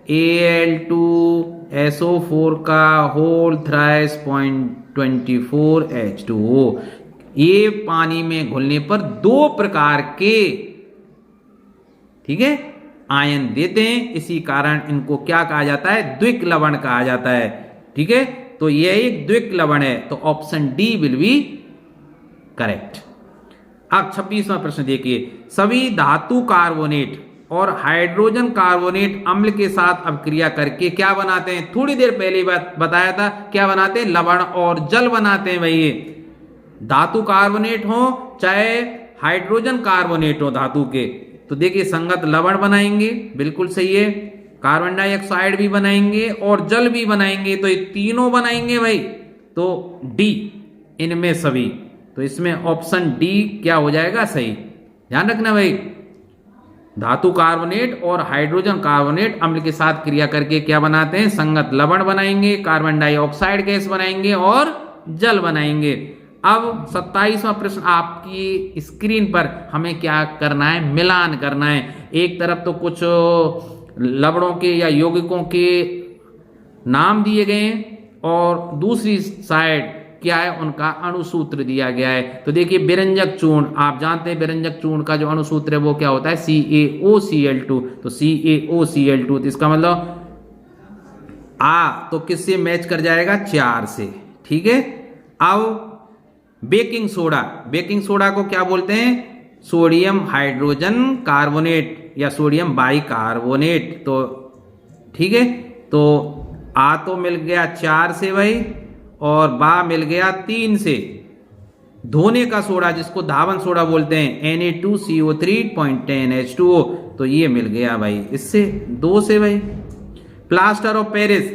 Al2SO4 का होल थ्राइस 0.24 H2O। ये पानी में घुलने पर 2 प्रकार के, ठीक है, आयन देते हैं। इसी कारण इनको क्या कहा जाता है? द्विक लवण कहा जाता है, ठीक है? तो यह एक द्विक लवण है। तो option D will be correct. अब 26वां प्रश्न देखिए, सभी धातु कार्बोनेट और हाइड्रोजन कार्बोनेट अम्ल के साथ अपक्रिया करके क्या बनाते हैं? थोड़ी देर पहले बताया था, क्या बनाते हैं? लवण और जल बनाते हैं भाई। धातु कार्बोनेट हो चाहे हाइड्रोजन कार्बोनेट हो धातु के, तो देखिए संगत लवण बनाएंगे, बिल्कुल सही है। कार्बन डाइऑक्साइड भी बनाएंगे और जल भी बनाएंगे, तो ये तीनों बनाएंगे भाई। तो डी इनमें सभी, तो इसमें ऑप्शन डी क्या हो जाएगा? सही। ध्यान रखना भाई, धातु कार्बोनेट और हाइड्रोजन कार्बोनेट अम्ल के साथ क्रिया करके क्या बनाते हैं? संगत लवण बनाएंगे, कार्बन डाइऑक्साइड गैस बनाएंगे और जल बनाएंगे। अब 27वां प्रश्न आपकी स्क्रीन पर हमें क्या करना है? मिलान करना है। एक तरफ तो कुछ लवणों के या यौगिकों के नाम दिए गए हैं, और दूसरी साइड क्या है? उनका अणुसूत्र दिया गया है। तो देखिए व्यंजक चूर्ण, आप जानते हैं व्यंजक चूर्ण का जो अणुसूत्र है वो क्या होता है? CaOCl2। तो CaOCl2, तो इसका मतलब तो किससे मैच कर जाएगा? 4 से, ठीक है। अब बेकिंग सोडा, बेकिंग सोडा को क्या बोलते हैं? सोडियम हाइड्रोजन कार्बोनेट या सोडियम बाइकार्बोनेट। तो ठीक है, तो आ तो मिल गया 4 से भाई, और बा मिल गया 3 से। धोने का सोडा जिसको धावन सोडा बोलते हैं Na2CO3.10 H2O, तो ये मिल गया भाई इससे 2 से भाई। Plaster of Paris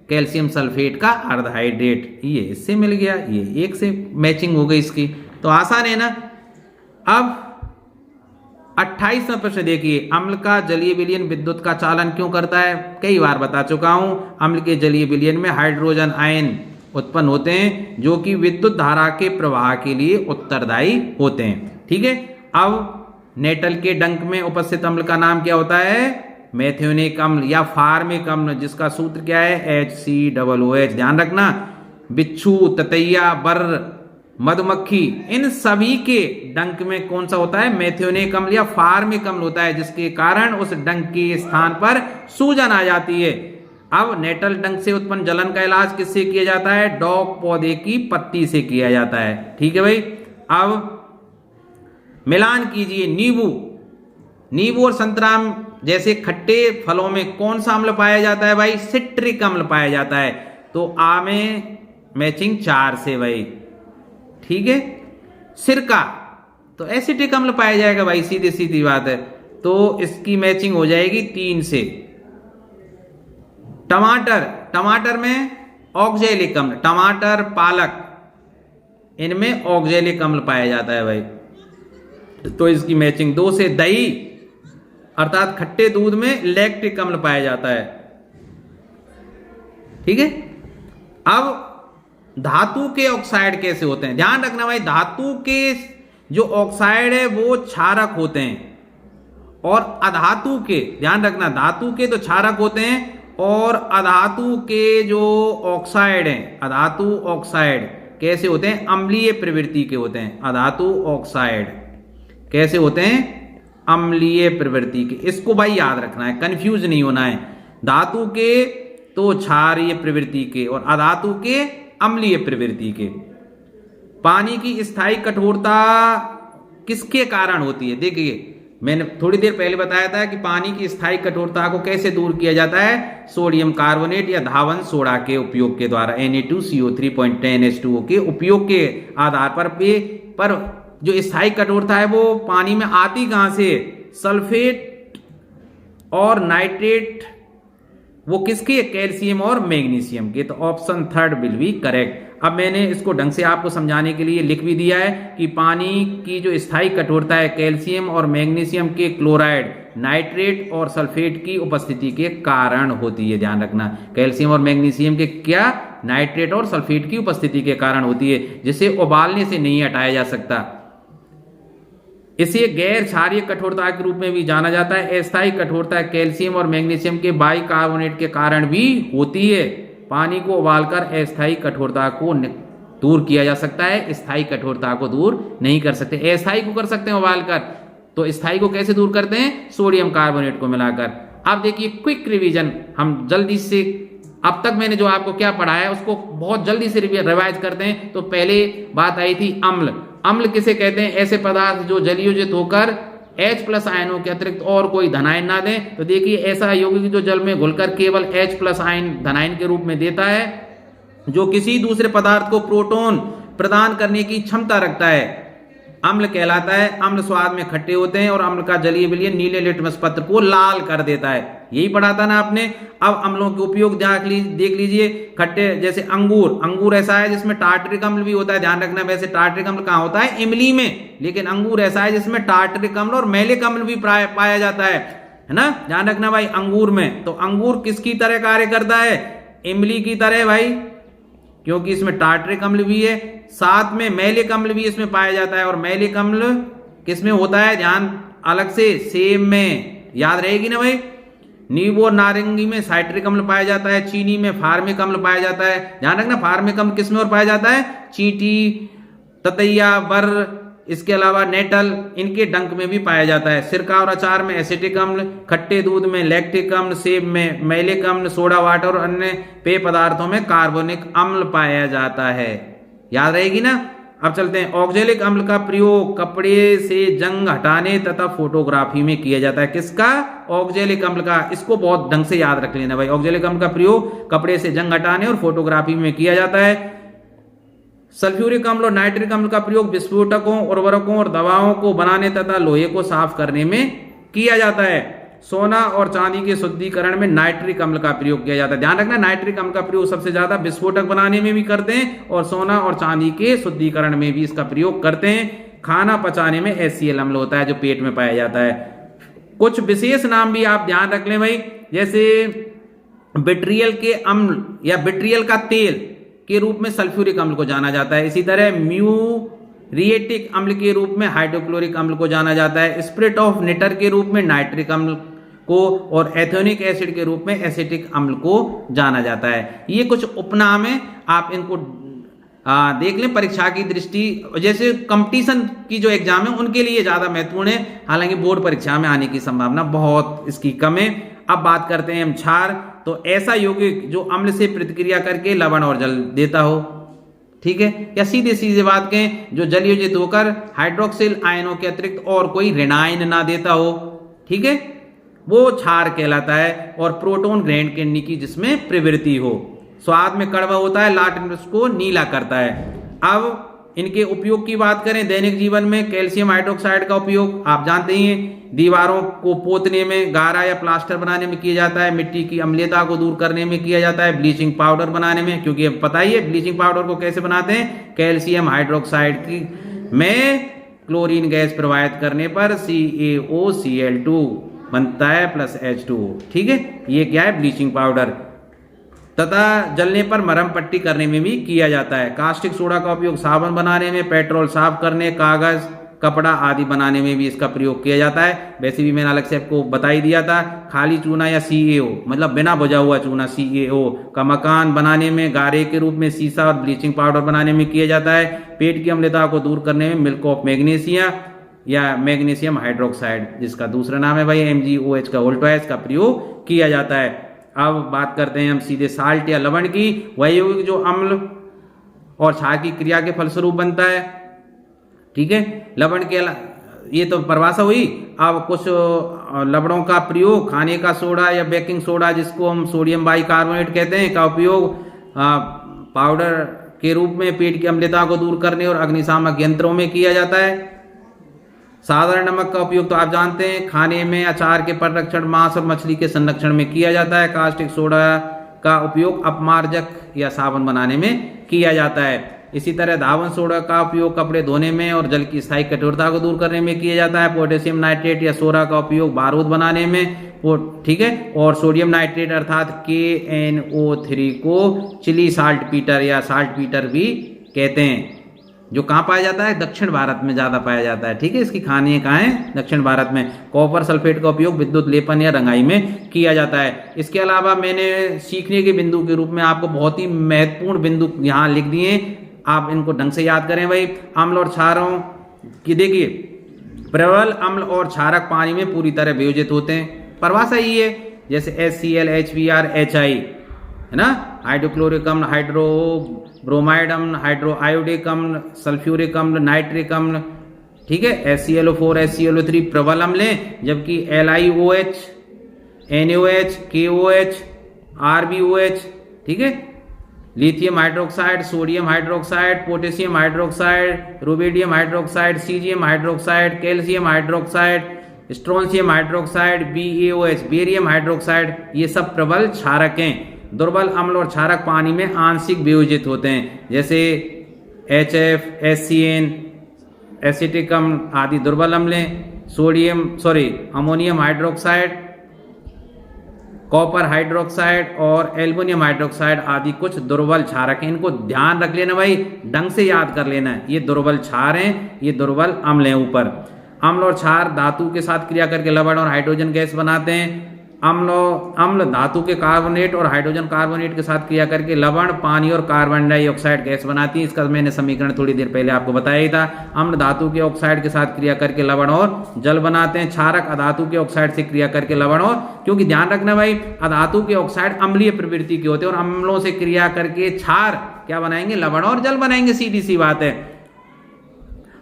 calcium sulphate का अर्धहाइड्रेट, ये इससे मिल गया, ये 1 से मैचिंग हो गई इसकी। तो आसान है ना। अब 28वां प्रश्न देखिए, अम्ल का जलीय विलयन विद्युत का चालन क्यों करता है? कई बार बता चुका हूं, अम्ल के जलीय विलयन में हाइड्रोजन आयन उत्पन्न होते हैं जो कि विद्युत धारा के प्रवाह के लिए उत्तरदायी होते हैं, ठीक है। अब नेटल के डंक में उपस्थित अम्ल का नाम क्या होता है? मेथियोनिक अम्ल या फार्मिक अम्ल, जिसका सूत्र क्या है? HCOOH। ध्यान रखना, बिच्छू, ततैया, बर्र, मधुमक्खी, इन सभी के डंक में कौन सा होता है? मेथियोनिक अम्ल या फार्मिक अम्ल होता है, जिसके कारण उस डंक के स्थान पर सूजन आ जाती है। अब नेटल डंक से उत्पन्न जलन का इलाज किससे किया जाता है? डॉग पौधे की पत्ती से किया जाता है, ठीक है भाई। अब मिलान कीजिए, नींबू और संतरा जैसे खट्टे फलों में कौन सा अम्ल पाया जाता है भाई? सिट्रिक अम्ल पाया जाता है। तो आ में मैचिंग 4 से भाई, ठीक है। सिरका तो एसिटिक अम्ल पाया जाएगा भाई, सीधी सीधी बात है। तो इसकी मैचिंग हो जाएगी 3 से, टमाटर में ऑक्जेलिक अम्ल, टमाटर, पालक, इनमें ऑक्जेलिक अम्ल पाया जाता है भाई, तो इसकी मैचिंग। 2 से दही अर्थात खट्टे दूध में लैक्टिक अम्ल पाया जाता है। ठीक है। अब धातु के ऑक्साइड कैसे होते हैं, ध्यान रखना भाई, धातु के जो ऑक्साइड है वो क्षारक होते हैं, और अधातु के, ध्यान रखना, धातु के तो क्षारक होते हैं, और अधातु के जो ऑक्साइड हैं, अधातु ऑक्साइड कैसे होते हैं, अम्लीय प्रवृत्ति के होते हैं। अधातु ऑक्साइड कैसे होते हैं, अम्लीय प्रवृत्ति के। इसको भाई याद रखना है, कंफ्यूज नहीं होना है। धातु के तो क्षारीय प्रवृत्ति के, और अधातु के अम्लीय प्रवृत्ति के। पानी की स्थायी कठोरता किसके कारण होती है, देखिए मैंने थोड़ी देर पहले बताया था कि पानी की स्थायी कठोरता को कैसे दूर किया जाता है, सोडियम कार्बोनेट या धावन सोडा के उपयोग के द्वारा, Na2CO3.10H2O के उपयोग के आधार पर जो स्थायी कठोरता है वो पानी में आती कहां से, सल्फेट और नाइट्रेट, वो किसके, कैल्शियम और मैग्नीशियम के। तो ऑप्शन 3 विल बी करेक्ट। अब मैंने इसको ढंग से आपको समझाने के लिए लिख भी दिया है कि पानी की जो स्थायी कठोरता है कैल्शियम और मैग्नीशियम के क्लोराइड, नाइट्रेट और सल्फेट की उपस्थिति के कारण होती है। ध्यान रखना, कैल्शियम और मैग्नीशियम के क्या, नाइट्रेट और सल्फेट की उपस्थिति के कारण होती है, जिसे उबालने से नहीं हटाया जा सकता। इसे गैर क्षारीय कठोरता के रूप में भी जाना जाता है। अस्थायी कठोरता कैल्शियम और मैग्नीशियम के बाइकार्बोनेट के कारण भी होती है। पानी को उबालकर अस्थायी कठोरता को दूर किया जा सकता है, स्थायी कठोरता को दूर नहीं कर सकते। अस्थायी को कर सकते हैं उबालकर, तो स्थायी को कैसे दूर करते हैं, सोडियम कार्बोनेट को मिलाकर। अब देखिए क्विक रिवीजन, हम जल्दी से, अब तक मैंने जो आपको क्या पढ़ाया उसको बहुत जल्दी से रिवाइज करते हैं। तो पहले बात आई थी अम्ल। अम्ल किसे कहते हैं, ऐसे पदार्थ जो जलीयोजित होकर H+ आयनों के अतिरिक्त और कोई धनायन ना दें। तो देखिए ऐसा यौगिक जो जल में घुलकर केवल H+ आयन धनायन के रूप में देता है, जो किसी दूसरे पदार्थ को प्रोटॉन प्रदान करने की क्षमता रखता है, अम्ल कहलाता है। अम्ल स्वाद में खट्टे होते हैं और अम्ल का जलीय विलयन नीले लिटमस पत्र को लाल कर देता है, यही पढ़ा था ना आपने। अब अम्लों के उपयोग देख लीजिए, खट्टे जैसे अंगूर ऐसा है जिसमें टार्टरिक अम्ल भी होता है, ध्यान रखना। वैसे टार्टरिक अम्ल कहाँ होता है, इमली में, लेकिन अंगूर ऐसा है जिसमें टार्टरिक अम्ल और मैलिक अम्ल भी पाया जाता है ना, ध्यान रखना भाई। अंगूर में तो अंगूर किसकी तरह कार्य करता है, इमली की तरह भाई, क्योंकि इसमें टार्टरिक अम्ल भी है, साथ में मैलिक अम्ल भी इसमें पाया जाता है। और मैलिक अम्ल किसमें होता है, ध्यान अलग से, सेब में, याद रहेगी ना भाई। नींबू और नारंगी में साइट्रिक अम्ल पाया जाता है, चीनी में फार्मिक अम्ल पाया जाता है, ध्यान रखना। फार्मिक अम्ल किसमें और पाया जाता है, चींटी, ततैया, बर, इसके अलावा नेटल, इनके डंक में भी पाया जाता है। सिरका और अचार में एसिटिक अम्ल, खट्टे दूध में लैक्टिक अम्ल, सेब में मैलिक अम्ल, सोडा वाटर और अन्य पेय पदार्थों में कार्बोनिक अम्ल पाया जाता है, याद रहेगी ना। अब चलते हैं, ऑक्जेलिक अम्ल का प्रयोग कपड़े से जंग हटाने तथा फोटोग्राफी में किया जाता है। किसका, ऑक्जेलिक अम्ल का, इसको बहुत ढंग से याद रख लेना भाई। ऑक्जेलिक अम्ल का प्रयोग कपड़े से जंग हटाने और फोटोग्राफी में किया जाता है। सल्फ्यूरिक अम्ल और नाइट्रिक अम्ल का प्रयोग विस्फोटकों, उर्वरकों और दवाओं को बनाने तथा लोहे को साफ करने में किया जाता है। सोना और चांदी के शुद्धिकरण में नाइट्रिक अम्ल का प्रयोग किया जाता है, ध्यान रखना। नाइट्रिक अम्ल का प्रयोग सबसे ज्यादा विस्फोटक बनाने में भी करते हैं, और सोना और चांदी के शुद्धिकरण में भी इसका प्रयोग करते हैं। खाना पचाने में HCl अम्ल होता है जो पेट में पाया जाता है। कुछ विशेष नाम भी आप ध्यान रख लें भाई, जैसे विट्रियल के अम्ल या विट्रियल का तेल के रूप में सल्फ्यूरिक अम्ल को जाना जाता है। इसी तरह म्यूरिएटिक अम्ल के रूप में हाइड्रोक्लोरिक अम्ल को जाना जाता है। स्पिरिट ऑफ निटर के रूप में नाइट्रिक अम्ल को, और एथेनिक एसिड के रूप में एसिटिक अम्ल को जाना जाता है। ये कुछ उपनाम है, आप इनको देख लें परीक्षा की दृष्टि, जैसे कंपटीशन की जो एग्जाम है उनके लिए ज्यादा महत्वपूर्ण है, हालांकि बोर्ड परीक्षा में आने की संभावना बहुत इसकी कम है। अब बात करते हैं हम क्षार। तो ऐसा यौगिक जो अम्ल से प्रतिक्रिया करके लवण और जल देता हो, ठीक है, या सीधे बात कहें जो जलयोजित होकर हाइड्रोक्सिल आयनों के अतिरिक्त और कोई ऋणायन ना देता हो, ठीक है, वो क्षार कहलाता है। और प्रोटॉन ग्रहण करने की जिसमें प्रवृत्ति हो, स्वाद में कड़वा होता है, लाल उसको नीला करता है। अब इनके उपयोग की बात करें दैनिक जीवन में, कैल्शियम हाइड्रोक्साइड का उपयोग आप जानते ही हैं, दीवारों को पोतने में, गारा या प्लास्टर बनाने में किया जाता है, मिट्टी की अम्लीयता को दूर करने में किया जाता है, ब्लीचिंग पाउडर बनाने में, क्योंकि अब पता ही है ब्लीचिंग पाउडर को कैसे बनाते हैं, कैल्शियम हाइड्रोक्साइड की में क्लोरीन गैस प्रवाहित करने पर CaOCl2 बनता है प्लस H2O। ठीक है, ये क्या है, ब्लीचिंग पाउडर। तथा जलने पर मरहम पट्टी करने में भी किया जाता है। कास्टिक सोडा का उपयोग साबुन बनाने में, पेट्रोल साफ करने, कागज, कपड़ा आदि बनाने में भी इसका प्रयोग किया जाता है। वैसे भी मैंने अलग से आपको बता ही दिया था। खाली चूना या CaO मतलब बिना बुझा हुआ चूना CaO का मकान बनाने में, गारे के रूप में, शीशा और ब्लीचिंग पाउडर बनाने में किया जाता है। पेट की अम्लता को दूर करने में मिल्क ऑफ मैग्नीशिया या मैग्नीशियम हाइड्रोक्साइड, जिसका दूसरा नाम है भाई MgOH का वोल्टवाइज का प्रयोग किया जाता है। अब बात करते हैं हम सीधे साल्ट या लवण की। वह यौगिक जो अम्ल और क्षार की क्रिया के फलस्वरूप बनता है। ठीक है, लवण के ये तो परिभाषा हुई। अब कुछ लवणों का प्रयोग, खाने का सोडा या बेकिंग सोडा जिसको हम सोडियम बाइकार्बोनेट कहते हैं, का उपयोग पाउडर के रूप में पेट की अम्लता को दूर करने और अग्निशामक यंत्रों में किया जाता है। साधारण नमक का उपयोग तो आप जानते हैं, खाने में, अचार के परिरक्षण, मांस और मछली के संरक्षण में किया जाता है। कास्टिक सोडा का उपयोग अपमार्जक या साबुन बनाने में किया जाता है। इसी तरह धावन सोडा का उपयोग कपड़े धोने में और जल की स्थायी कठोरता को दूर करने में किया जाता है। पोटेशियम नाइट्रेट या सोडा का उपयोग बारूद बनाने में, ठीक है, और सोडियम नाइट्रेट अर्थात KNO3 को चिली साल्ट पीटर या साल्ट पीटर भी कहते हैं, जो कहाँ पाया जाता है, दक्षिण भारत में ज्यादा पाया जाता है। ठीक है, इसकी खानियां कहाँ है, दक्षिण भारत में। कॉपर सल्फेट का उपयोग विद्युत लेपन या रंगाई में किया जाता है। इसके अलावा मैंने सीखने के बिंदु के रूप में आपको बहुत ही महत्वपूर्ण बिंदु यहाँ लिख दिए, आप इनको ढंग से याद करें भाई। अम्ल और क्षारों की देखिए, प्रबल अम्ल और क्षारक पानी में पूरी तरह वियोजित होते हैं। परिभाषा ये है, जैसे HCl, HBr, HI है ना, हाइड्रोक्लोरिक अम्ल, हाइड्रोब्रोमाइड अम्ल, हाइड्रोआयोडिक अम्ल, सल्फ्यूरिक अम्ल, नाइट्रिक अम्ल। ठीक है, HClO4, HClO3 प्रबल अम्ल हैं, जबकि LiOH, NaOH, KOH, RbOH, ठीक है, lithium hydroxide, sodium hydroxide, potassium hydroxide, rubidium hydroxide, caesium hydroxide, calcium hydroxide, strontium hydroxide, BaOH, barium hydroxide, ये सब प्रबल क्षारक हैं। दुर्बल अम्ल और क्षारक पानी में आंशिक वियोजित होते हैं, जैसे HF, HCN, एसिटिक अम्ल आदि दुर्बल अम्ल हैं। अमोनियम हाइड्रोक्साइड, कॉपर हाइड्रोक्साइड और एल्युमिनियम हाइड्रोक्साइड आदि कुछ दुर्बल क्षारक हैं। इनको ध्यान रख लेना भाई, ढंग से याद कर लेना है। ये दुर्बल क्षार हैं, ये दुर्बल अम्ल हैं। ऊपर अम्ल और क्षार धातु के साथ क्रिया करके लवण और हाइड्रोजन गैस बनाते हैं। अम्ल धातु के कार्बोनेट और हाइड्रोजन कार्बोनेट के साथ क्रिया करके लवण, पानी और कार्बन डाइऑक्साइड गैस बनाती है। इसका मैंने समीकरण थोड़ी देर पहले आपको बताया ही था। अम्ल धातु के ऑक्साइड के साथ क्रिया करके लवण और जल बनाते हैं। क्षारक अधातु के ऑक्साइड से क्रिया करके लवण और, क्योंकि ध्यान रखना भाई, अधातु के ऑक्साइड अम्लीय प्रवृत्ति के होते हैं और अम्लों से क्रिया करके क्षार क्या बनाएंगे, लवण और जल बनाएंगे। सीधी सी बात है।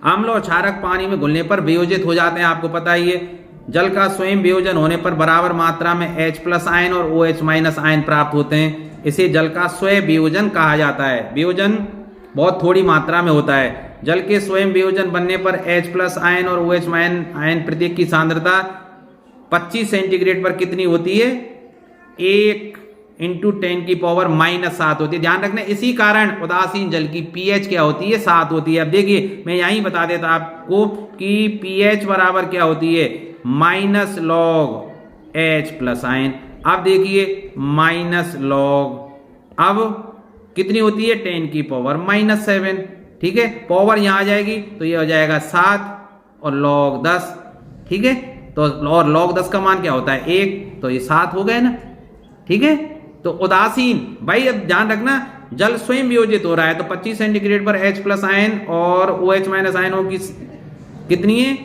अम्ल और क्षारक पानी में घुलने पर वियोजित हो जाते हैं, आपको पता ही है। जल का स्वयं वियोजन होने पर बराबर मात्रा में H+ आयन और OH- आयन प्राप्त होते हैं। इसे जल का स्वयं वियोजन कहा जाता है। वियोजन बहुत थोड़ी मात्रा में होता है। जल के स्वयं वियोजन बनने पर H+ आयन और OH- आयन प्रत्येक की सांद्रता 25 सेंटीग्रेड पर कितनी होती है, 1 × 10⁻⁻7 होती है। ध्यान रखना, इसी कारण उदासीन जल की pH क्या होती है, 7 होती है। अब देखिए, मैं यहीं बता देता आपको कि pH बराबर क्या होती है, -log H+ आयन। अब देखिए -log, अब कितनी होती है, 10⁻⁻7। ठीक है, पावर यहां आ जाएगी तो ये हो जाएगा 7 और log 10। ठीक है, तो और log 10 का मान क्या होता है, 1, तो ये 7 हो गए ना। ठीक है, तो उदासीन भाई, अब ध्यान रखना, जल स्वयं वियोजित हो रहा है तो 25 सेंटीग्रेड पर H+ आयन और OH- आयनों की कितनी है,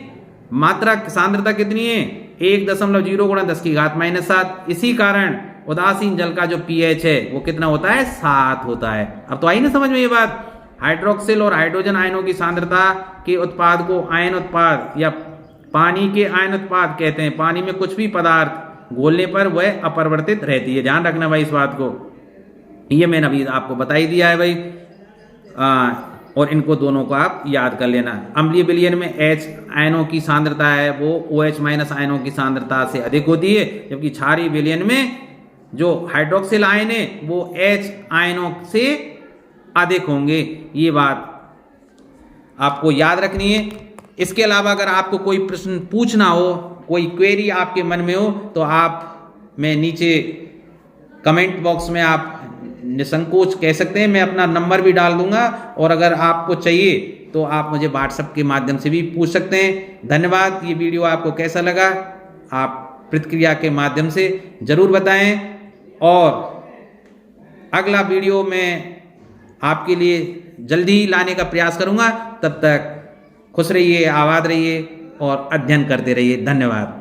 मात्रा सांद्रता कितनी है, 1.0 × 10⁻⁻7। इसी कारण उदासीन जल का जो pH है वो कितना होता है, 7 होता है। अब तो आई ना समझ में ये बात। हाइड्रोक्सिल और हाइड्रोजन आयनों की सांद्रता के उत्पाद को आयन उत्पाद या पानी के आयन उत्पाद कहते हैं। पानी में कुछ भी पदार्थ घोलने पर वह अपरिवर्तित रहती है। ध्यान रखना भाई इस बात को, ये मैंने अभी आपको बता ही दिया है भाई। और इनको दोनों को आप याद कर लेना। अम्लीय विलयन में H आयनों की सांद्रता है वो OH माइनस आयनों की सांद्रता से अधिक होती है, जबकि क्षारीय विलयन में जो हाइड्रोक्सिल आयन है वो H आयनों से अधिक होंगे। ये बात आपको याद रखनी है। इसके अलावा अगर आपको कोई प्रश्न पूछना हो, कोई क्वेरी आपके मन में हो, तो आप मैं नीचे कमेंट बॉक्स में आप निसंकोच कह सकते हैं, मैं अपना नंबर भी डाल दूंगा, और अगर आपको चाहिए तो आप मुझे व्हाट्सएप के माध्यम से भी पूछ सकते हैं। धन्यवाद। ये वीडियो आपको कैसा लगा आप प्रतिक्रिया के माध्यम से जरूर बताएं, और अगला वीडियो मैं आपके लिए जल्दी ही लाने का प्रयास करूंगा। तब तक खुश रहिए, आबाद रहिए और अध्ययन करते रहिए। धन्यवाद।